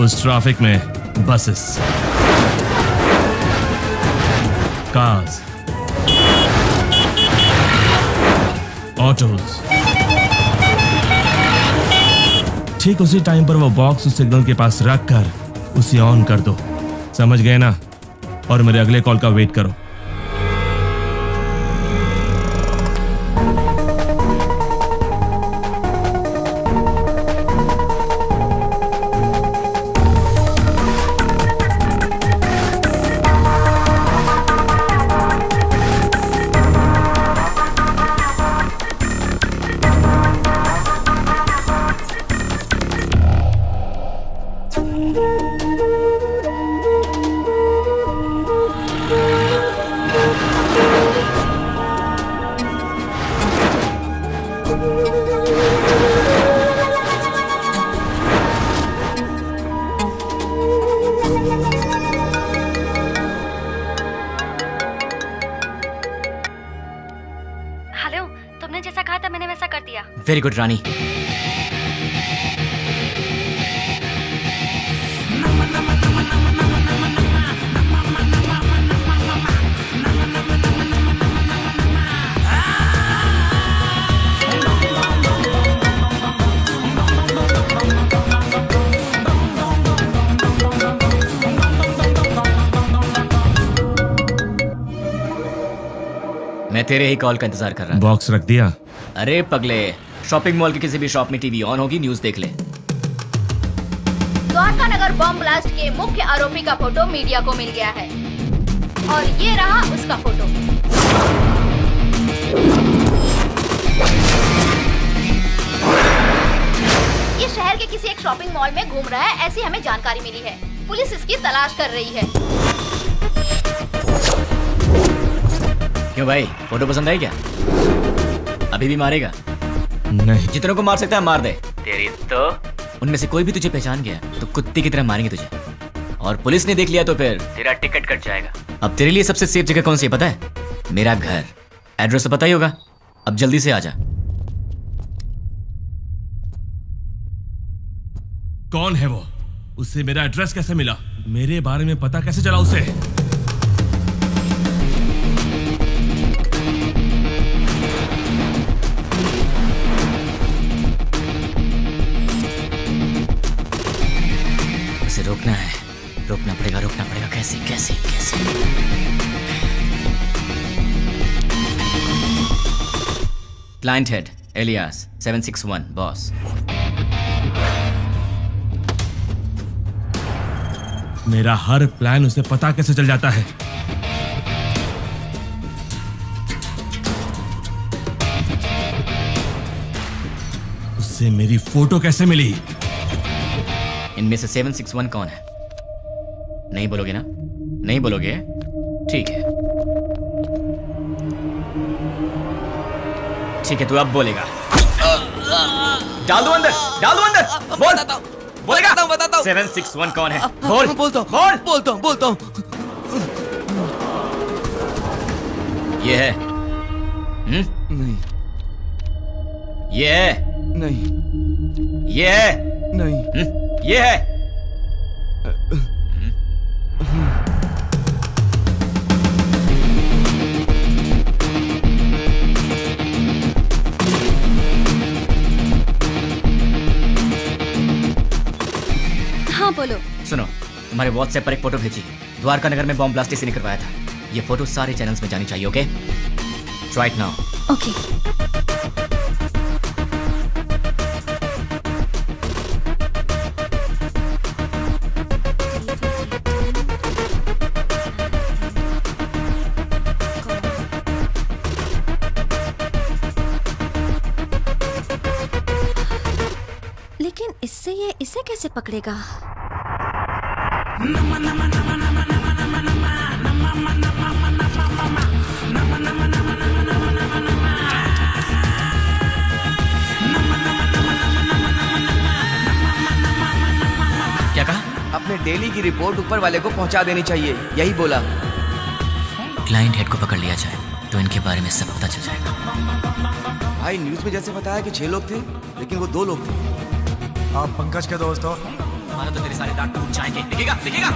उस ट्रैफिक में बसेस, कार्स, ऑटोज। ठीक उसी टाइम पर वो बॉक्स उस सिग्नल के पास रख कर उसे ऑन कर दो। समझ गए ना? और मेरे अगले कॉल का वेट करो। हेलो, तुमने जैसा कहा था मैंने वैसा कर दिया। वेरी गुड रानी। मैं तेरे ही कॉल का इंतजार कर रहा था। बॉक्स रख दिया? अरे पगले, शॉपिंग मॉल के किसी भी शॉप में टीवी ऑन होगी, न्यूज देख ले। द्वारका नगर बम ब्लास्ट के मुख्य आरोपी का फोटो मीडिया को मिल गया है और ये रहा उसका फोटो। ये शहर के किसी एक शॉपिंग मॉल में घूम रहा है, ऐसी हमें जानकारी मिली है। पुलिस इसकी तलाश कर रही है। क्यों भाई, फोटो पसंद आई क्या? अभी भी मारेगा? नहीं। जितनों को मार सकता है मार दे। तेरी तो उनमें से कोई भी तुझे पहचान गया तो कुत्ते की तरह मारेंगे तुझे, और पुलिस ने देख लिया तो फिर तेरा टिकट कट जाएगा। अब तेरे लिए सबसे सेफ जगह कौन सी है पता है? मेरा घर। एड्रेस तो पता ही होगा। अब जल्दी से आ जा। कौन है वो? उससे मेरा एड्रेस कैसे मिला? मेरे बारे में पता कैसे चला उसे? उसे रोकना है, रोकना पड़ेगा। कैसे कैसे कैसे? Client head alias 761 boss. मेरा हर प्लान उसे पता कैसे चल जाता है? उससे उसे मेरी फोटो कैसे मिली? इनमें से 761 कौन है? नहीं बोलोगे ना? नहीं बोलोगे? ठीक है, ठीक है, तू अब बोलेगा। डाल दो अंदर, डाल दो अंदर। बोल, बोलेगा? बताता हूँ। 761 कौन है? बोल, बोलता हूँ, बोलता हूँ। ये है। नहीं, ये है। नहीं, ये है। नहीं, ये है। हाँ बोलो। सुनो, तुम्हारे व्हाट्सएप पर एक फोटो भेजी। द्वारका नगर में बॉम्ब ब्लास्ट इसी ने करवाया था। ये फोटो सारे चैनल्स में जानी चाहिए। Okay, right now. ओके। लेकिन इससे ये इसे कैसे पकड़ेगा? क्या कहा? अपने डेली की रिपोर्ट ऊपर वाले को पहुंचा देनी चाहिए, यही बोला। क्लाइंट हेड को पकड़ लिया जाए तो इनके बारे में सब पता चल जाएगा। भाई न्यूज में जैसे बताया कि 6 लोग थे, लेकिन वो 2 लोग थे। आप पंकज के दोस्त हो? हमारा तो तेरे सारे दांत टूट जाएंगे। दिखेगा, दिखेगा।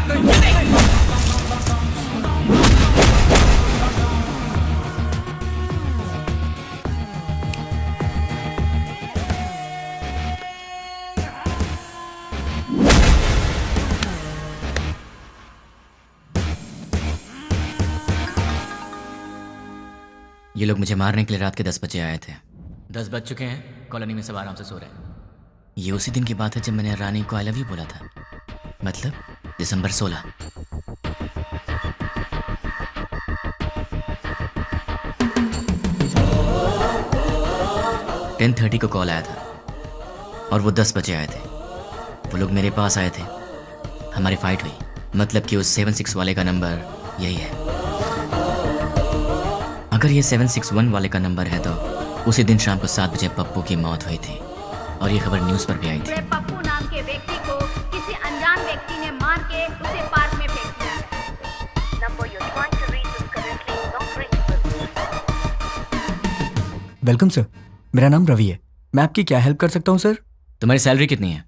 ये लोग मुझे मारने के लिए रात के 10 बजे आए थे। 10 बज चुके हैं, कॉलोनी में सब आराम से सो रहे हैं। ये उसी दिन की बात है जब मैंने रानी को आई लव यू बोला था, मतलब दिसंबर 16। (10:30) को कॉल आया था और वो 10 बजे आए थे। वो लोग मेरे पास आए थे, हमारी फाइट हुई। मतलब कि उस 76 वाले का नंबर यही है। अगर ये 761 वाले का नंबर है तो उसी दिन शाम को 7 बजे पप्पू की मौत हुई थी और ये खबर न्यूज़ पर भी आई थी। पप्पू नाम के व्यक्ति को किसी अनजान व्यक्ति ने मार के उसे पार्क में फेंक दिया है। Number you trying to reach is currently not reachable. Welcome sir, मेरा नाम रवि है। मैं आपकी क्या हेल्प कर सकता हूँ सर? तुम्हारी सैलरी कितनी है?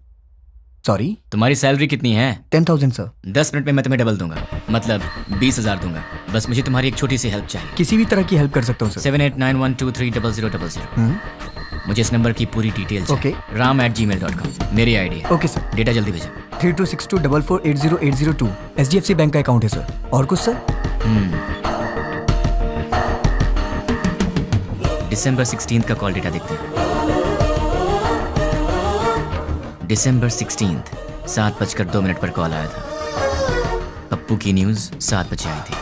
सॉरी? तुम्हारी सैलरी कितनी है? 10,000 सर। 10 मिनट में मैं तुम्हें डबल दूंगा, मतलब 20,000 दूंगा। बस मुझे तुम्हारी एक छोटी सी हेल्प चाहिए। किसी भी तरह की हेल्प कर सकता हूँ सर। 7891230000। मुझे इस नंबर की पूरी डिटेल चाहिए। ram@gmail.com मेरी आईडी है। Okay sir. डेटा जल्दी भेजो। 326244808002 SDFC बैंक का अकाउंट है सर। और कुछ सर? दिसंबर 16 का कॉल डेटा देखते हैं। दिसंबर 16 7:02 पर कॉल आया था। पप्पू की न्यूज़ 7 बजे आई थी।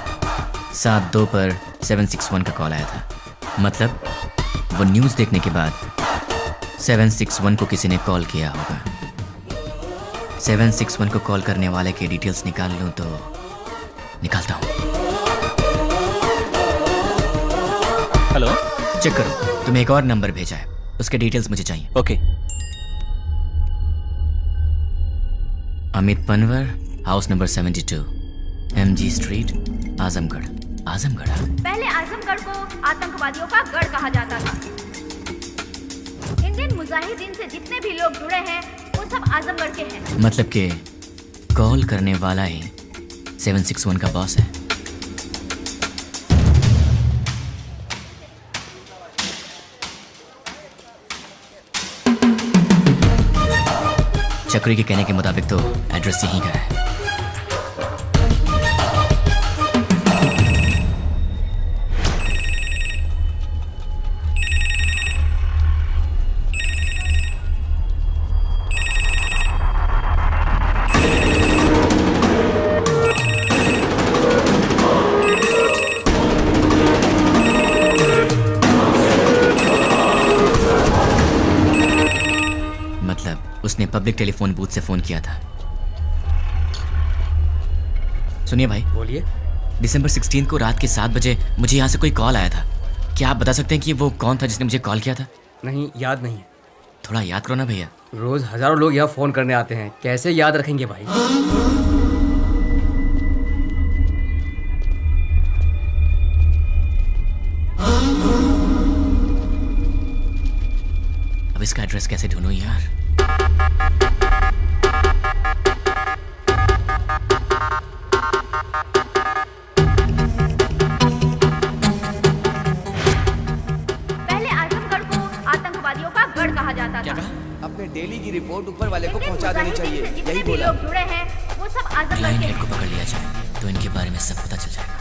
7:02 पर 761 का कॉल आया था। मतलब वो न्यूज़ देखने के बाद 761 को किसी ने कॉल किया होगा। 761 को कॉल करने वाले के डिटेल्स निकाल लूँ तो निकालता हूँ। हेलो, चेक करो, तुम्हें एक और नंबर भेजा है, उसके डिटेल्स मुझे चाहिए। Okay. Amit Panwar, house number 72, MG street, Azamgarh. Azamgarh? पहले आजमगढ़ को आतंकवादियों का गढ़ कहा जाता था। इंडियन मुजाहिदीन से जितने भी लोग जुड़े हैं वो सब आजमगढ़ के हैं। मतलब कि कॉल करने वाला ही 761 का बॉस है। चक्री के कहने के मुताबिक तो एड्रेस यहीं का है। पब्लिक टेलीफोन बूथ से फोन किया था। सुनिए भाई। बोलिए। दिसंबर 16 को रात के 7 बजे मुझे यहाँ से कोई कॉल आया था। क्या आप बता सकते हैं कि वो कौन था जिसने मुझे कॉल किया था? नहीं, याद नहीं है। थोड़ा याद करो ना भैया। रोज हजारों लोग यहाँ फोन करने आते हैं, कैसे याद रखेंगे भाई? अब इसका एड्रेस कैसे ढूंढूं यार? पहले आजमगढ़ को आतंकवादियों का गढ़ कहा जाता था। अपने डेली की रिपोर्ट ऊपर वाले को पहुंचा देनी चाहिए, जितने यही भी बोला। लोग जुड़े हैं वो सब आजमगढ़ लाइन के हेड को पकड़ लिया जाए तो इनके बारे में सब पता चल जाएगा।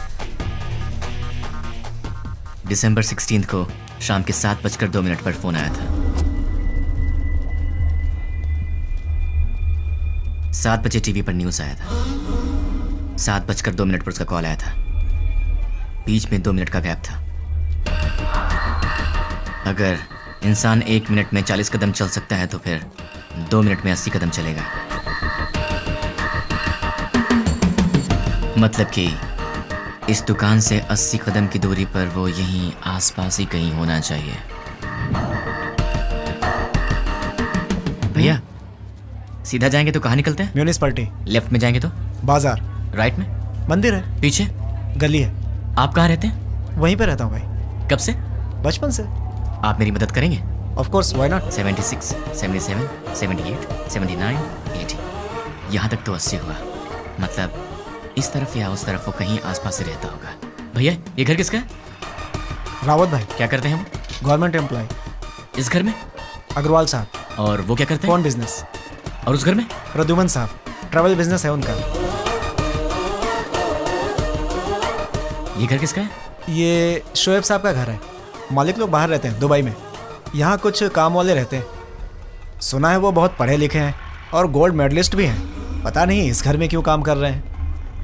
दिसंबर 16 को शाम के 7:02 पर फोन आया था। 7 बजे टीवी पर न्यूज आया था। 7:02 पर उसका कॉल आया था। बीच में 2 मिनट का गैप था। अगर इंसान 1 मिनट में 40 कदम चल सकता है तो फिर 2 मिनट में 80 कदम चलेगा। मतलब कि इस दुकान से 80 कदम की दूरी पर वो यहीं आसपास ही कहीं होना चाहिए। भैया सीधा जाएंगे तो कहाँ निकलते हैं? म्यूनिसिपैलिटी। लेफ्ट में जाएंगे तो? बाजार। राइट में? मंदिर है। पीछे? गली है। आप कहाँ रहते हैं? वहीं पे रहता हूँ भाई। कब से? बचपन से। आप मेरी मदद करेंगे? Of course, why not. 76, 77, 78, 79, 80, यहाँ तक तो 80 हुआ। मतलब इस तरफ या उस तरफ वो कहीं आसपास से रहता होगा। भैया ये घर किसका है? रावत भाई। क्या करते हैं वो? Government employ. इस घर में? अग्रवाल साहब। और वो क्या करते हैं? Phone business. और उस घर में? प्रद्युमन साहब, ट्रैवल बिजनेस है उनका। ये घर किसका है? ये शोएब साहब का घर है। मालिक लोग बाहर रहते हैं, दुबई में। यहाँ कुछ काम वाले रहते हैं। सुना है वो बहुत पढ़े लिखे हैं और गोल्ड मेडलिस्ट भी हैं। पता नहीं इस घर में क्यों काम कर रहे हैं।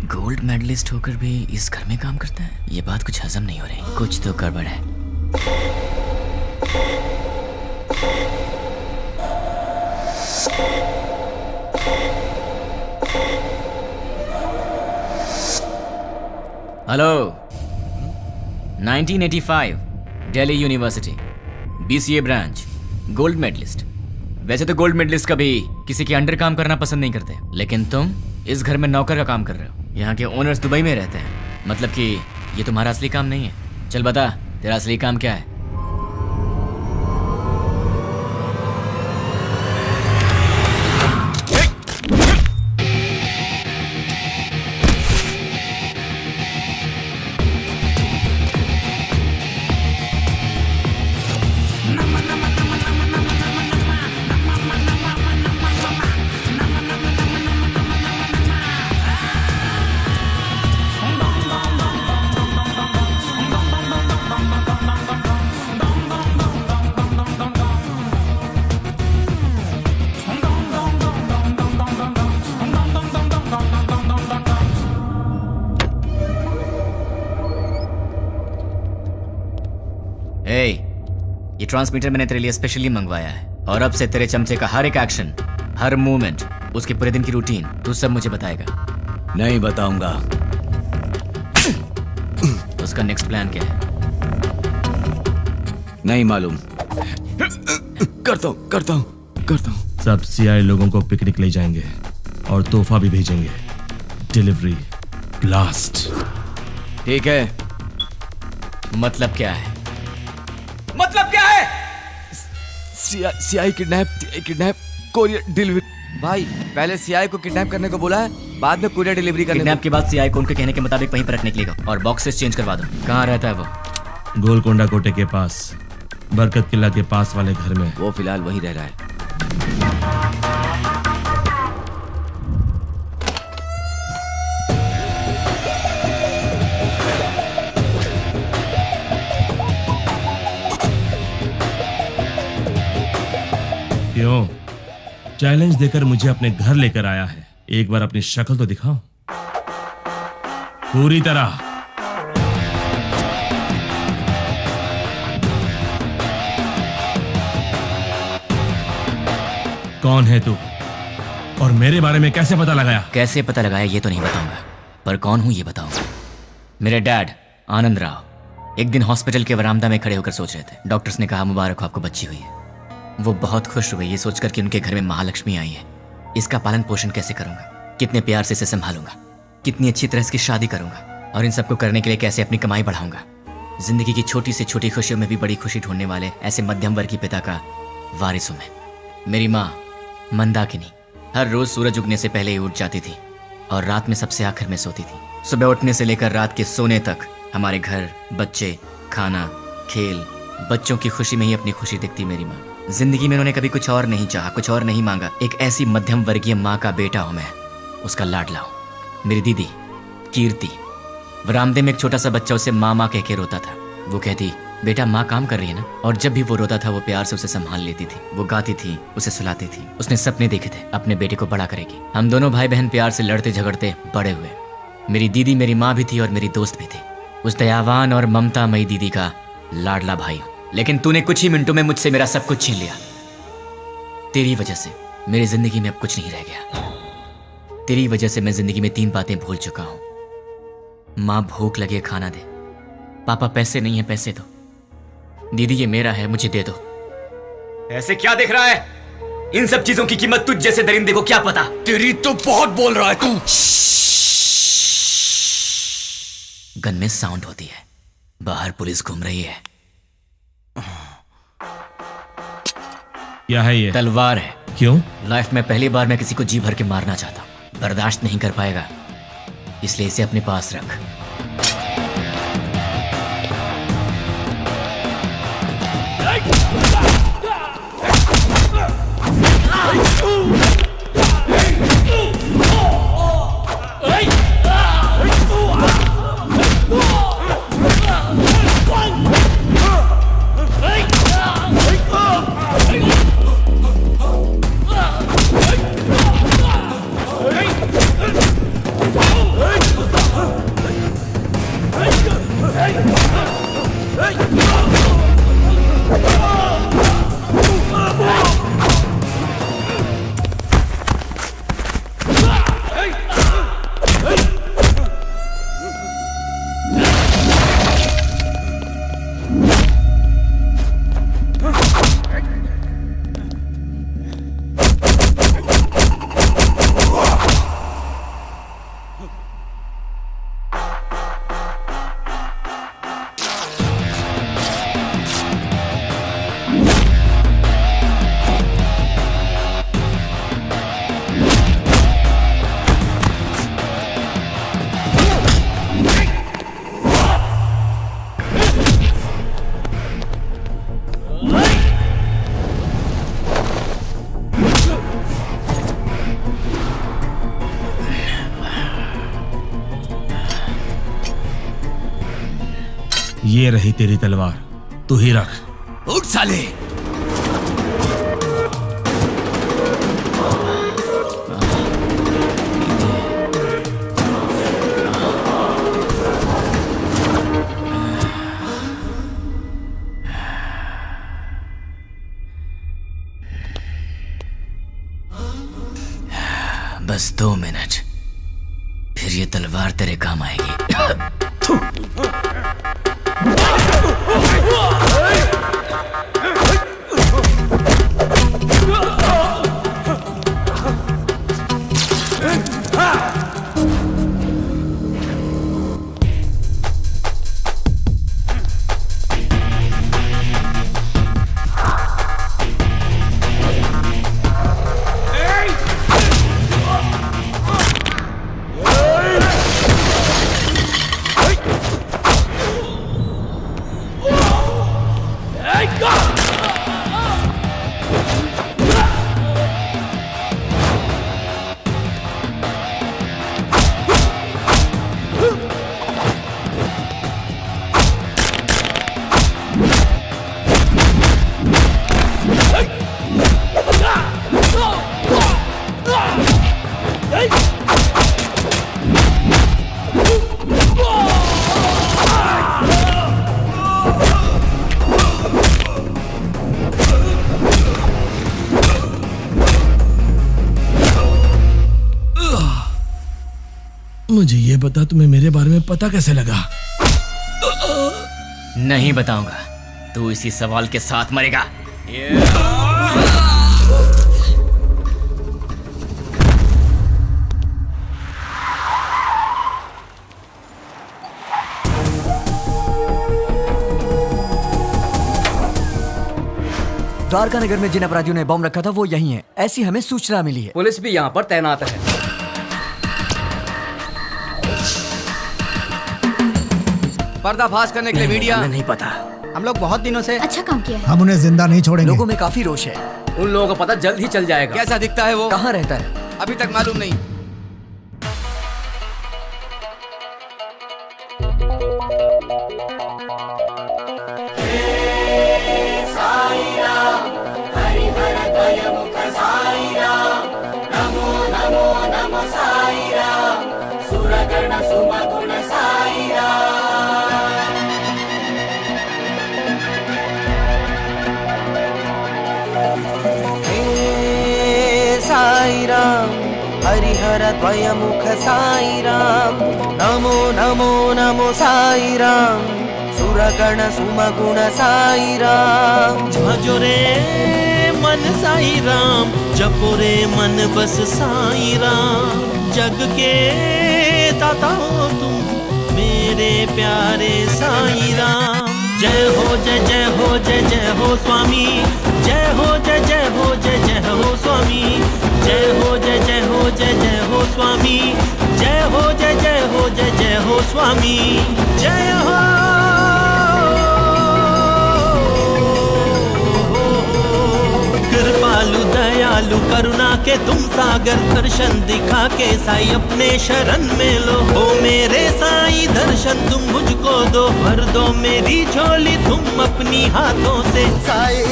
गोल्ड मेडलिस्ट होकर भी इस घर में काम करता है? ये बात कुछ हजम नहीं हो रही। कुछ तो गड़बड़ है। Hello. 1985 Delhi university BCA branch, gold medalist. वैसे तो गोल्ड मेडलिस्ट कभी किसी के अंडर काम करना पसंद नहीं करते, लेकिन तुम इस घर में नौकर का काम कर रहे हो। यहाँ के ओनर्स दुबई में रहते हैं। मतलब कि ये तुम्हारा असली काम नहीं है। चल बता, तेरा असली काम क्या है? ये ट्रांसमीटर मैंने तेरे लिए स्पेशली मंगवाया है और अब से तेरे चमचे का हर एक एक्शन, हर मूवमेंट, उसके पूरे दिन की रूटीन तू सब मुझे बताएगा। नहीं बताऊंगा। उसका नेक्स्ट प्लान क्या है? नहीं मालूम। करता हूँ। सब CI लोगों को पिकनिक ले जाएंगे और तोहफा भी भेजेंगे। Delivery blast. ठीक है। मतलब क्या है? मतलब क्या है? CI kidnap courier delivery. भाई पहले CI को किडनैप करने को बोला है, बाद में कोरियर डिलीवरी करने। किडनैप के बाद CI को उनके कहने के मुताबिक वहीं पर रखने के लिए और बॉक्सेस चेंज करवा दो। कहाँ रहता है वो? गोलकोंडा कोटे के पास, बरकत किला के पास वाले घर में। वो फिलहाल वहीं रह रहा है। क्यों? चैलेंज देकर मुझे अपने घर लेकर आया है। एक बार अपनी शक्ल तो दिखाओ पूरी तरह। कौन है तू? और मेरे बारे में कैसे पता लगाया? कैसे पता लगाया ये तो नहीं बताऊंगा, पर कौन हूं ये बताऊंगा। मेरे डैड आनंद राव एक दिन हॉस्पिटल के वरामदा में खड़े होकर सोच रहे थे। डॉक्टर्स ने कहा मुबारक हो, आपको बच्ची हुई है। वो बहुत खुश हुए ये सोचकर कि उनके घर में महालक्ष्मी आई है। इसका पालन पोषण कैसे करूंगा, कितने प्यार से इसे संभालूंगा, कितनी अच्छी तरह इसकी शादी करूंगा, और इन सबको करने के लिए कैसे अपनी कमाई बढ़ाऊंगा। जिंदगी की छोटी से छोटी खुशियों में भी बड़ी खुशी ढूंढने वाले ऐसे मध्यम वर्गीय पिता का वारिस हूं मैं। मेरी माँ मंदाकिनी हर रोज सूरज उगने से पहले ही उठ जाती थी और रात में सबसे आखिर में सोती थी। सुबह उठने से लेकर रात के सोने तक हमारे घर, बच्चे, खाना, खेल, बच्चों की खुशी में ही अपनी खुशी दिखती मेरी माँ। जिंदगी में उन्होंने कभी कुछ और नहीं चाहा, कुछ और नहीं मांगा। एक ऐसी मध्यम वर्गीय माँ का बेटा हूं मैं, उसका लाडला हूं। मेरी दीदी कीर्ति, वरामदे में एक छोटा सा बच्चा उसे माँ माँ कह के रोता था। वो कहती बेटा माँ काम कर रही है ना, और जब भी वो रोता था वो प्यार से उसे संभाल लेती थी। वो गाती थी, उसे सुलाती थी। उसने सपने देखे थे अपने बेटे को बड़ा करेगी। हम दोनों भाई बहन प्यार से लड़ते झगड़ते बड़े हुए। मेरी दीदी मेरी माँ भी थी और मेरी दोस्त भी थी। उस दयावान और ममतामयी दीदी का लाडला भाई हूं। लेकिन तूने कुछ ही मिनटों में मुझसे मेरा सब कुछ छीन लिया। तेरी वजह से मेरी जिंदगी में अब कुछ नहीं रह गया। तेरी वजह से मैं जिंदगी में 3 बातें भूल चुका हूं। माँ भूख लगे खाना दे, पापा पैसे नहीं है पैसे दो, दीदी ये मेरा है मुझे दे दो। ऐसे क्या देख रहा है? इन सब चीजों की कीमत तुझ जैसे दरिंदे को क्या पता? तेरी तो बहुत बोल रहा है तू। गन में साउंड होती है, बाहर पुलिस घूम रही है। क्या है ये? तलवार है। क्यों? लाइफ में पहली बार मैं किसी को जी भर के मारना चाहता हूं। बर्दाश्त नहीं कर पाएगा, इसलिए इसे अपने पास रख। ये रही तेरी तलवार, तू ही रख। उठ साले। बस 2 मिनट, फिर ये तलवार तेरे काम आएगी। Hey, go! मुझे ये बता, तुम्हें मेरे बारे में पता कैसे लगा? नहीं बताऊंगा, तू इसी सवाल के साथ मरेगा। द्वारका नगर में जिन अपराधियों ने बम रखा था वो यही है, ऐसी हमें सूचना मिली है। पुलिस भी यहाँ पर तैनात है। पर्दाफाश करने के लिए मीडिया। हमें नहीं पता। हम लोग बहुत दिनों से अच्छा काम किया है। हम उन्हें जिंदा नहीं छोड़ेंगे। लोगों में काफी रोष है। उन लोगों को पता जल्द ही चल जाएगा। कैसा दिखता है वो? कहाँ रहता है? अभी तक मालूम नहीं। हरिहर द्वयमुख साई राम, नमो नमो नमो साई राम, सुरगण सुमगुण साई राम। भजो रे मन साई राम, जपो रे मन बस साई राम। जग के दाता हो तुम मेरे प्यारे साई राम। जय हो जय जय हो जय जय हो स्वामी, जय हो जय जय हो जय जय हो स्वामी, जय हो जय जय हो जय जय हो स्वामी, जय हो जय जय हो जय जय हो स्वामी, जय हो। कृपालु दयालु करुणा के तुम सागर, दर्शन दिखा के साई अपने शरण में लो। हो मेरे साई दर्शन तुम मुझको दो, भर दो मेरी झोली तुम अपनी हाथों से। साई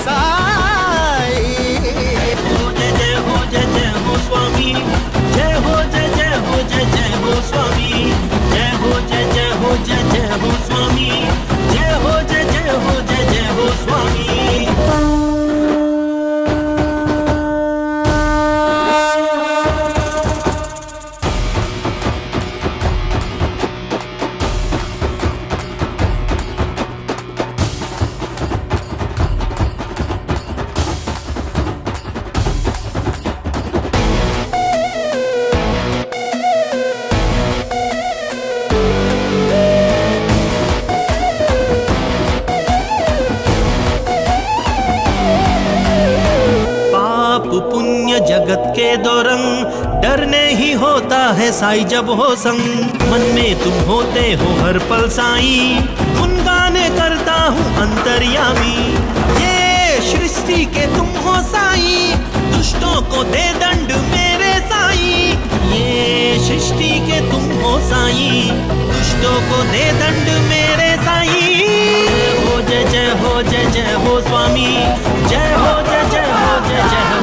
साई हो जय जय हो जय जय हो स्वामी, जय हो जय जय हो जय जय हो स्वामी, जय हो जय जय हो जय जय हो स्वामी, जय हो जय जय हो जय जय हो स्वामी। पुण्य जगत के दो रंग, डरने ही होता है साई जब हो संग। मन में तुम होते हो हर पल साई, गुनगाने करता हूँ अंतर्यामी। ये सृष्टि के तुम हो साई, दुष्टों को दे दंड मेरे साई। ये सृष्टि के तुम हो साई, दुष्टों को दे दंड मेरे साई। जय हो जय जय हो जय जय हो स्वामी, जय हो जय जय हो जय जय हो